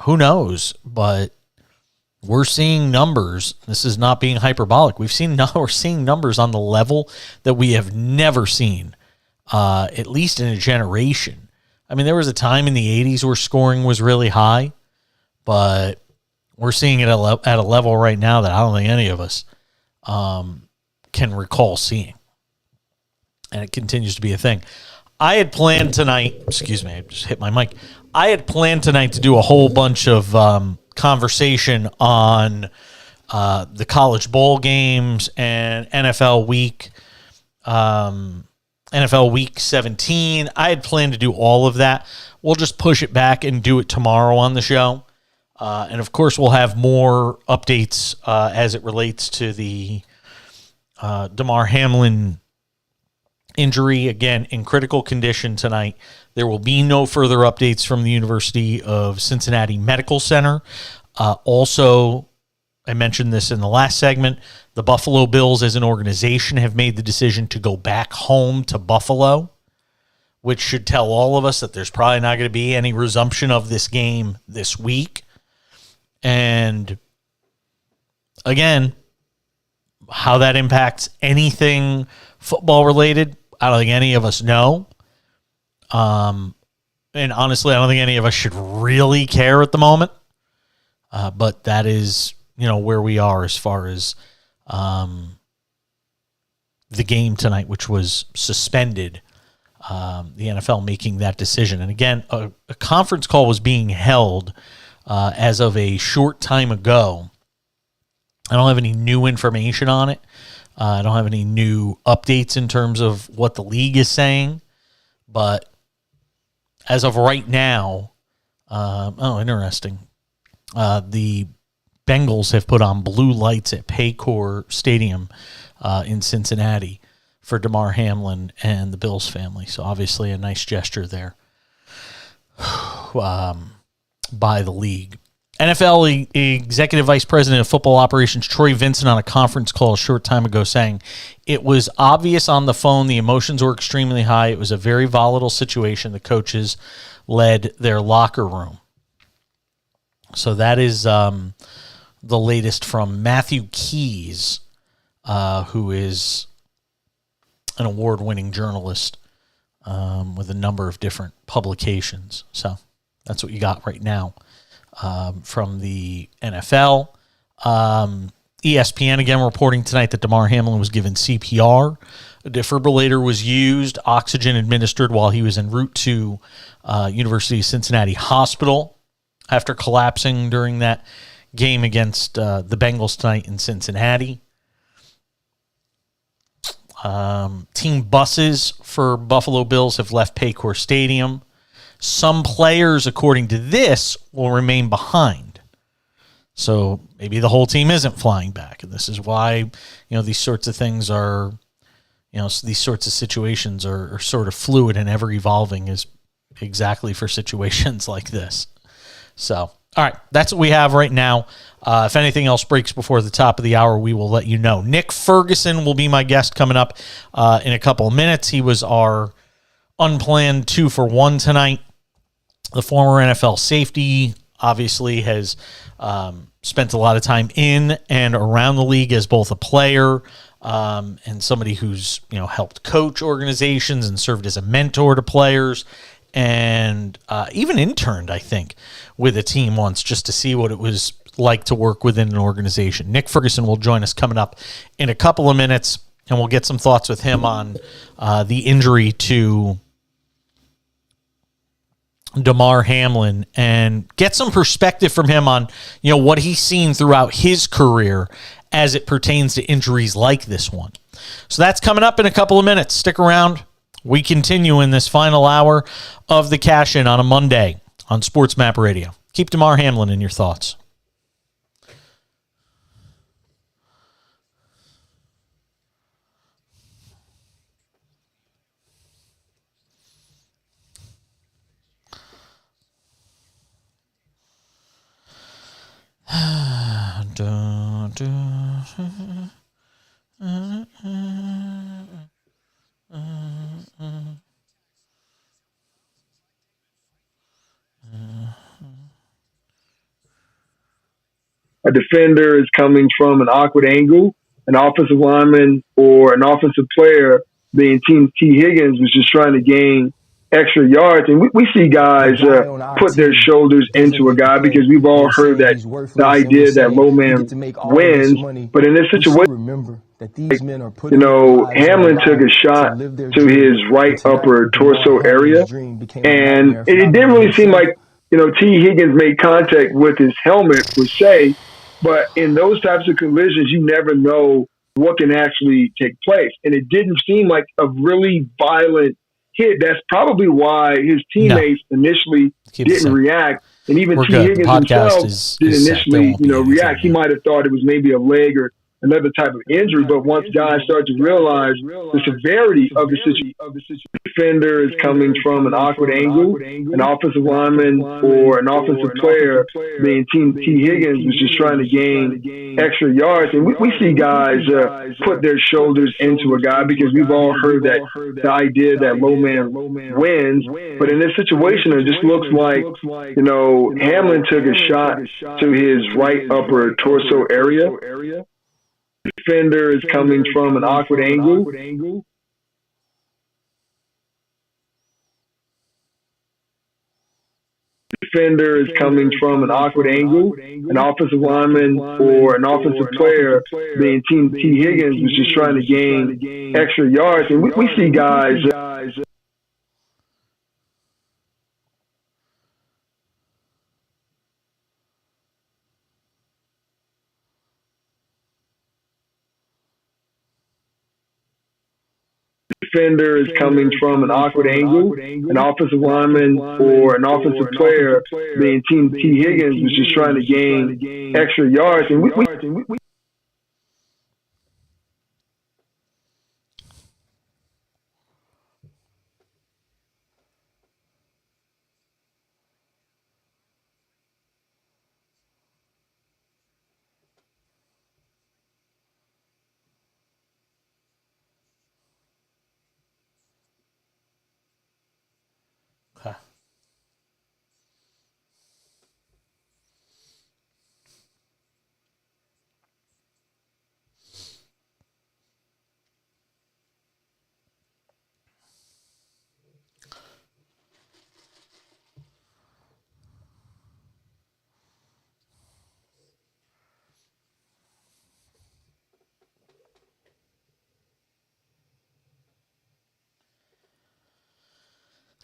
who knows? But we're seeing numbers. This is not being hyperbolic. We're seeing numbers on the level that we have never seen, at least in a generation. I mean, there was a time in the 80s where scoring was really high, but we're seeing it at a level right now that I don't think any of us can recall seeing. And it continues to be a thing. I had planned tonight, excuse me, I just hit my mic. I had planned tonight to do a whole bunch of conversation on the college bowl games and NFL week 17. I had planned to do all of that. We'll just push it back and do it tomorrow on the show. And of course, we'll have more updates as it relates to the Damar Hamlin injury. Again, in critical condition tonight. There will be no further updates from the University of Cincinnati Medical Center. Also, I mentioned this in the last segment, the Buffalo Bills as an organization have made the decision to go back home to Buffalo, which should tell all of us that there's probably not going to be any resumption of this game this week. And again, how that impacts anything football related, I don't think any of us know. And honestly, I don't think any of us should really care at the moment. But that is, where we are as far as the game tonight, which was suspended. The NFL making that decision. And again, a conference call was being held as of a short time ago. I don't have any new information on it. I don't have any new updates in terms of what the league is saying. But as of right now, interesting. The Bengals have put on blue lights at Paycor Stadium in Cincinnati for Damar Hamlin and the Bills family. So obviously a nice gesture there by the league. NFL Executive Vice President of Football Operations Troy Vincent on a conference call a short time ago saying, it was obvious on the phone the emotions were extremely high. It was a very volatile situation. The coaches led their locker room. So that is the latest from Matthew Keys, who is an award-winning journalist with a number of different publications. So that's what you got right now from the NFL. ESPN again reporting tonight that Damar Hamlin was given CPR. A defibrillator was used, oxygen administered while he was en route to University of Cincinnati Hospital. after collapsing during that game against the Bengals tonight in Cincinnati. Team buses for Buffalo Bills have left Paycor Stadium. Some players, according to this, will remain behind. So maybe the whole team isn't flying back. And this is why, these sorts of things are, these sorts of situations are sort of fluid and ever evolving, is exactly for situations like this. So, all right, that's what we have right now. If anything else breaks before the top of the hour, we will let you know. Nick Ferguson will be my guest coming up in a couple of minutes. He was our unplanned 2-for-1 tonight. The former NFL safety obviously has spent a lot of time in and around the league as both a player and somebody who's helped coach organizations and served as a mentor to players, and even interned, I think, with a team once just to see what it was like to work within an organization. Nick Ferguson will join us coming up in a couple of minutes, and we'll get some thoughts with him on the injury to Damar Hamlin and get some perspective from him on, what he's seen throughout his career as it pertains to injuries like this one. So that's coming up in a couple of minutes. Stick around. We continue in this final hour of the Cash In on a Monday on SportsMap Radio. Keep Damar Hamlin in your thoughts. A defender is coming from an awkward angle, an offensive lineman or an offensive player, being T. Higgins, was just trying to gain extra yards. And we see guys put their shoulders into a guy because we've all heard that the idea that low man wins. But in this situation, Hamlin took a shot to his right upper torso area, and it didn't really seem like T. Higgins made contact with his helmet per se. But in those types of collisions, you never know what can actually take place. And it didn't seem like a really violent hit. That's probably why his teammates initially didn't react. And even T. Higgins himself didn't initially, react. He might have thought it was maybe a leg or another type of injury, but once guys start to realize the severity of the situation, defender is coming from an awkward angle, an offensive lineman or an offensive player, being T. Higgins, was just trying to gain extra yards. And we see guys put their shoulders into a guy because we've all heard that the idea that low man wins. But in this situation, it just looks like, Hamlin took a shot to his right upper torso area. Defender is coming from an awkward angle. Defender is coming from an awkward angle. An offensive lineman or an offensive player, being T. Higgins, was just trying to gain extra yards. And we see guys. Defender is coming from an awkward angle, an offensive lineman or an offensive player, being T. Higgins, was just trying to gain extra yards. And we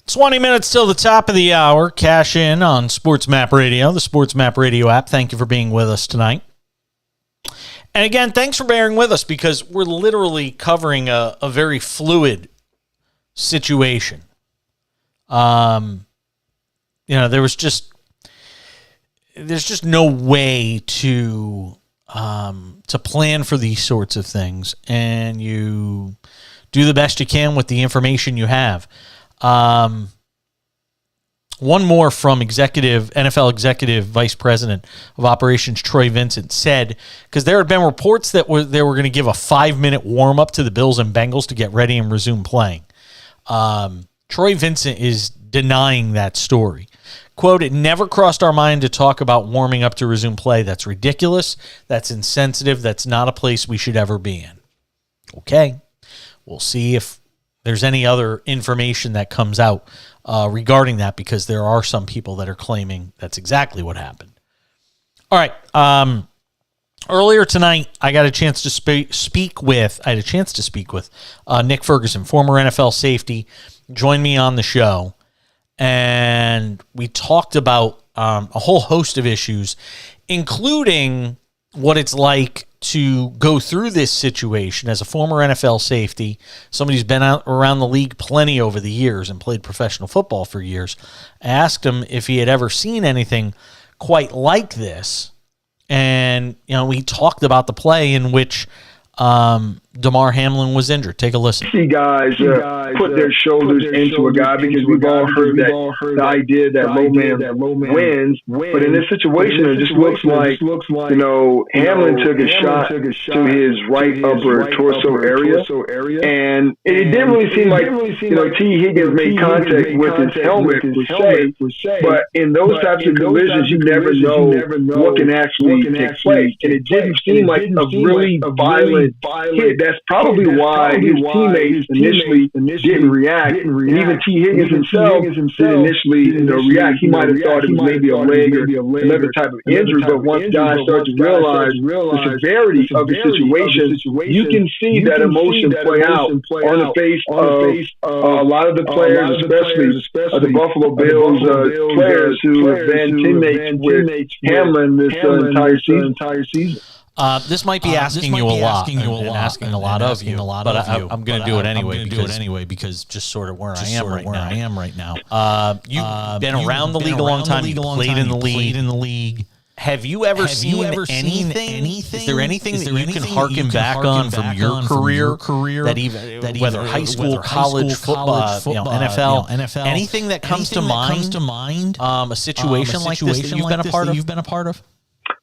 20 minutes till the top of the hour. Cash in on SportsMap Radio, the SportsMap Radio app. Thank you for being with us tonight. And again, thanks for bearing with us because we're literally covering a very fluid situation. There's just no way to plan for these sorts of things, and you do the best you can with the information you have. One more from NFL executive vice president of operations Troy Vincent said, because there had been reports that they were going to give a 5-minute warm up to the Bills and Bengals to get ready and resume playing. Troy Vincent is denying that story. Quote, "It never crossed our mind to talk about warming up to resume play. That's ridiculous. That's insensitive. That's not a place we should ever be in." Okay. We'll see if there's any other information that comes out regarding that, because there are some people that are claiming that's exactly what happened. All right. Earlier tonight, I got a chance to speak with Nick Ferguson, former NFL safety, joined me on the show, and we talked about a whole host of issues, including what it's like to go through this situation as a former NFL safety, somebody who's been out around the league plenty over the years and played professional football for years. I asked him if he had ever seen anything quite like this, and we talked about the play in which Damar Hamlin was injured. Take a listen. See guys put their shoulders into a guy, because we've all heard the idea that low man wins. But in this situation, it just looks like Hamlin took a shot to his right upper torso area, and it didn't really seem like T. Higgins made contact with his helmet per se. But in those types of collisions, you never know what can actually take place, and it didn't seem like a really violent hit. That's probably why his teammates initially didn't react. And even T. Higgins himself didn't initially react. He might have thought it was maybe a leg or another type of injury, but once guys start to realize the severity of the situation, you can see that emotion play out on the face of a lot of the players, especially the Buffalo Bills players who have been teammates with Hamlin this entire season. This might be asking you a lot, and asking a lot of you, but I'm going to do it anyway because just sort of where I am right now. You've been around the league a long time. You played in the league. Have you ever seen anything? Is there anything that you can harken back on from your career that even whether high school, college, football, NFL, anything that comes to mind? A situation like this that you've been a part of?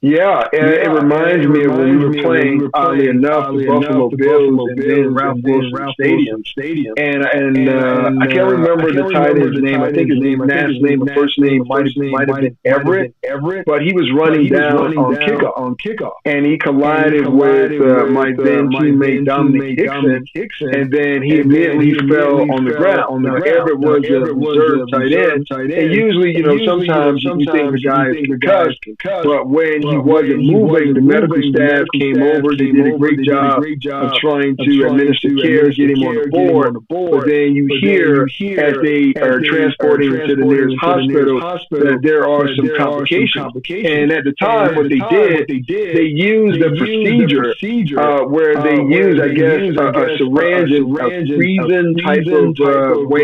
Yeah, it reminds me of when we were playing, oddly enough, the Buffalo Bills and then Ralph Wilson Stadium. And I can't remember the tight end's name. I think his last name or first name might have been Everett, but he was running down on kickoff. And he collided with my then teammate Dominic Hickson, and then he immediately fell on the ground. Now, Everett was a reserve tight end, and usually, sometimes you think the guy is concussed, but when he wasn't moving, the medical staff came over. They did a great job of trying to administer care, get him on the board. But then you hear, as they are transporting him to the nearest hospital, that there are some complications. And at the time, what they did, they used a procedure where they used, I guess, a syringe and a freezing type of way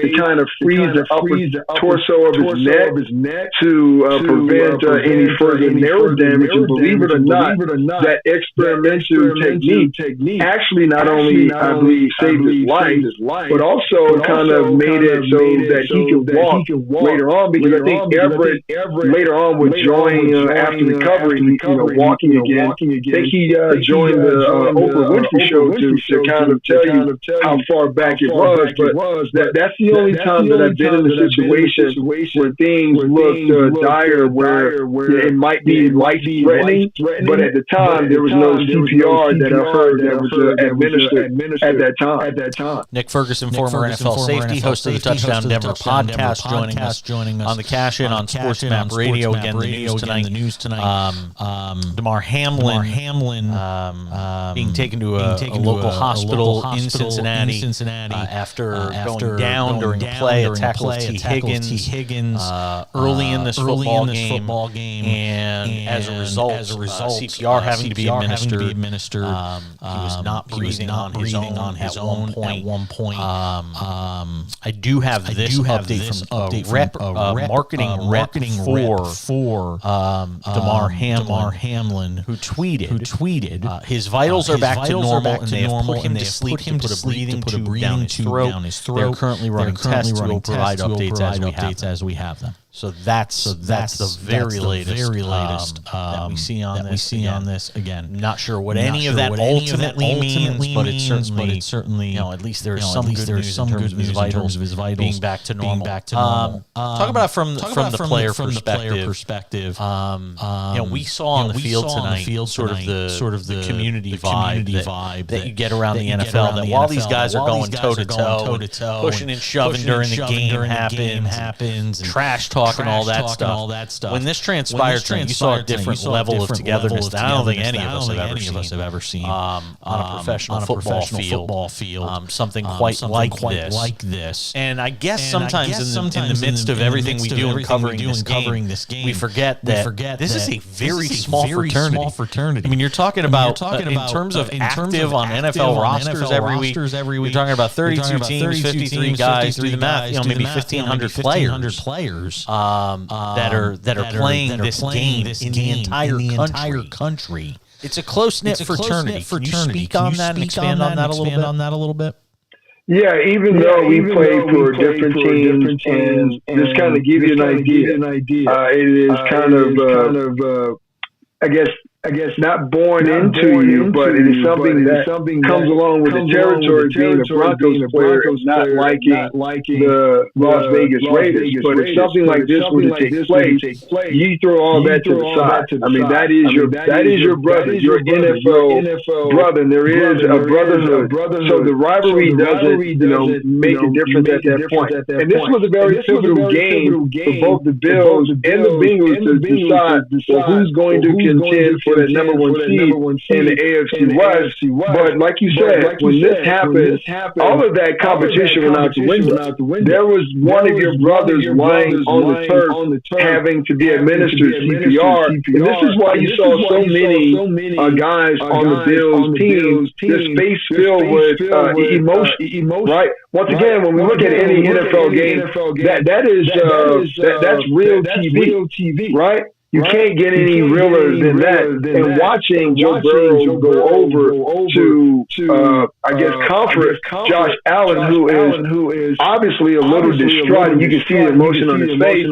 to kind of freeze the upper torso of his neck to prevent any further nerve damage. And believe it or not, that experimental technique actually not only, I believe, saved his life, but also kind of made it so that he could walk later on, because I think Everett later on would join after recovery, walking again. I think he joined the Oprah Winfrey Show to kind of tell you how far back it was, but that's the only time that I've been in a situation where things looked dire, where it might be life-threatening, but at the time there was no CPR that I heard that was administered at that time. Nick Ferguson, former NFL safety, host of the Touchdown Denver podcast, joining us on the Cash In on SportsMap Radio. Again, the news tonight. Damar Hamlin being taken to a local hospital in Cincinnati after going down during a play. A tackle of T. Higgins early in this football game, and as a result, CPR having to be administered. He was not breathing on his own at one point. I do have this update from a marketing rep for Damar Hamlin, who tweeted, his vitals are back to normal, and they have put him to sleep to put a breathing tube down his throat. They're currently running tests. We'll provide updates as we have them. So that's the very latest that we see on this. Again, not sure what any of that ultimately means, but it certainly at least there's some good news in terms of his vitals being back to normal. Talk about it from the player perspective. We saw on the field tonight sort of the community vibe that you get around the NFL. That while these guys are going toe to toe, pushing and shoving during the game happens, trash talk and all that stuff. When this transpired, you saw a different level of togetherness that I don't think any of us have ever seen on a professional football field. Something quite like this. And I guess sometimes in the midst of everything we do in covering this game, we forget that this is a very small fraternity. I mean, you're talking about in terms of active on NFL rosters every week. You're talking about 32 teams, 53 guys. Do the math. Maybe 1,500 players. That are playing this game in the entire country. It's a close-knit fraternity. Can you speak on that and expand on that a little bit? Yeah, even though we play for different teams, and just kind of give you an idea, it is kind of, I guess not born into you, but it is something that comes along with the territory being a Broncos player and not liking the Las Vegas Raiders. But if something like this were to take place, you throw all that to the side. I mean, that is your brother, your NFL brother, and there is a brotherhood. So the rivalry doesn't, make a difference at that point. And this was a very pivotal game for both the Bills and the Bengals to decide who's going to contend for that number one seed in the AFC West. But like you said, when this happened, all of that competition went out the window. There was one of your brothers lying on the turf having to be administered CPR. And this is why you saw so many guys on the Bills team, this space filled with emotion, right? Once again, when we look at any NFL game, that's real TV, right? You can't get any realer than that. And watching Joe Burrow go over to comfort Josh Allen, who is obviously a little distraught, and you can see the emotion on his face.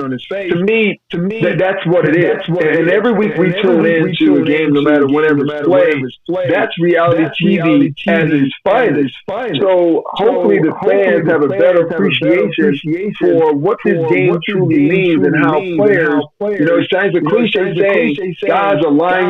To me, that's what it is. And every week we tune into a game, no matter whenever it's played. That's reality TV at its finest. So hopefully the fans have a better appreciation for what this game truly means and how players, it sounds a cliche saying guys are lying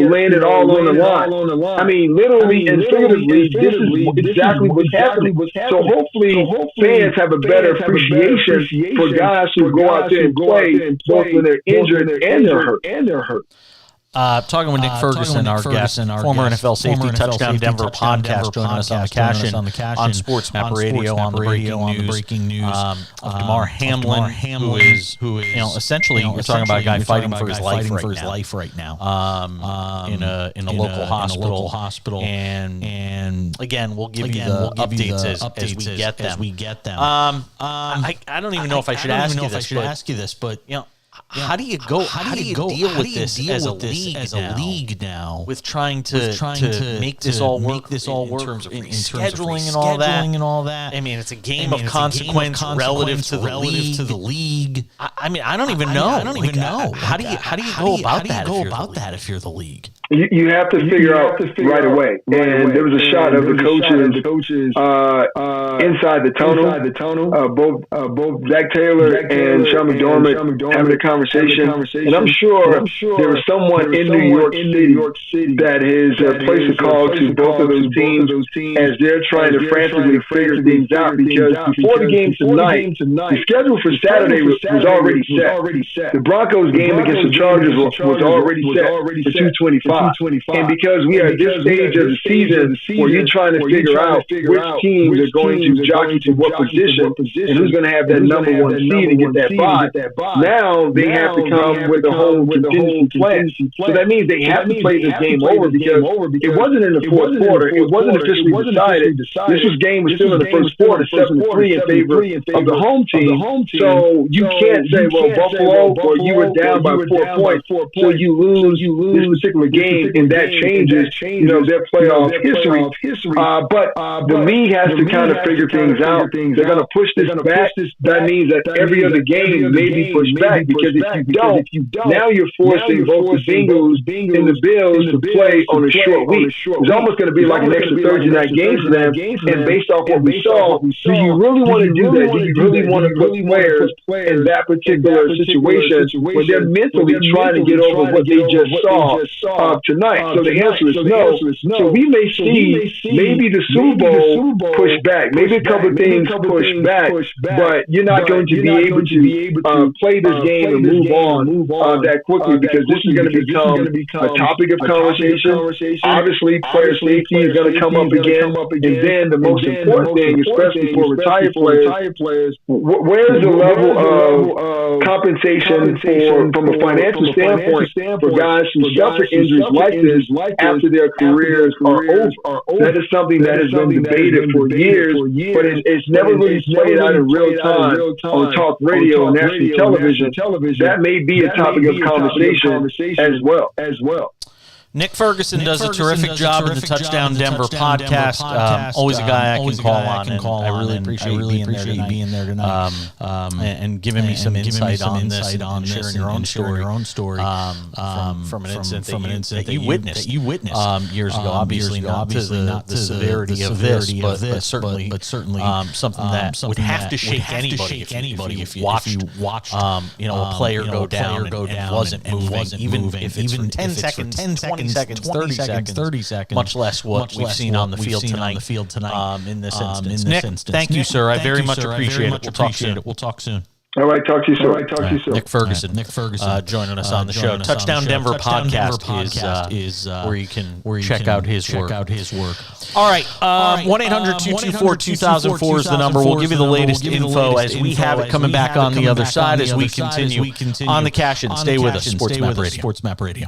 laying it all on the line. I mean, literally and figuratively, this is exactly what's happening. So hopefully fans have a better appreciation for guys who go out there and play, both when they're injured and they're hurt. Talking with Nick Ferguson, our guest, former NFL safety, Touchdown Denver podcast, joining us on the Cash In on SportsMap Radio on the breaking news of Damar Hamlin, who is essentially we're talking about a guy fighting for his life right now in a local hospital, and again we'll give you the updates as we get them. I don't even know if I should ask you this, but how do you deal with this as a league now with trying to make this all work in terms of scheduling and all that? I mean, it's a game of consequence relative to the league. I mean, I don't even know. How do you go about that if you're the league? You have to figure out right away. And there was a shot of the coaches inside the tunnel. Both Zach Taylor and Sean McDormand having a conversation. And I'm sure there was someone in New York City that has placed a call to both of those teams as they're trying to frantically figure things out, because before the game tonight, the schedule for Saturday was already set. The Broncos game against the Chargers was already set for 225. And because we are at this stage of the season where you're trying to figure out which teams are going to jockey to what position and who's going to have that number one seed and get that bye, now they have to come with a whole contingency plan. So that means they have to play this game over, because it wasn't in the fourth quarter. It wasn't officially decided. This game was still in the first quarter, 7-3 in favor of the home team. So you can't say, well, Buffalo, or you were down by 4 points, so you lose this particular game, and that changes, their playoff history. But the league has to kind of figure things out. They're going to push this back. That means that every other game may be pushed back, because if you don't, now you're forcing both the Bengals and the Bills to play on a short week. It's almost going to be like an extra Thursday night game for them. And based off what we saw, do you really want to do that? Do you really want to put players in that particular situation when they're mentally trying to get over what they just saw tonight? So the answer is no. So we may see maybe the Super Bowl push back, maybe a couple of things push back, but you're not going to be able to play this game and move on that quickly, because this is going to become a topic of conversation. Obviously, player safety is going to come up again, and then the most important thing, especially for retired players, where's the level of compensation from a financial standpoint for guys who suffer injuries like this after their careers are over? That is something that has been debated for years, but it's never really played out in real time on talk radio and national television. That may be a topic of conversation as well. Nick Ferguson does a terrific job in the Touchdown Denver podcast. Always a guy I can call on. I really appreciate you being there tonight. And giving me some insight on this and sharing your own story from an incident that you witnessed years ago. Obviously not to the severity of this, but certainly something that would have to shake anybody if you watched a player go down and wasn't moving, even if it's for 10 seconds, 20 seconds, 30 seconds, much less what we've seen on the field tonight in this instance. Nick, thank you, sir. I very much appreciate it. We'll talk soon. All right, talk to you soon. Nick Ferguson, joining us on the show. Touchdown Denver podcast is where you can check out his work. All right, 1-800-224-2004 is the number. We'll give you the latest info as we have it coming back on the other side as we continue on the cash in. Stay with us, SportsMap Radio.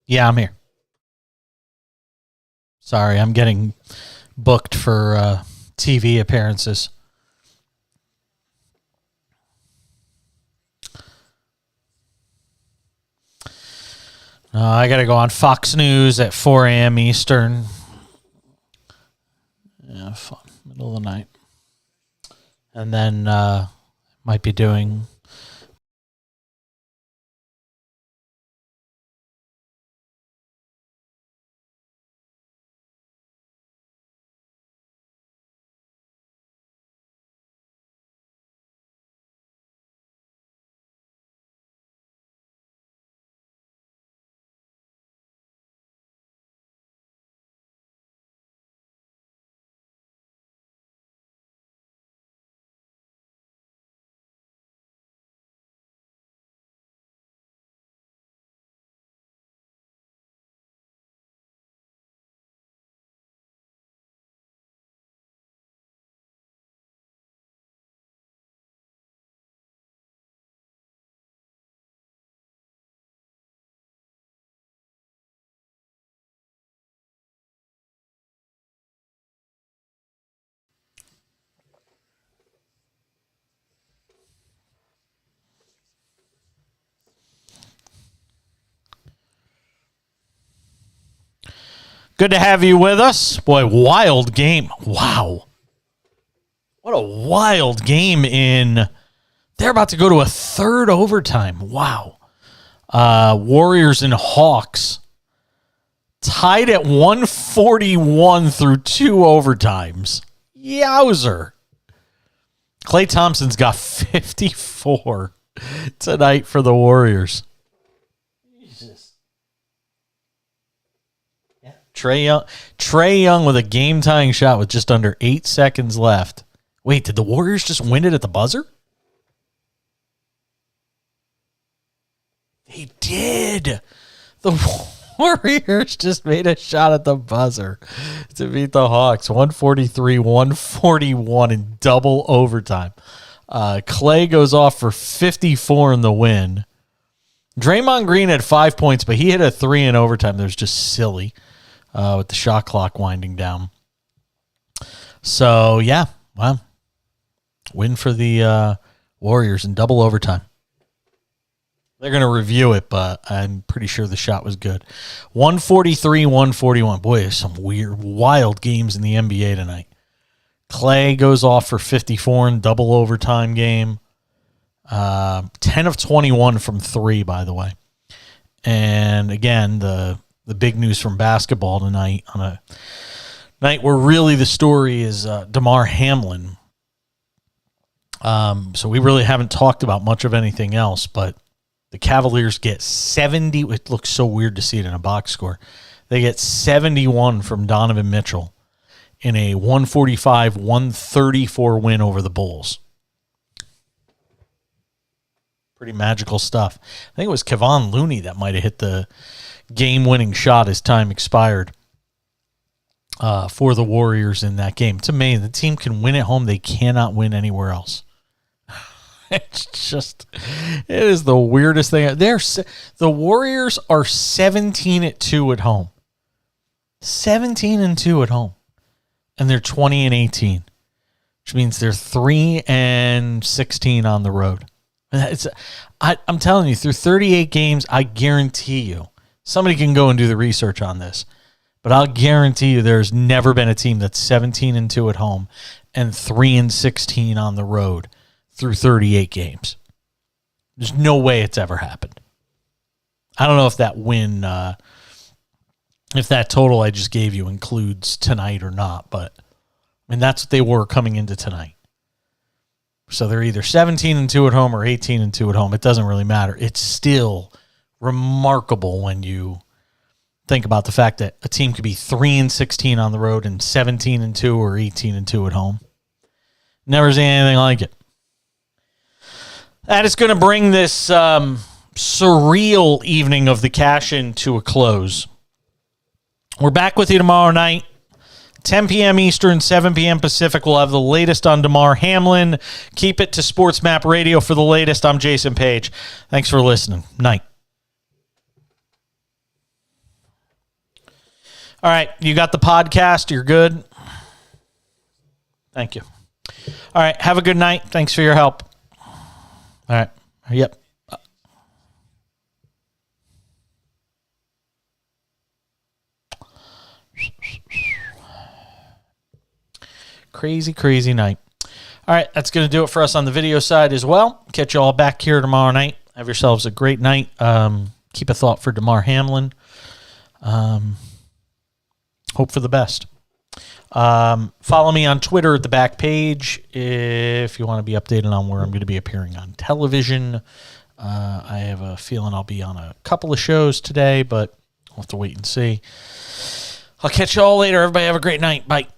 Yeah, I'm here. Sorry, I'm getting booked for TV appearances. I got to go on Fox News at 4 a.m. Eastern. Yeah, fun. Middle of the night. And then might be doing... Good to have you with us. Boy, wild game. Wow. What a wild game they're about to go to a third overtime. Wow. Warriors and Hawks tied at 141 through 2 overtimes. Yowzer. Klay Thompson's got 54 tonight for the Warriors. Trae Young with a game-tying shot with just under 8 seconds left. Wait, did the Warriors just win it at the buzzer? They did. The Warriors just made a shot at the buzzer to beat the Hawks. 143-141 in double overtime. Klay goes off for 54 in the win. Draymond Green had 5 points, but he hit a 3 in overtime. That was just silly. With the shot clock winding down. So, yeah, well, win for the Warriors in double overtime. They're going to review it, but I'm pretty sure the shot was good. 143-141. Boy, there's some weird, wild games in the NBA tonight. Klay goes off for 54 in double overtime game. 10 of 21 from 3, by the way. And, again, the big news from basketball tonight on a night where really the story is DeMar Hamlin. So we really haven't talked about much of anything else, but the Cavaliers get 70. It looks so weird to see it in a box score. They get 71 from Donovan Mitchell in a 145-134 win over the Bulls. Pretty magical stuff. I think it was Kevon Looney that might have hit the game-winning shot as time expired for the Warriors in that game. It's amazing. The team can win at home. They cannot win anywhere else. It is the weirdest thing. The Warriors are 17-2 at home. 17-2 at home. And they're 20-18, which means they're 3-16 on the road. I'm telling you, through 38 games, I guarantee you, somebody can go and do the research on this, but I'll guarantee you there's never been a team that's 17-2 at home and 3-16 on the road through 38 games. There's no way it's ever happened. I don't know if that win, if that total I just gave you includes tonight or not, but I mean, that's what they were coming into tonight. So they're either 17-2 at home or 18-2 at home. It doesn't really matter. It's still remarkable when you think about the fact that a team could be 3-16 on the road and 17-2 or 18-2 at home. Never seen anything like it. That is going to bring this surreal evening of the cash-in to a close. We're back with you tomorrow night. 10 p.m. Eastern, 7 p.m. Pacific. We'll have the latest on DeMar Hamlin. Keep it to SportsMap Radio for the latest. I'm Jason Page. Thanks for listening. Night. All right, you got the podcast. You're good. Thank you. All right, have a good night. Thanks for your help. All right. Yep. Crazy, crazy night. All right, that's going to do it for us on the video side as well. Catch you all back here tomorrow night. Have yourselves a great night. Keep a thought for Damar Hamlin. Hope for the best. Follow me on Twitter at the back page if you want to be updated on where I'm going to be appearing on television. I have a feeling I'll be on a couple of shows today, but we'll have to wait and see. I'll catch you all later. Everybody have a great night. Bye.